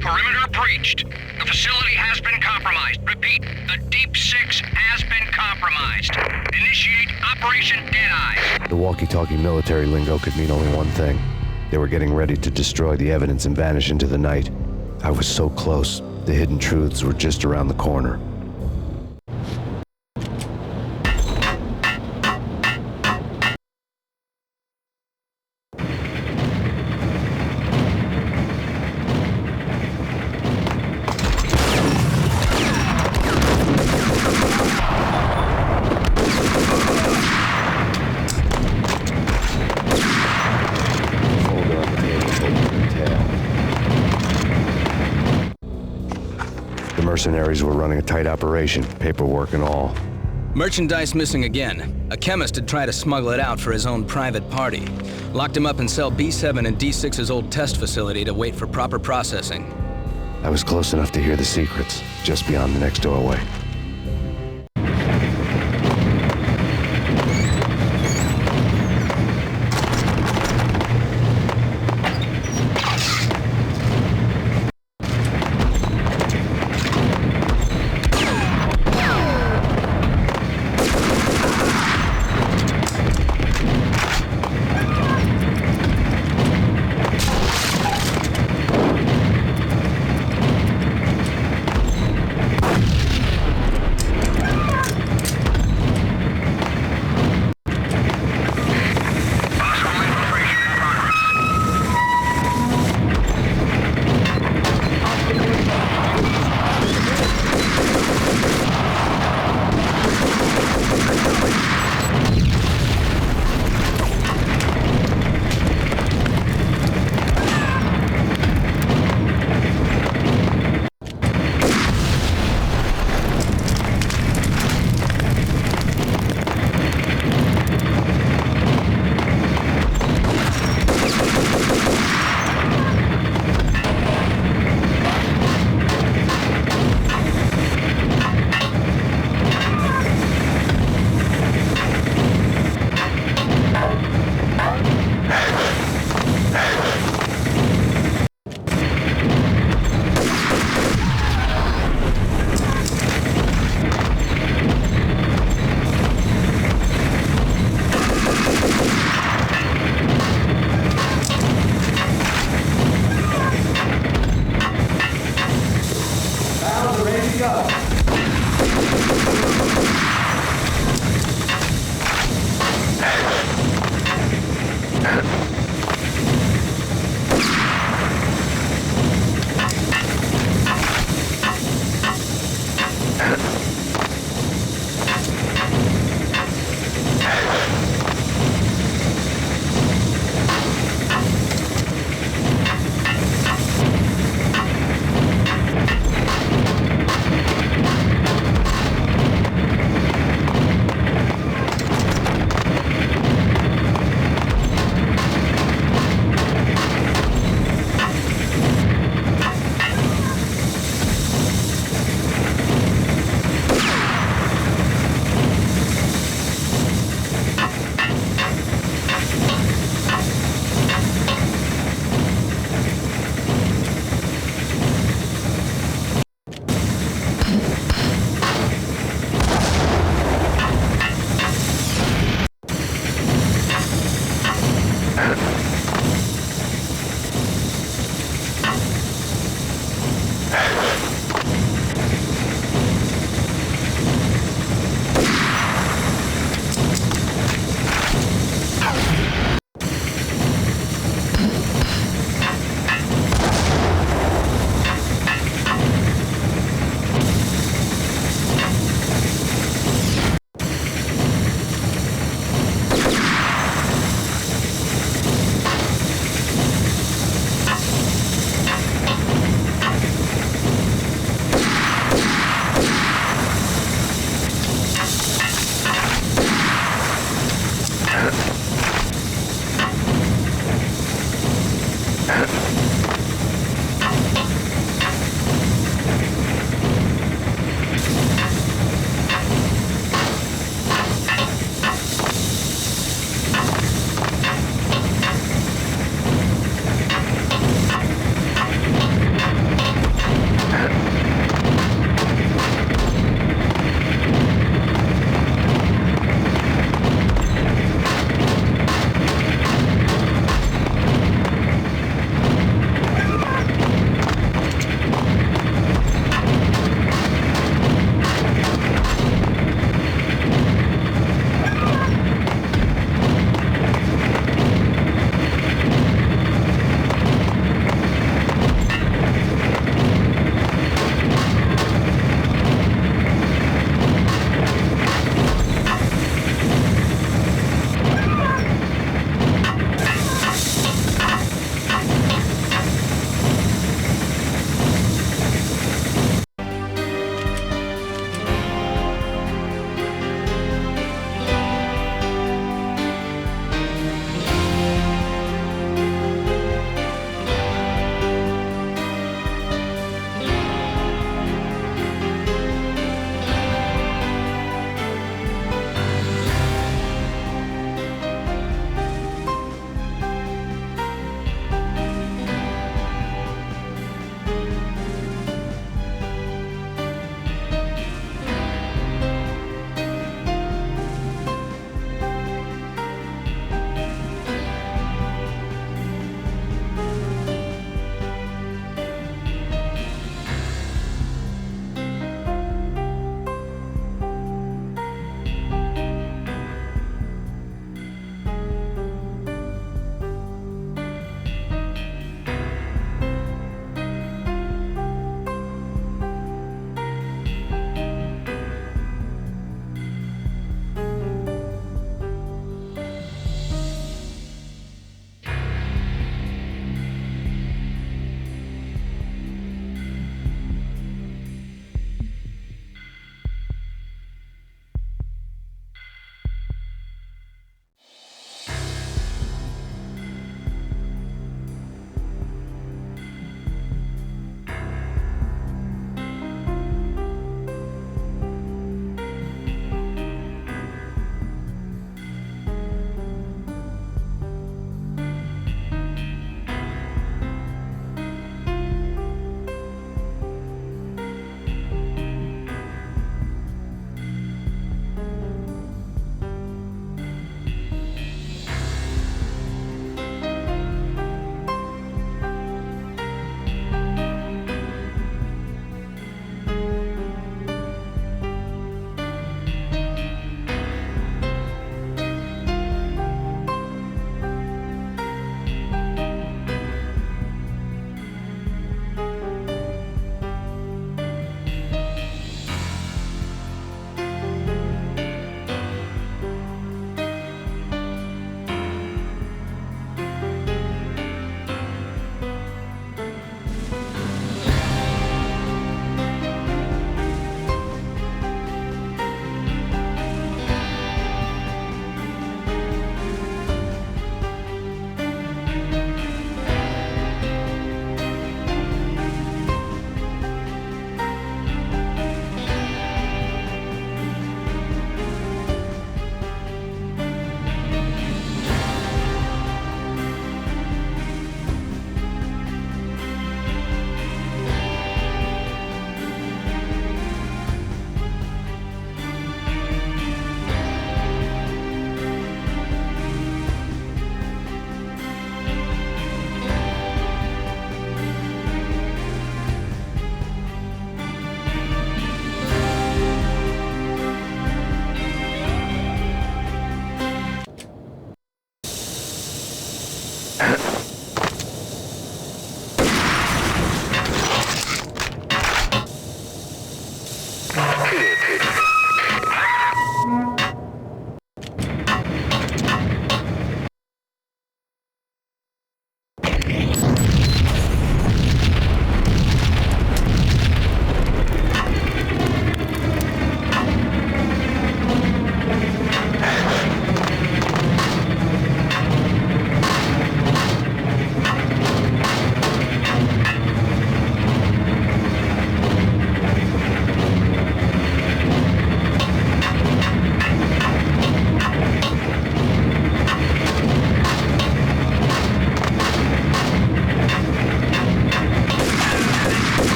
Perimeter breached. The facility has been compromised. Repeat, the Deep Six has been compromised. Initiate Operation Deadeye. The walkie-talkie military lingo could mean only one thing. They were getting ready to destroy the evidence and vanish into the night. I was so close. The hidden truths were just around the corner. Mercenaries were running a tight operation, paperwork and all. Merchandise missing again. A chemist had tried to smuggle it out for his own private party. Locked him up in cell B7 in D6's old test facility to wait for proper processing. I was close enough to hear the secrets, just beyond the next doorway.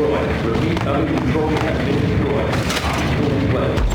destroyed. Repeat, node control has been destroyed. Optical play.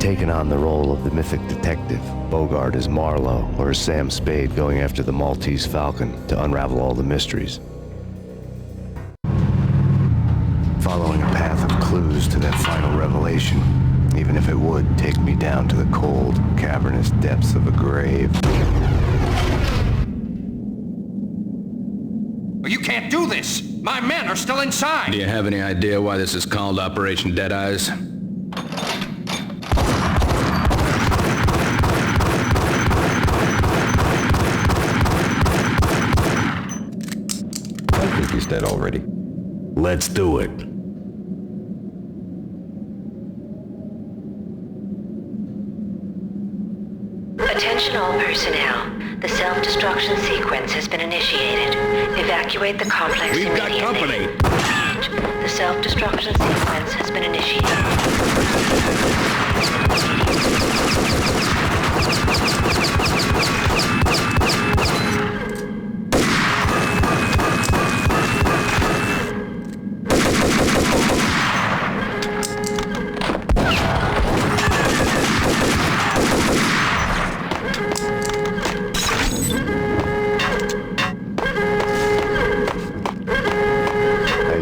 taken on the role of the mythic detective, Bogart as Marlowe, or as Sam Spade going after the Maltese Falcon to unravel all the mysteries. Following a path of clues to that final revelation, even if it would take me down to the cold, cavernous depths of a grave. You can't do this! My men are still inside! Do you have any idea why this is called Operation Dead Eyes? I think he's dead already. Let's do it. Attention all personnel. The self-destruction sequence has been initiated. Evacuate the complex We've got immediately. company. The self-destruction sequence has been initiated.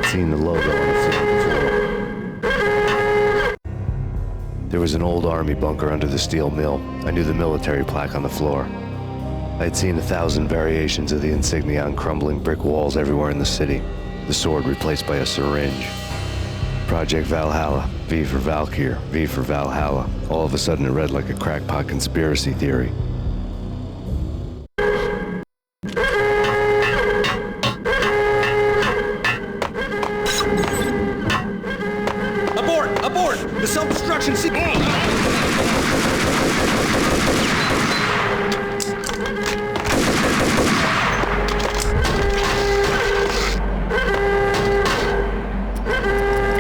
Seen the logo on the floor before. There was an old army bunker under the steel mill. I knew the military plaque on the floor. I'd seen 1,000 variations of the insignia on crumbling brick walls everywhere in the city. The sword replaced by a syringe. Project Valhalla, V for Valkyr, V for Valhalla. All of a sudden it read like a crackpot conspiracy theory. Abort! The self-destruction sequence!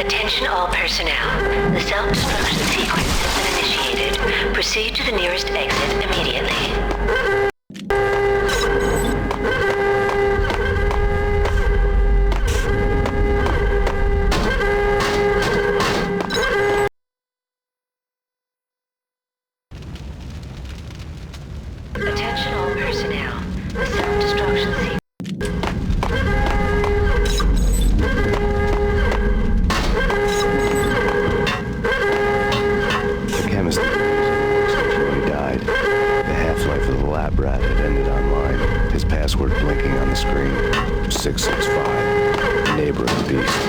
Attention all personnel. The self-destruction sequence has been initiated. Proceed to the nearest exit immediately. Attention all personnel. The self-destruction sequence. The chemist before he died. The half-life of the lab rat had ended online. His password blinking on the screen. 665. Neighbor of the beast.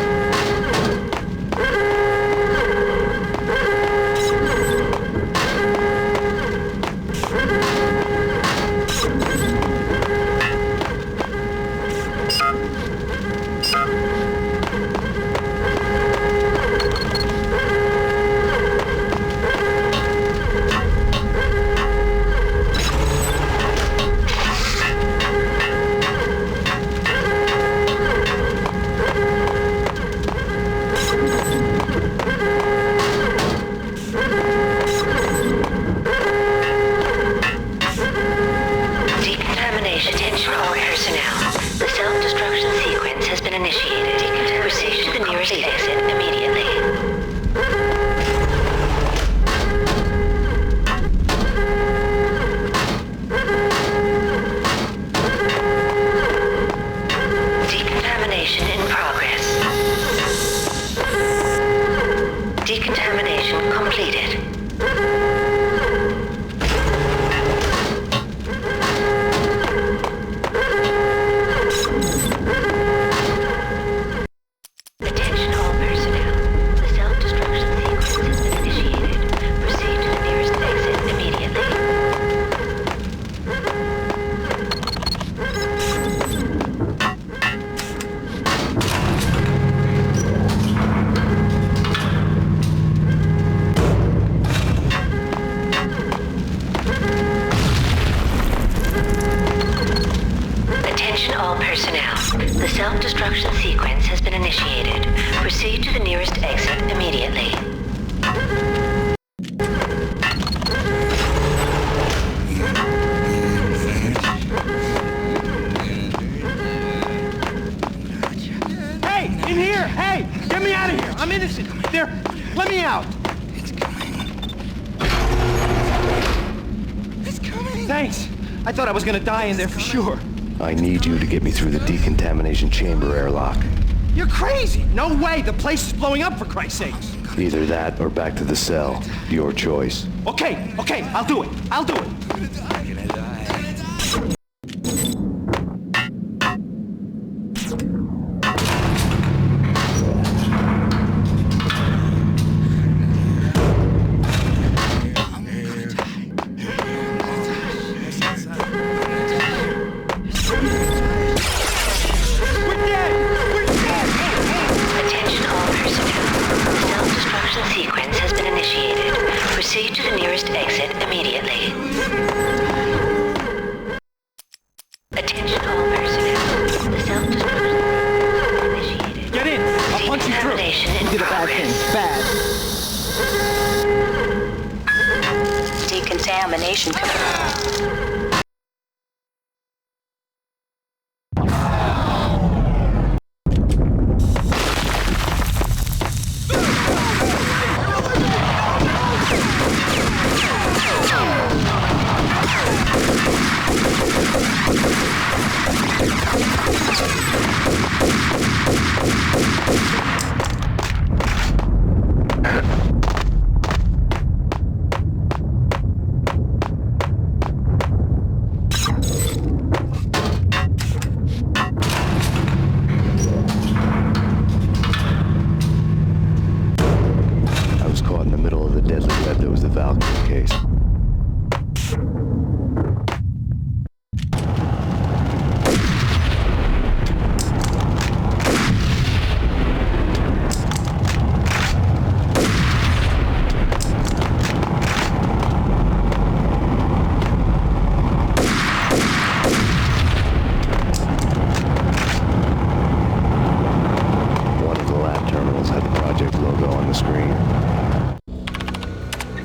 Attention all personnel. The self-destruction sequence has been initiated. Proceed to the nearest exit immediately. Decontamination in progress. Decontamination completed. Attention all personnel. The self-destruction sequence has been initiated. Proceed to the nearest exit immediately. Hey! In here! Hey! Get me out of here! I'm innocent! There! Let me out! Thanks. I thought I was gonna die in there for sure. I need you to get me through the decontamination chamber airlock. You're crazy! No way! The place is blowing up, for Christ's sakes! Either that or back to the cell. Your choice. Okay, I'll do it. I'll do it. Proceed to the nearest exit immediately. Attention all personnel. The self-destruction initiated. Get in! I'll punch you through. You did a bad thing. Bad. Decontamination confirmed.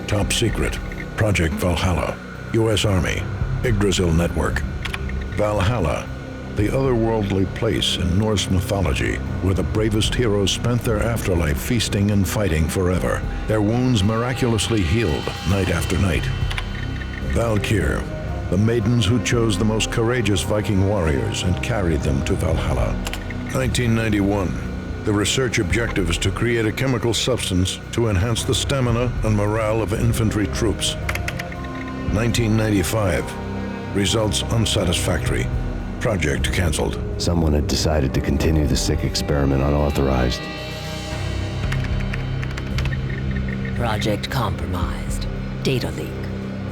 Top secret. Project Valhalla. U.S. Army. Yggdrasil Network. Valhalla, the otherworldly place in Norse mythology where the bravest heroes spent their afterlife feasting and fighting forever, their wounds miraculously healed night after night. Valkyr, the maidens who chose the most courageous Viking warriors and carried them to Valhalla. 1991. The research objective is to create a chemical substance to enhance the stamina and morale of infantry troops. 1995. Results unsatisfactory. Project canceled. Someone had decided to continue the sick experiment unauthorized. Project compromised. Data leak.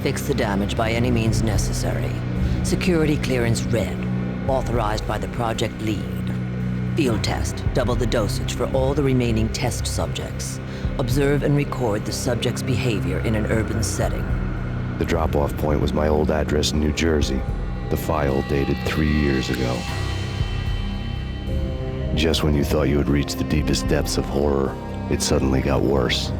Fix the damage by any means necessary. Security clearance red. Authorized by the project lead. Field test. Double the dosage for all the remaining test subjects. Observe and record the subject's behavior in an urban setting. The drop-off point was my old address in New Jersey. The file dated 3 years ago. Just when you thought you had reached the deepest depths of horror, it suddenly got worse.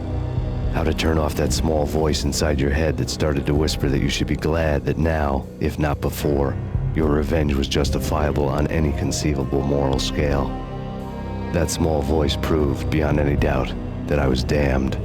How to turn off that small voice inside your head that started to whisper that you should be glad that now, if not before, your revenge was justifiable on any conceivable moral scale. That small voice proved, beyond any doubt, that I was damned.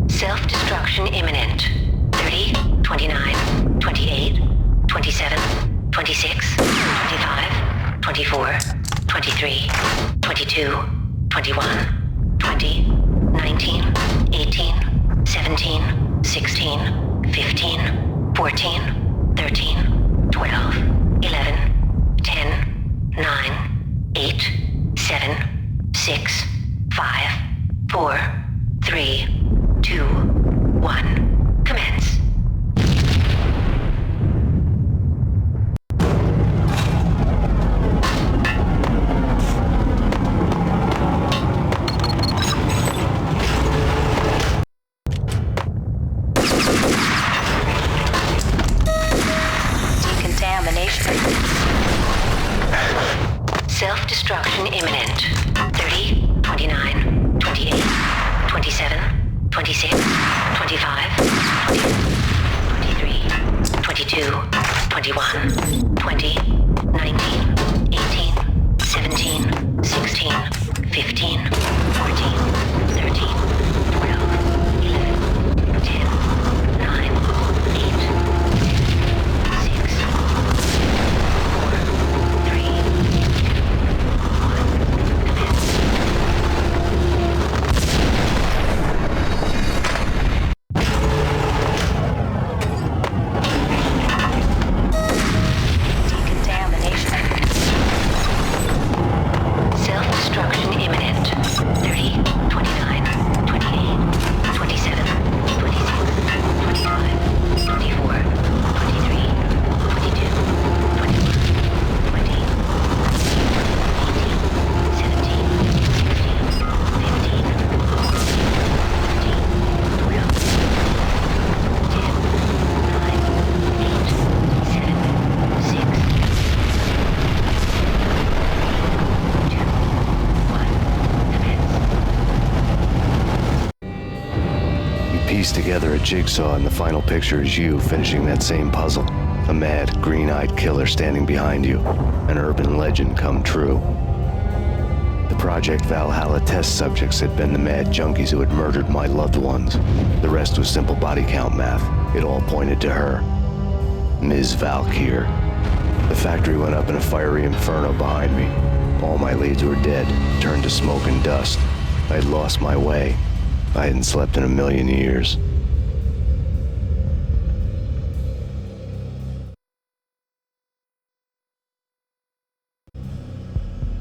Self-destruction imminent. 30, 29, 28, 27, 26, 25, 24, 23, 22, 21, 20, 19, 18, 17, 16, 15, 14, 13, 12, 11, 10, 9, 8, 7, 6, 5, 4, 3, 2, 1. Commence. Self-destruction imminent. 30, 29, 28, 27, 26, 25, 23, 22, 21, 20, 19, 18, 17, 16, 15, 14, 13, 12, 11, 10, 9, 8, 6, 4, 3, self-destruction imminent. 30, 29, 28, 27, 26, 25, 24, 23, 22, 21, 20, 19, 17, 16, 15, 12, 10, 9, 8, 7, 6, Piece together a jigsaw, and the final picture is you finishing that same puzzle. A mad, green-eyed killer standing behind you. An urban legend come true. The Project Valhalla test subjects had been the mad junkies who had murdered my loved ones. The rest was simple body count math. It all pointed to her. Ms. Valkyr. The factory went up in a fiery inferno behind me. All my leads were dead, turned to smoke and dust. I had lost my way. I hadn't slept in a million years.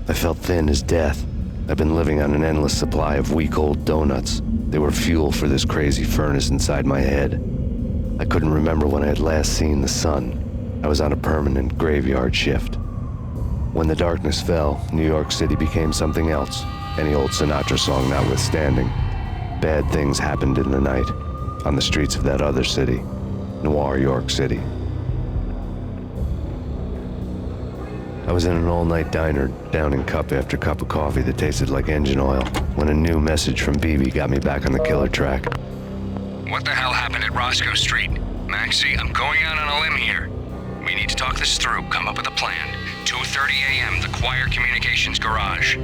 I felt thin as death. I've been living on an endless supply of week-old donuts. They were fuel for this crazy furnace inside my head. I couldn't remember when I had last seen the sun. I was on a permanent graveyard shift. When the darkness fell, New York City became something else, any old Sinatra song notwithstanding. Bad things happened in the night, on the streets of that other city, Noir York City. I was in an all-night diner, downing cup after cup of coffee that tasted like engine oil, when a new message from BB got me back on the killer track. What the hell happened at Roscoe Street? Maxie, I'm going out on a limb here. We need to talk this through, come up with a plan. 2:30 a.m., the Choir Communications Garage.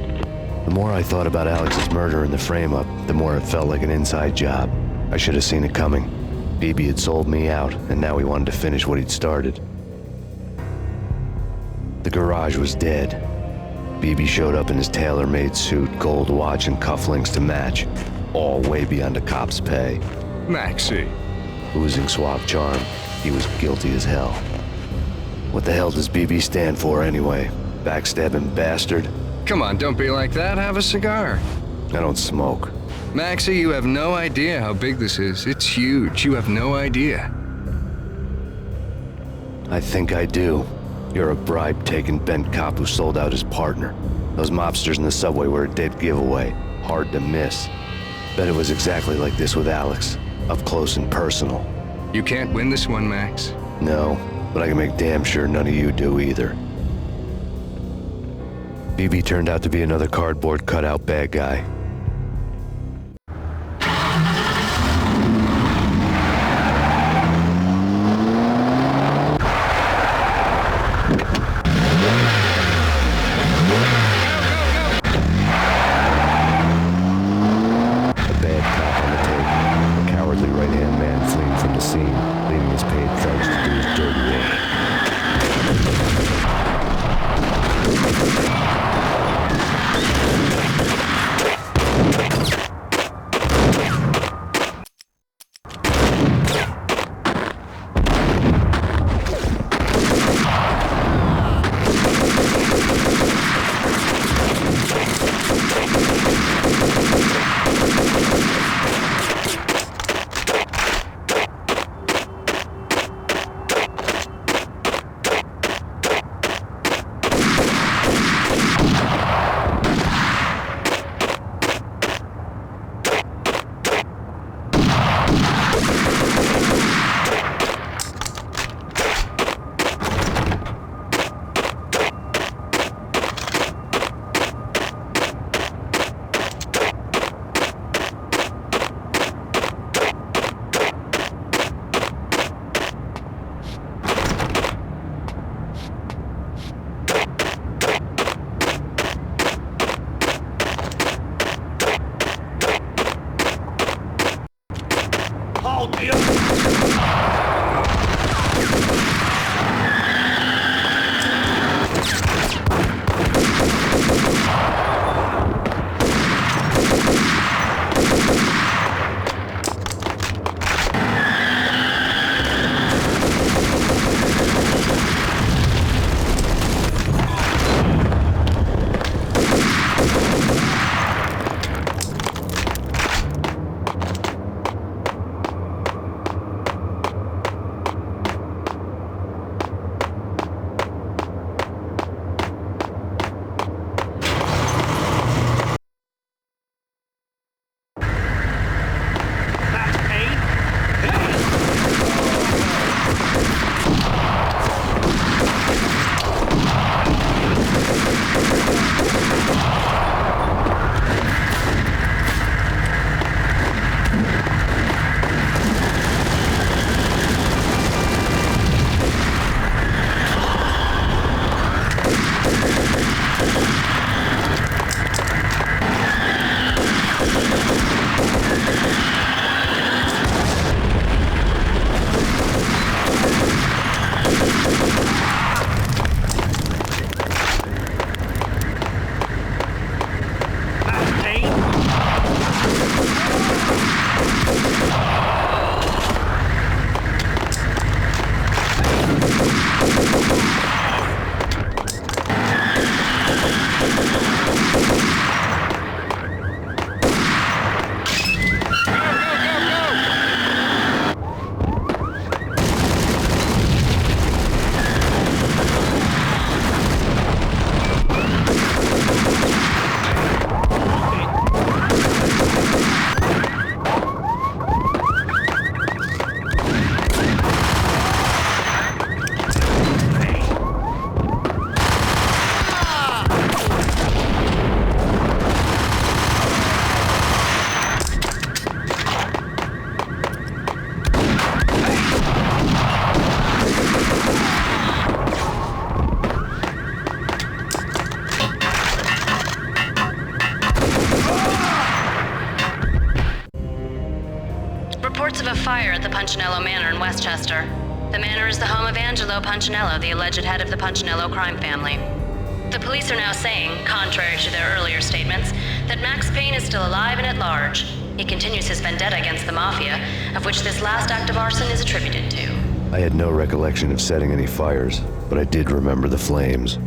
The more I thought about Alex's murder and the frame-up, the more it felt like an inside job. I should have seen it coming. BB had sold me out, and now he wanted to finish what he'd started. The garage was dead. BB showed up in his tailor-made suit, gold watch, and cufflinks to match, all way beyond a cop's pay. Maxie. Oozing suave charm, he was guilty as hell. What the hell does BB stand for anyway? Backstabbing bastard? Come on, don't be like that. Have a cigar. I don't smoke. Maxie, you have no idea how big this is. It's huge. You have no idea. I think I do. You're a bribe-taking bent cop who sold out his partner. Those mobsters in the subway were a dead giveaway. Hard to miss. Bet it was exactly like this with Alex. Up close and personal. You can't win this one, Max. No, but I can make damn sure none of you do either. BB turned out to be another cardboard cutout bad guy. Reports of a fire at the Punchinello Manor in Westchester. The manor is the home of Angelo Punchinello, the alleged head of the Punchinello crime family. The police are now saying, contrary to their earlier statements, that Max Payne is still alive and at large. He continues his vendetta against the Mafia, of which this last act of arson is attributed to. I had no recollection of setting any fires, but I did remember the flames.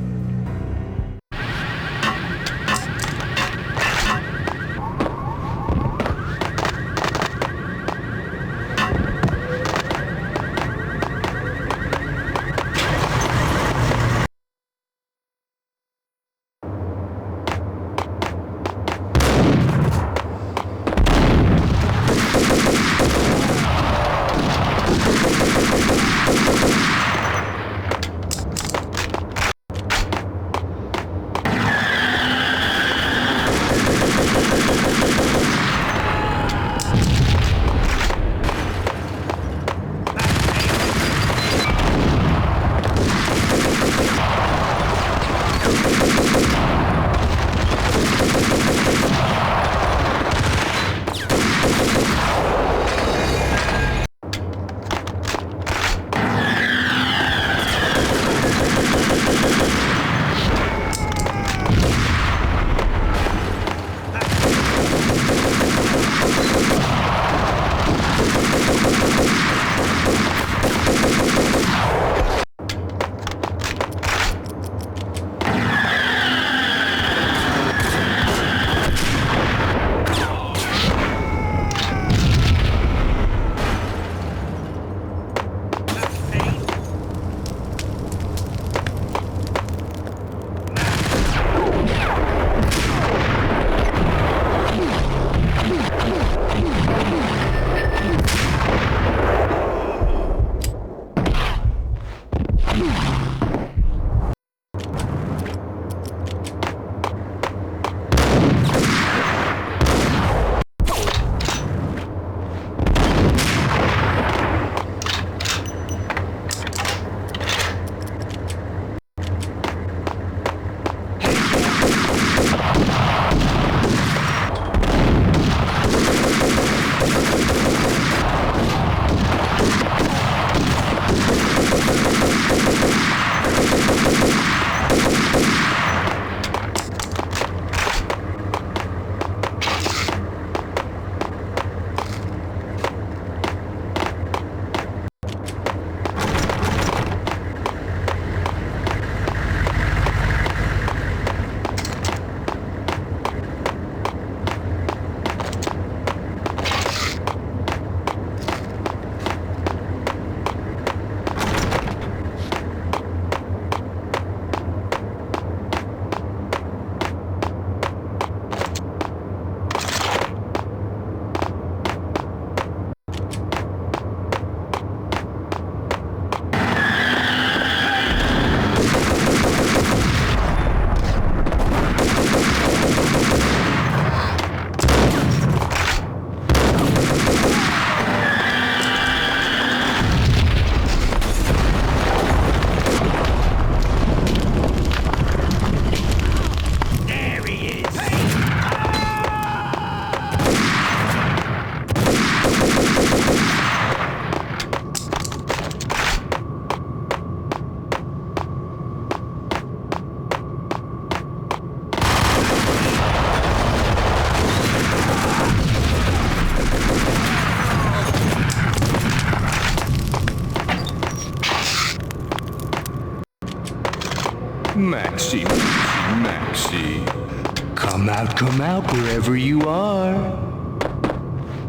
Maxie, Maxie. Come out, wherever you are.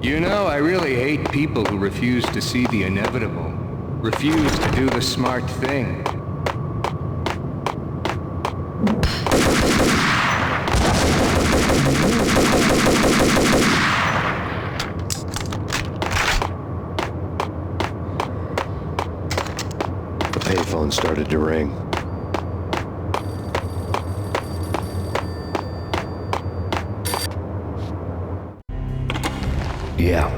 You know, I really hate people who refuse to see the inevitable. Refuse to do the smart thing. The payphone started to ring. Yeah.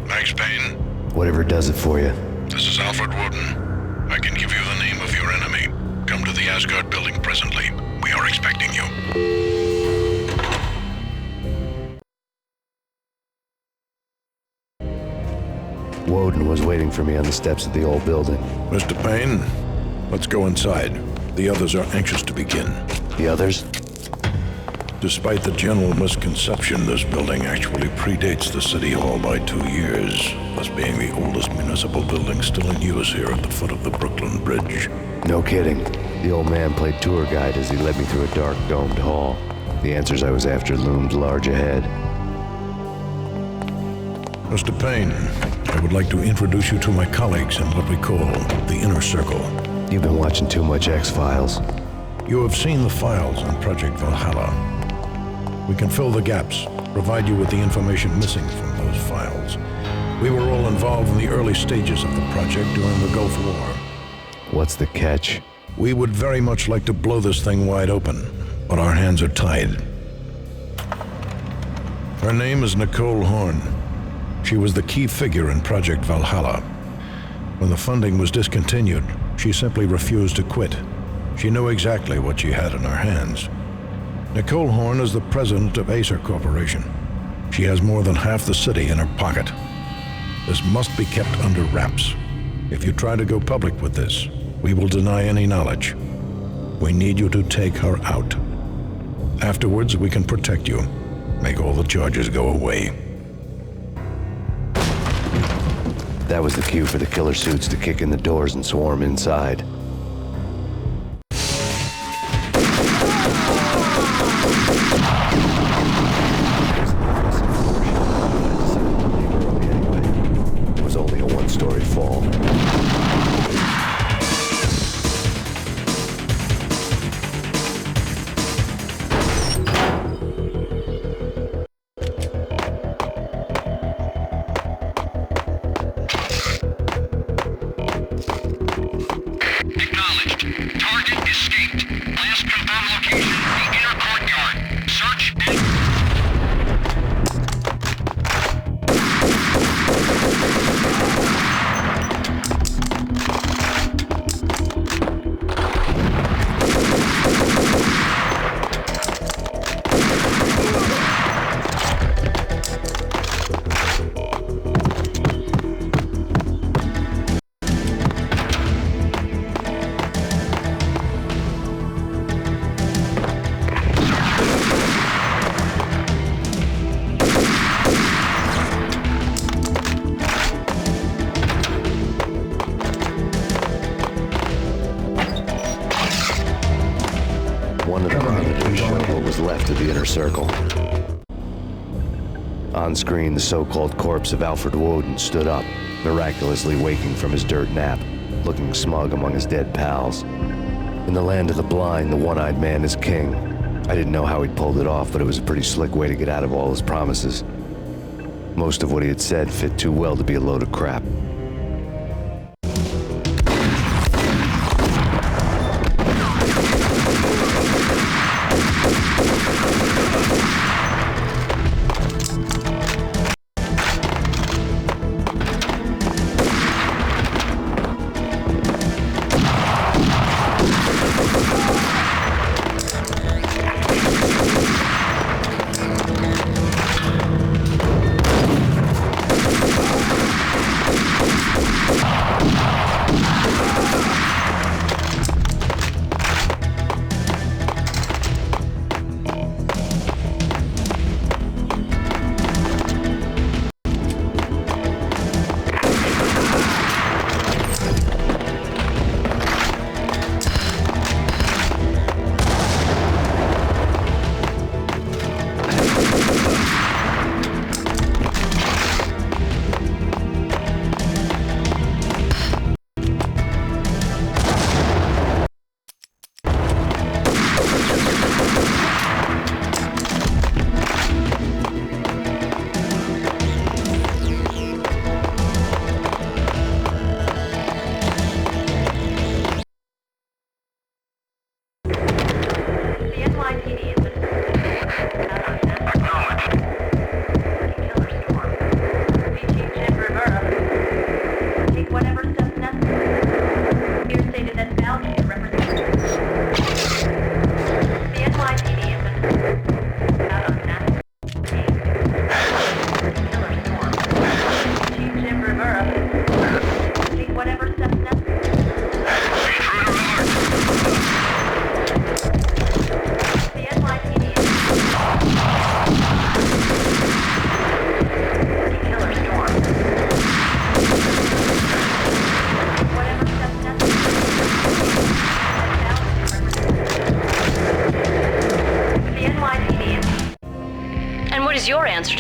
Max Payne? Whatever does it for you. This is Alfred Woden. I can give you the name of your enemy. Come to the Asgard building presently. We are expecting you. Woden was waiting for me on the steps of the old building. Mr. Payne, let's go inside. The others are anxious to begin. The others? Despite the general misconception, this building actually predates the City Hall by 2 years, thus being the oldest municipal building still in use here at the foot of the Brooklyn Bridge. No kidding. The old man played tour guide as he led me through a dark, domed hall. The answers I was after loomed large ahead. Mr. Payne, I would like to introduce you to my colleagues in what we call the Inner Circle. You've been watching too much X-Files. You have seen the files on Project Valhalla. We can fill the gaps, provide you with the information missing from those files. We were all involved in the early stages of the project during the Gulf War. What's the catch? We would very much like to blow this thing wide open, but our hands are tied. Her name is Nicole Horn. She was the key figure in Project Valhalla. When the funding was discontinued, she simply refused to quit. She knew exactly what she had in her hands. Nicole Horn is the president of Acer Corporation. She has more than half the city in her pocket. This must be kept under wraps. If you try to go public with this, we will deny any knowledge. We need you to take her out. Afterwards, we can protect you. Make all the charges go away. That was the cue for the killer suits to kick in the doors and swarm inside. It was only a one-story fall. One of the monitors showed what was left of the Inner Circle. On screen, the so-called corpse of Alfred Woden stood up, miraculously waking from his dirt nap, looking smug among his dead pals. In the land of the blind, the one-eyed man is king. I didn't know how he'd pulled it off, but it was a pretty slick way to get out of all his promises. Most of what he had said fit too well to be a load of crap.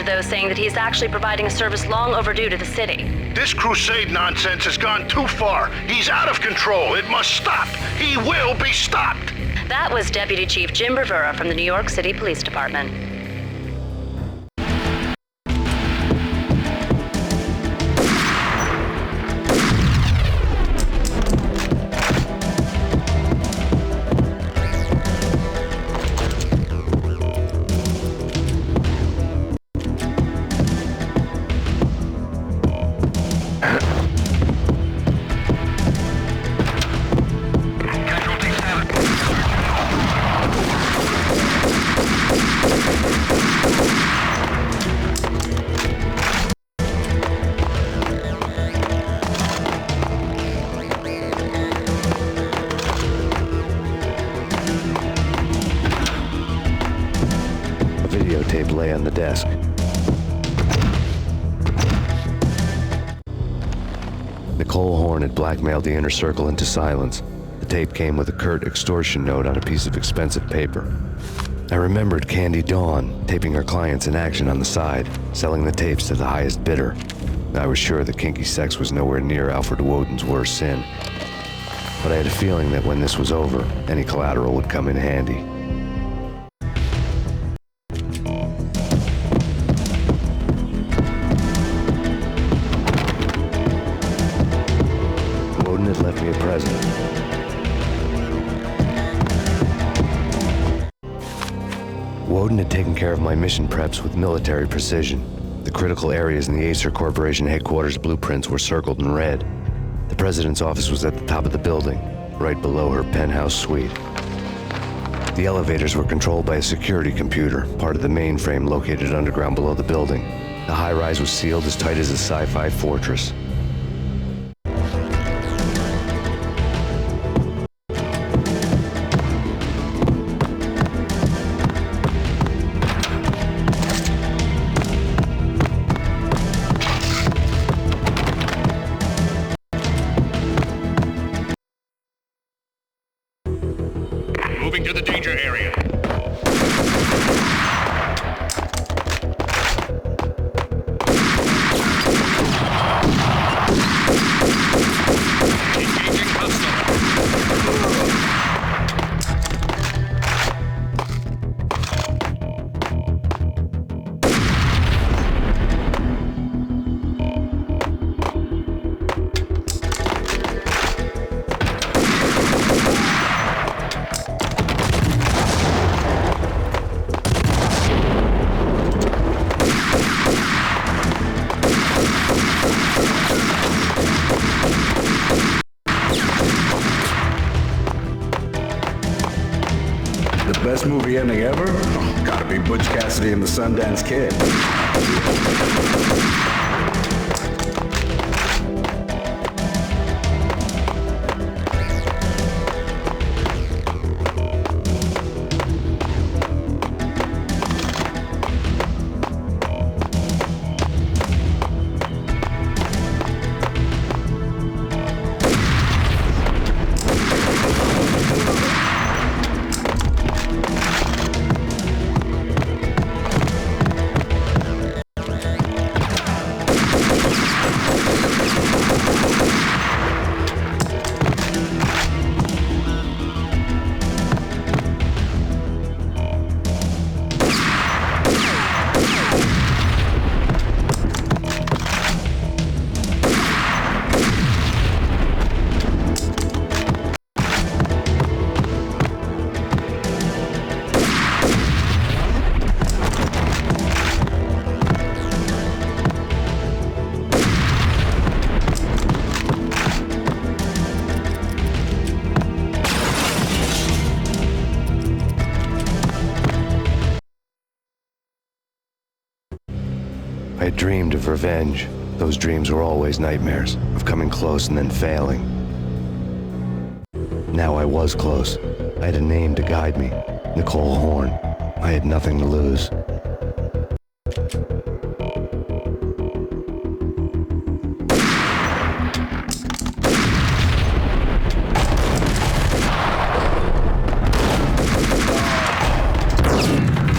to those saying that he's actually providing a service long overdue to the city. This crusade nonsense has gone too far. He's out of control. It must stop. He will be stopped. That was Deputy Chief Jim Bravura from the New York City Police Department. Videotape lay on the desk. Nicole Horn had blackmailed the inner circle into silence. The tape came with a curt extortion note on a piece of expensive paper. I remembered Candy Dawn taping her clients in action on the side, selling the tapes to the highest bidder. I was sure that kinky sex was nowhere near Alfred Woden's worst sin. But I had a feeling that when this was over, any collateral would come in handy. Woden had left me a present. Woden had taken care of my mission preps with military precision. The critical areas in the Acer Corporation headquarters blueprints were circled in red. The president's office was at the top of the building, right below her penthouse suite. The elevators were controlled by a security computer, part of the mainframe located underground below the building. The high-rise was sealed as tight as a sci-fi fortress. Moving to the danger area. Engaging hostile. The best movie ending ever? Oh, gotta be Butch Cassidy and the Sundance Kid. I had dreamed of revenge. Those dreams were always nightmares, of coming close and then failing. Now I was close. I had a name to guide me, Nicole Horn. I had nothing to lose. The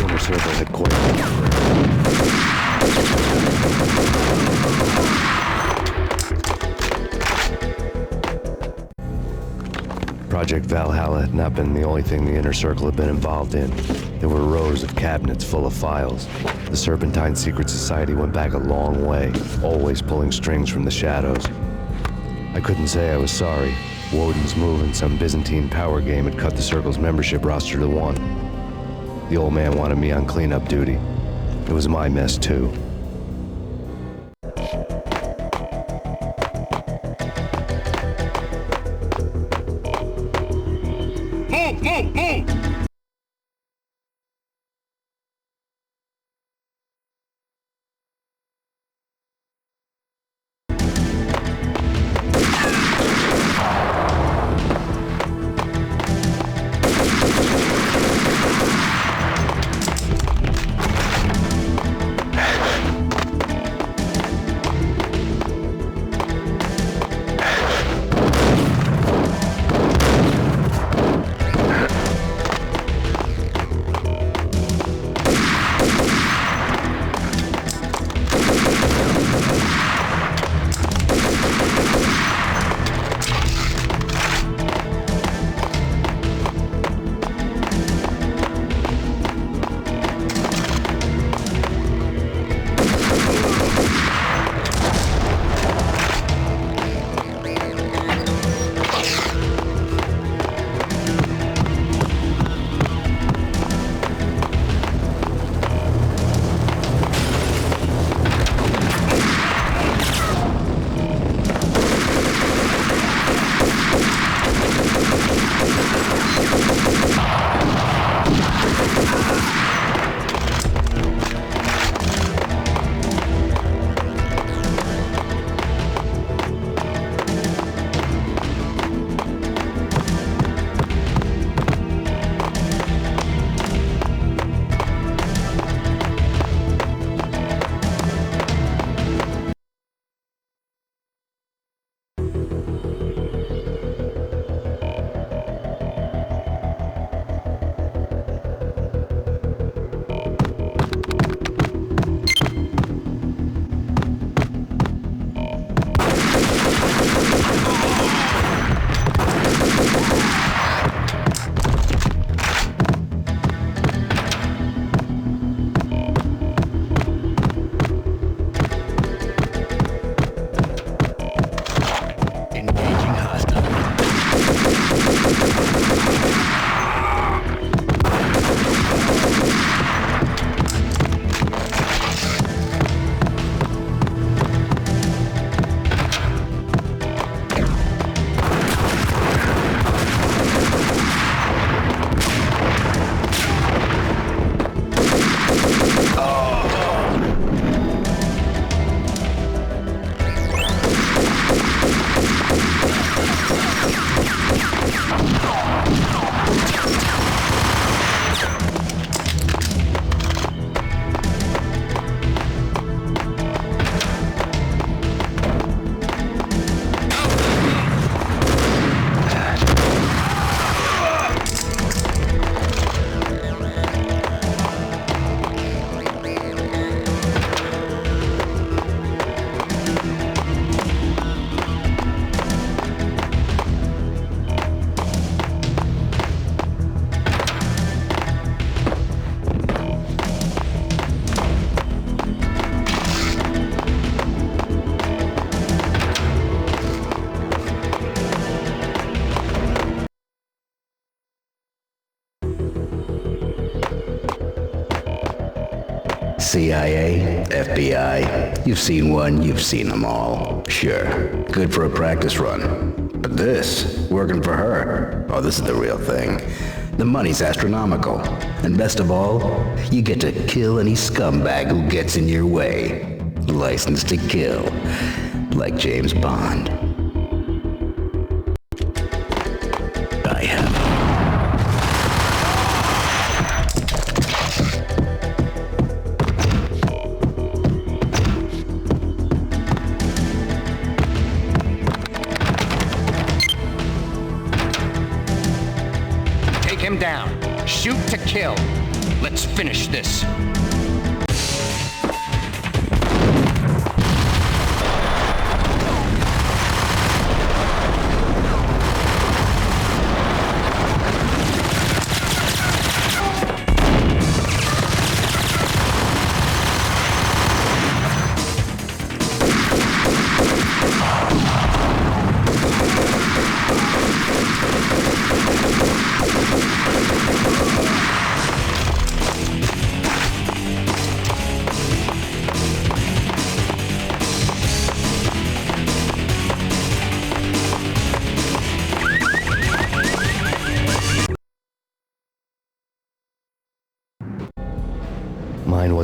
inner circle headquarters. Project Valhalla had not been the only thing the Inner Circle had been involved in. There were rows of cabinets full of files. The Serpentine Secret Society went back a long way, always pulling strings from the shadows. I couldn't say I was sorry. Woden's move in some Byzantine power game had cut the Circle's membership roster to 1. The old man wanted me on cleanup duty. It was my mess, too. Move, move, move! CIA, FBI, you've seen one, you've seen them all. Sure, good for a practice run. But this, working for her, oh, this is the real thing. The money's astronomical. And best of all, you get to kill any scumbag who gets in your way. License to kill. Like James Bond. I have. Take him down. Shoot to kill. Let's finish this.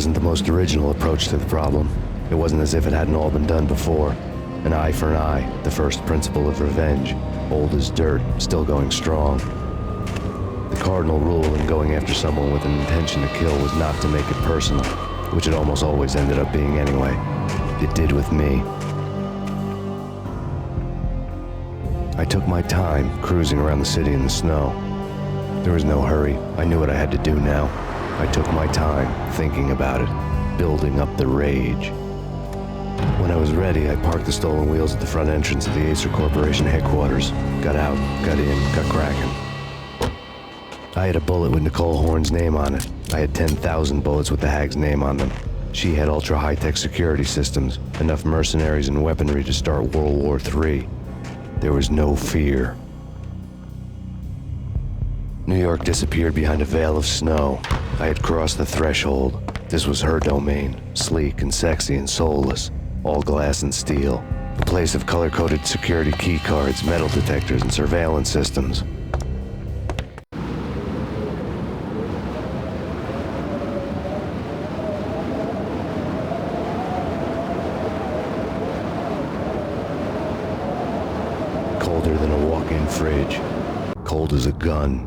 wasn't the most original approach to the problem. It wasn't as if it hadn't all been done before. An eye for an eye, the first principle of revenge. Old as dirt, still going strong. The cardinal rule in going after someone with an intention to kill was not to make it personal, which it almost always ended up being anyway. It did with me. I took my time, cruising around the city in the snow. There was no hurry. I knew what I had to do now. I took my time, thinking about it, building up the rage. When I was ready, I parked the stolen wheels at the front entrance of the Acer Corporation headquarters. Got out, got in, got cracking. I had a bullet with Nicole Horn's name on it. I had 10,000 bullets with the Hag's name on them. She had ultra-high-tech security systems, enough mercenaries and weaponry to start World War III. There was no fear. New York disappeared behind a veil of snow. I had crossed the threshold. This was her domain, sleek and sexy and soulless, all glass and steel. A place of color-coded security key cards, metal detectors, and surveillance systems. Colder than a walk-in fridge. Cold as a gun.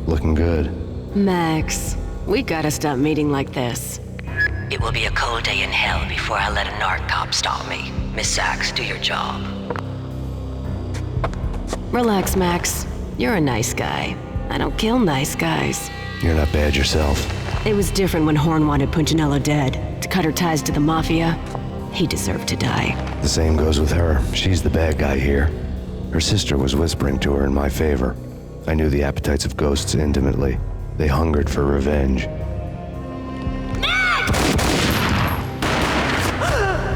Looking good. Max, we gotta stop meeting like this. It will be a cold day in hell before I let a narc cop stop me. Miss Sachs, do your job. Relax, Max. You're a nice guy. I don't kill nice guys. You're not bad yourself. It was different when Horn wanted Punchinello dead. To cut her ties to the Mafia, he deserved to die. The same goes with her. She's the bad guy here. Her sister was whispering to her in my favor. I knew the appetites of ghosts intimately. They hungered for revenge.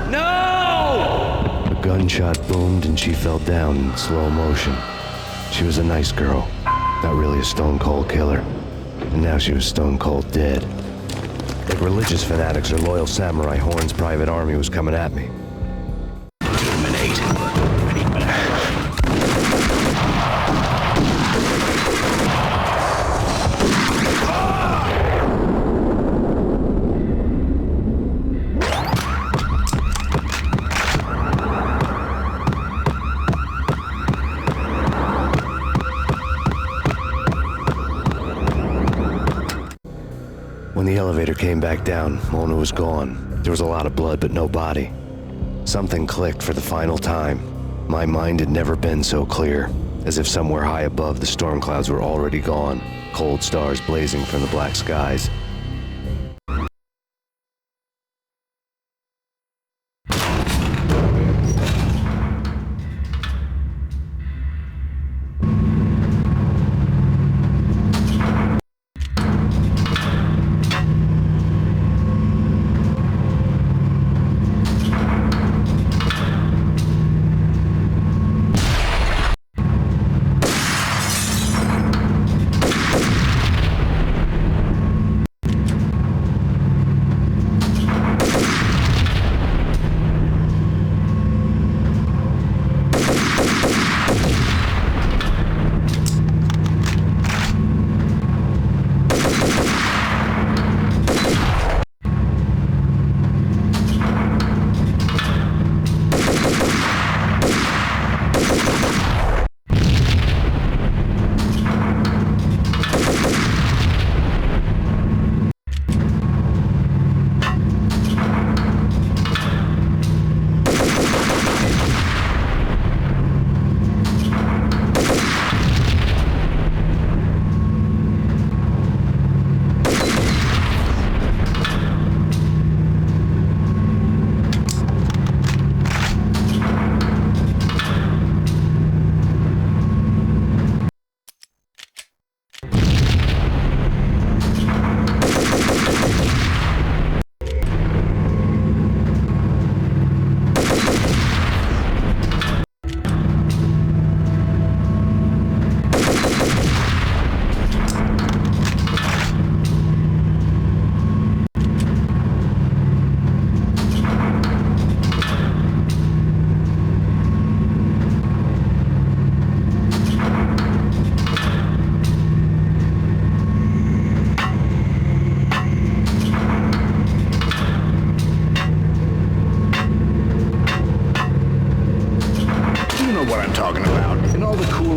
No! A gunshot boomed and she fell down in slow motion. She was a nice girl, not really a stone-cold killer. And now she was stone-cold dead. Like religious fanatics or loyal samurai, Horn's private army was coming at me. Terminate. When the elevator came back down, Mona was gone. There was a lot of blood, but no body. Something clicked for the final time. My mind had never been so clear, as if somewhere high above the storm clouds were already gone, cold stars blazing from the black skies.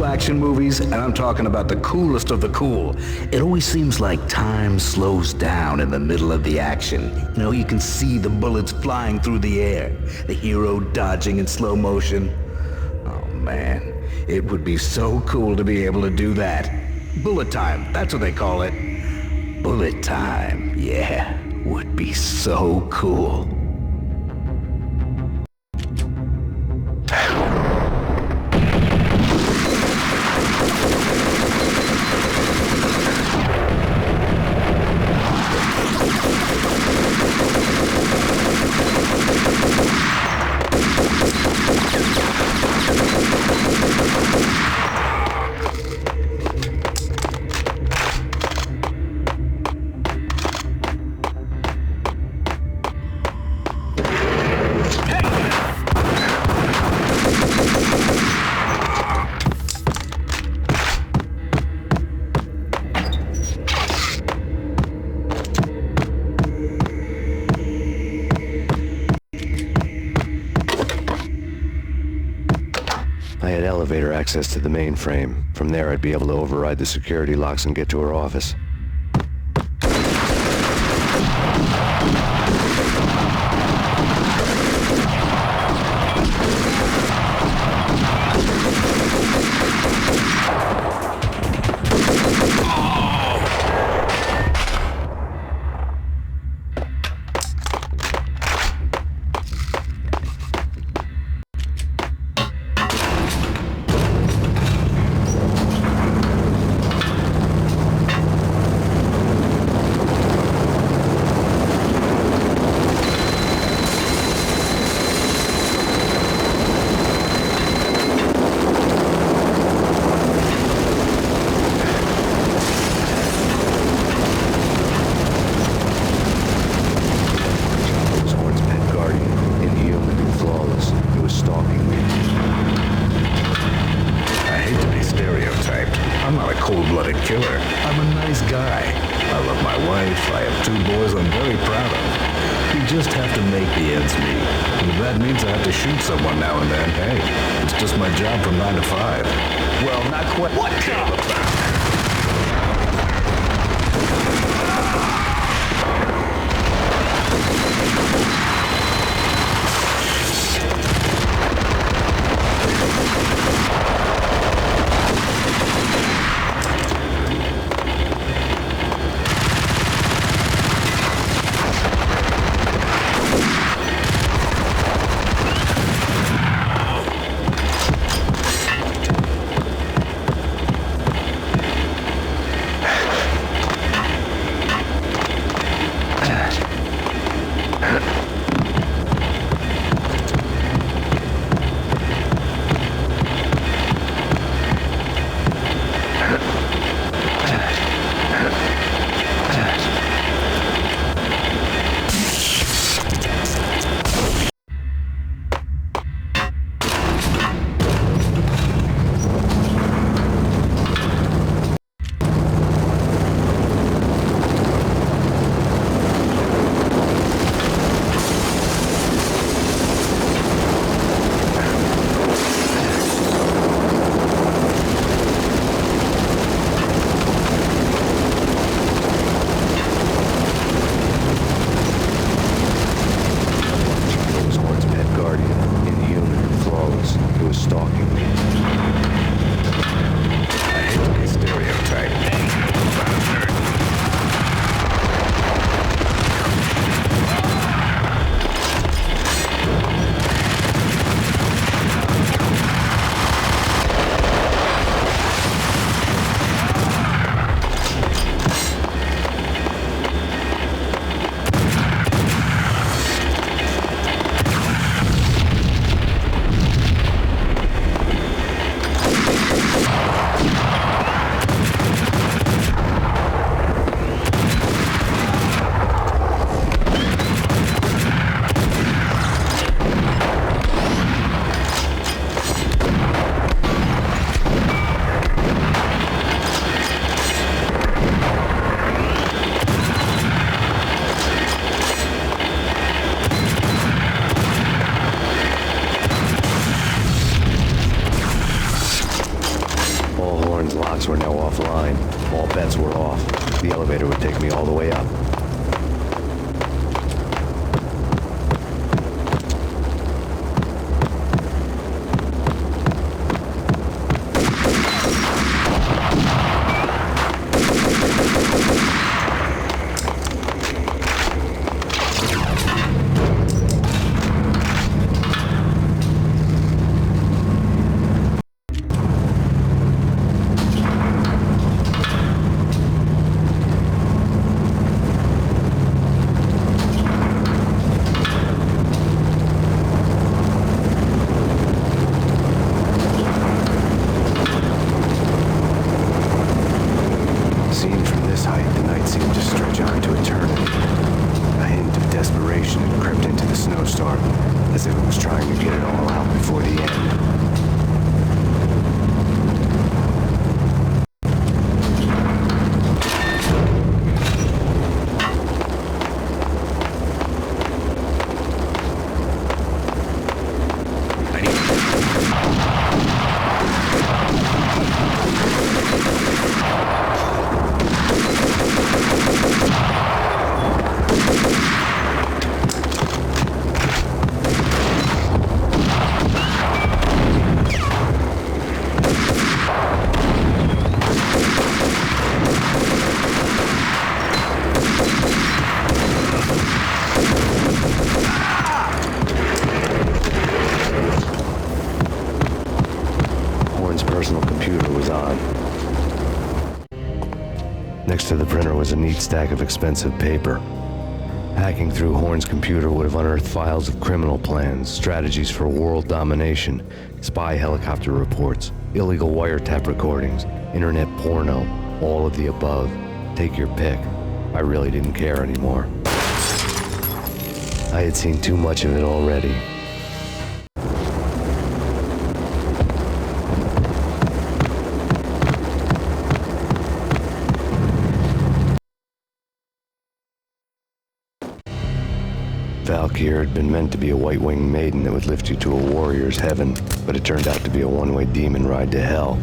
Action movies, and I'm talking about the coolest of the cool. It always seems like time slows down in the middle of the action. You know, you can see the bullets flying through the air, the hero dodging in slow motion. Oh man, it would be so cool to be able to do that. Bullet time, that's what they call it. Bullet time, yeah, would be so cool. elevator access to the mainframe. From there, I'd be able to override the security locks and get to her office. Were now offline. All bets were off. The elevator would take me all the way up. Next to the printer was a neat stack of expensive paper. Hacking through Horn's computer would have unearthed files of criminal plans, strategies for world domination, spy helicopter reports, illegal wiretap recordings, internet porno, all of the above. Take your pick. I really didn't care anymore. I had seen too much of it already. Valkyr had been meant to be a white-winged maiden that would lift you to a warrior's heaven, but it turned out to be a one-way demon ride to hell.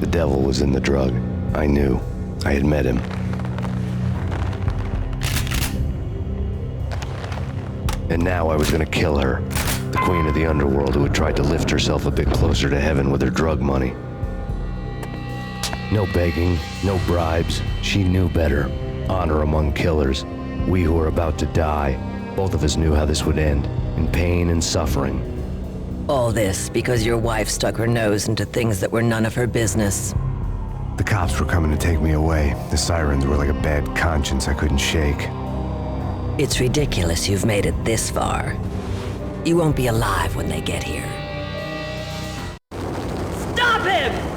The devil was in the drug. I knew. I had met him. And now I was gonna kill her, the queen of the underworld who had tried to lift herself a bit closer to heaven with her drug money. No begging, no bribes. She knew better. Honor among killers. We who were about to die. Both of us knew how this would end, in pain and suffering. All this because your wife stuck her nose into things that were none of her business. The cops were coming to take me away. The sirens were like a bad conscience I couldn't shake. It's ridiculous you've made it this far. You won't be alive when they get here. Stop him!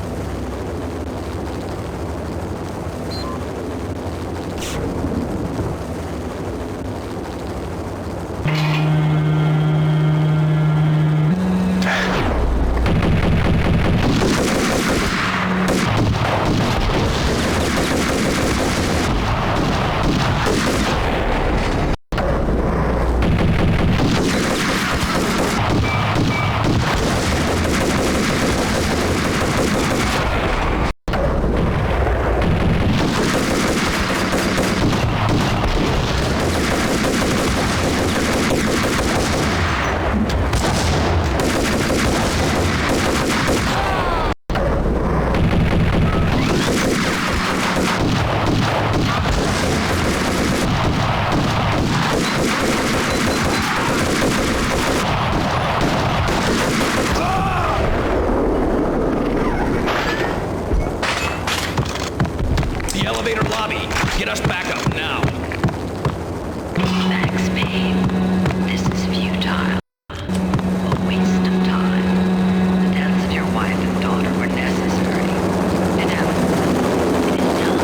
The elevator lobby. Get us back up now. Thanks, Payne. This is futile. A waste of time. The deaths of your wife and daughter were necessary. Inevitable. It is done.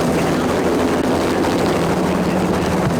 You cannot bring the past to do things any better.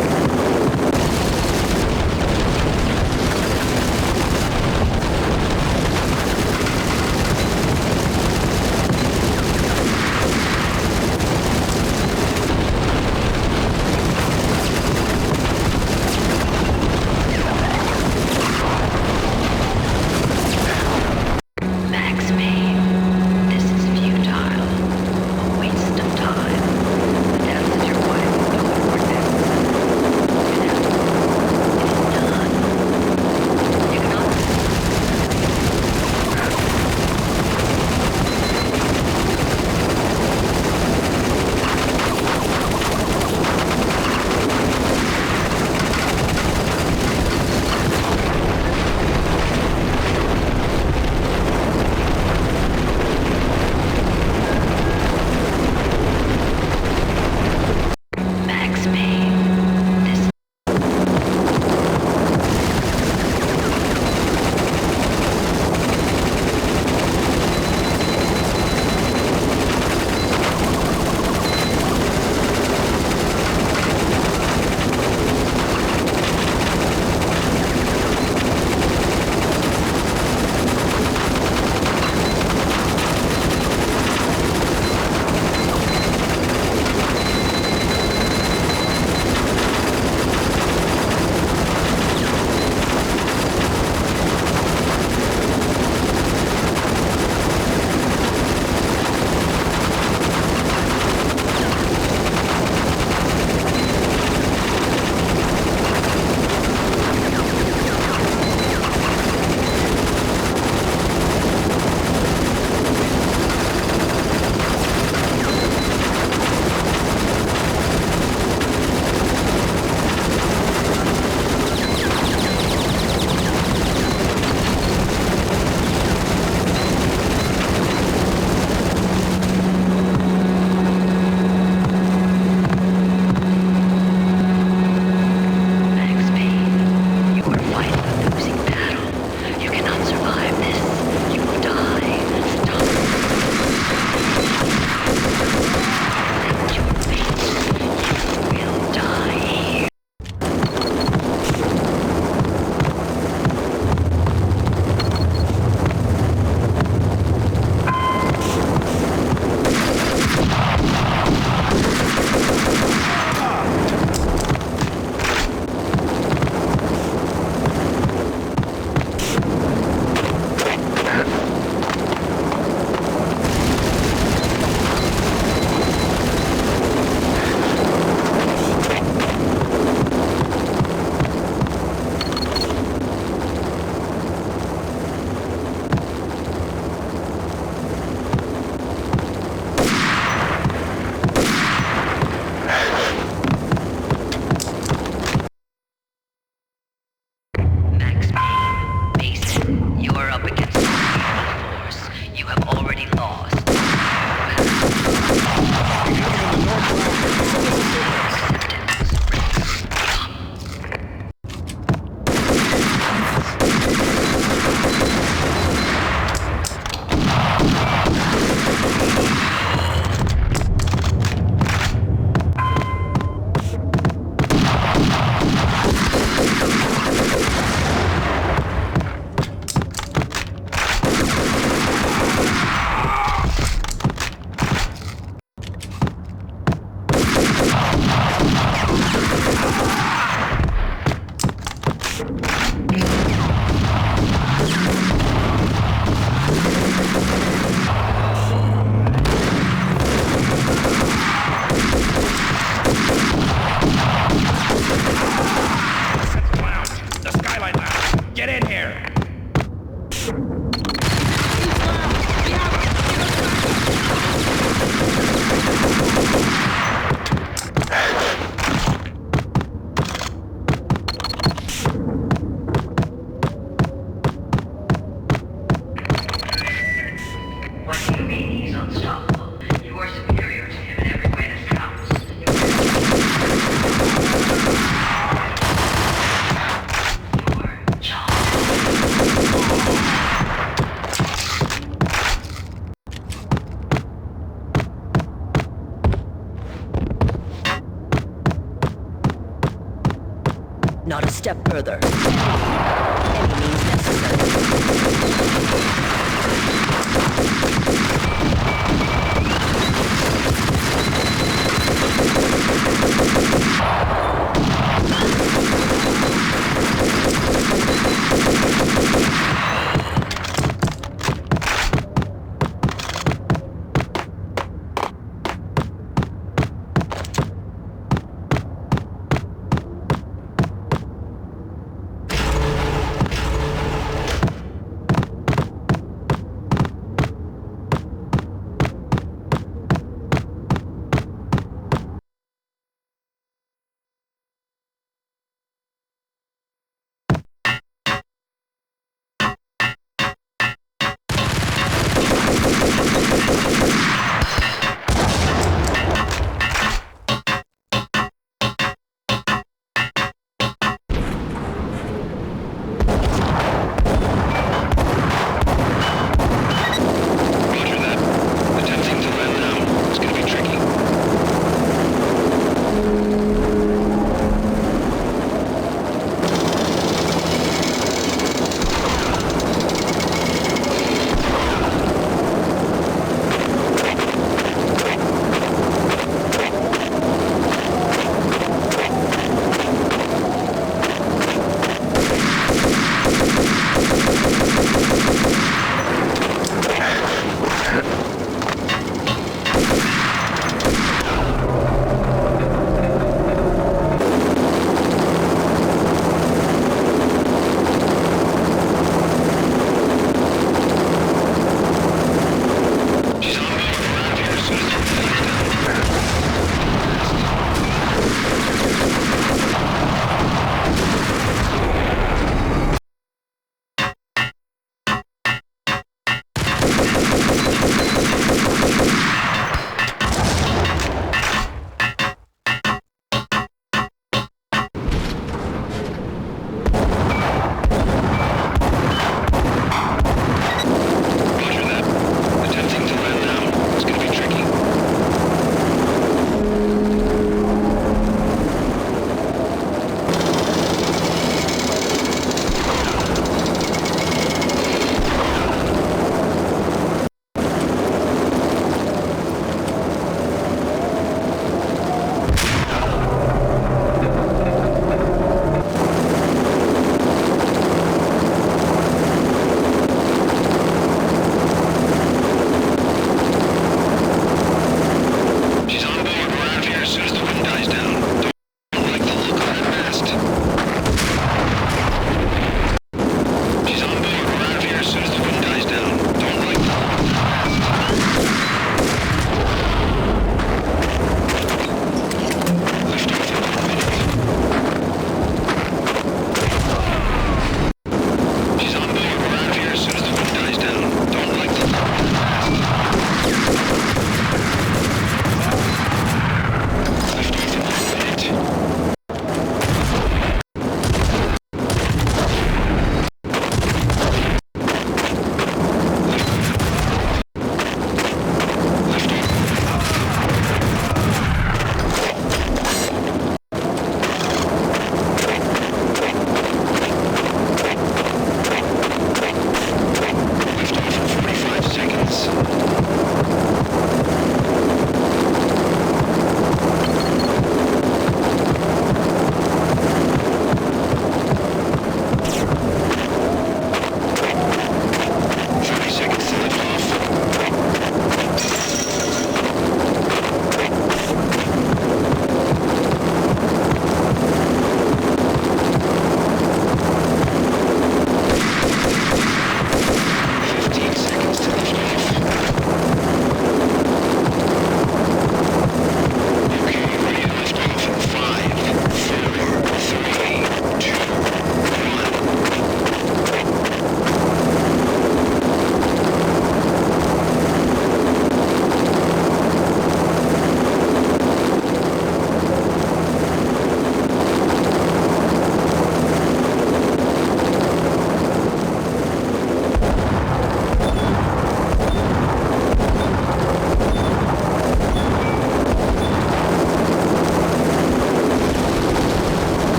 Not a step further. Any means necessary.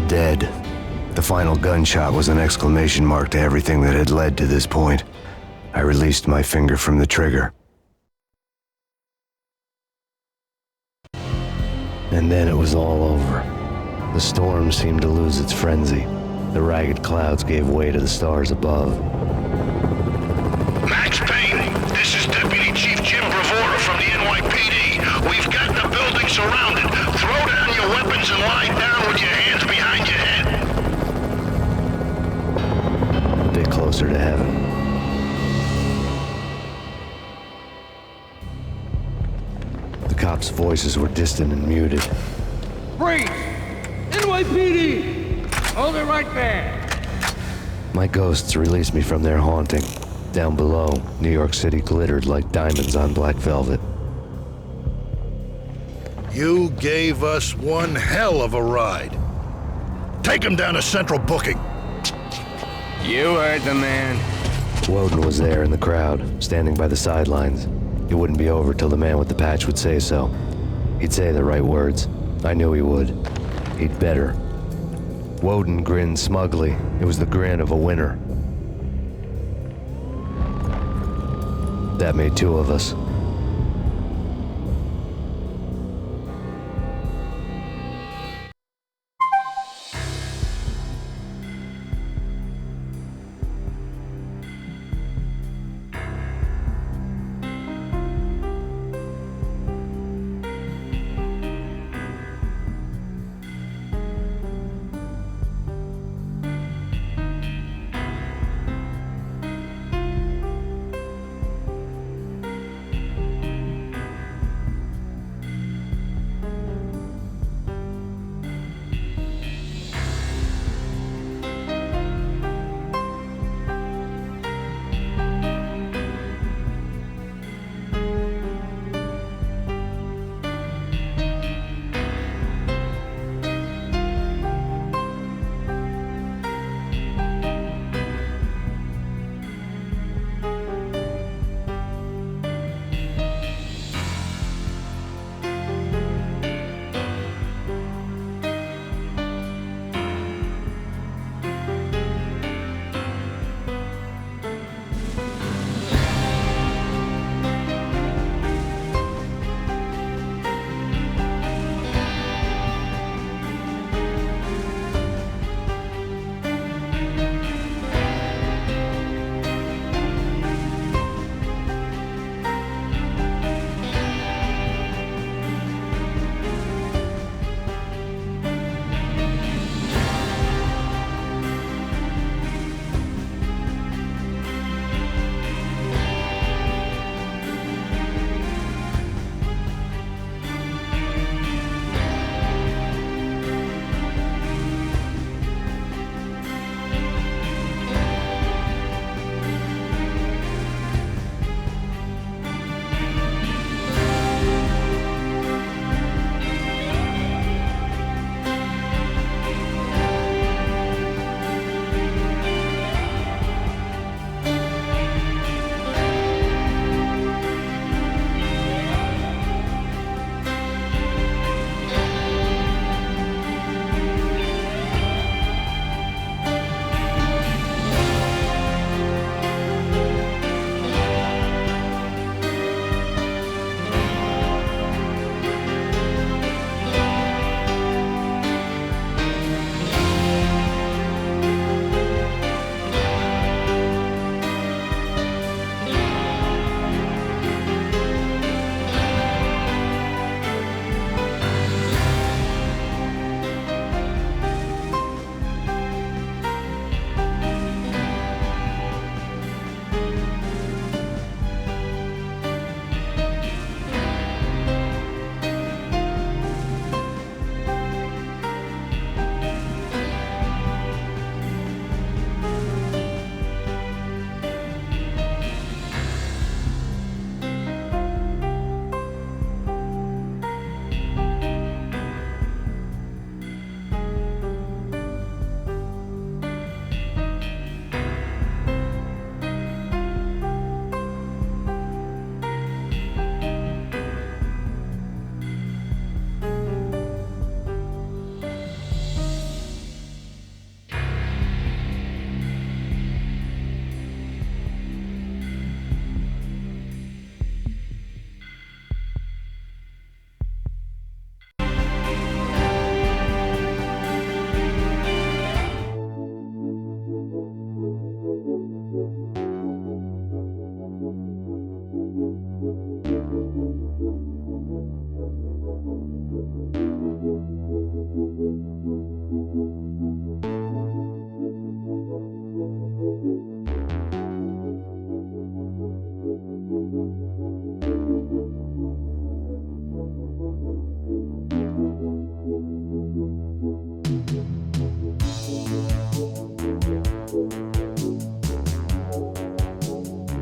dead. The final gunshot was an exclamation mark to everything that had led to this point. I released my finger from the trigger. And then it was all over. The storm seemed to lose its frenzy. The ragged clouds gave way to the stars above. Max Payne, this is Deputy Chief Jim Bravura from the NYPD. We've got the building surrounded. Throw down your weapons and lie down with your hands behind your head. A bit closer to heaven. The cops' voices were distant and muted. Freeze! NYPD! Hold it right there! My ghosts released me from their haunting. Down below, New York City glittered like diamonds on black velvet. You gave us one hell of a ride. Take him down to Central Booking. You heard the man. Woden was there in the crowd, standing by the sidelines. It wouldn't be over till the man with the patch would say so. He'd say the right words. I knew he would. He'd better. Woden grinned smugly. It was the grin of a winner. That made two of us.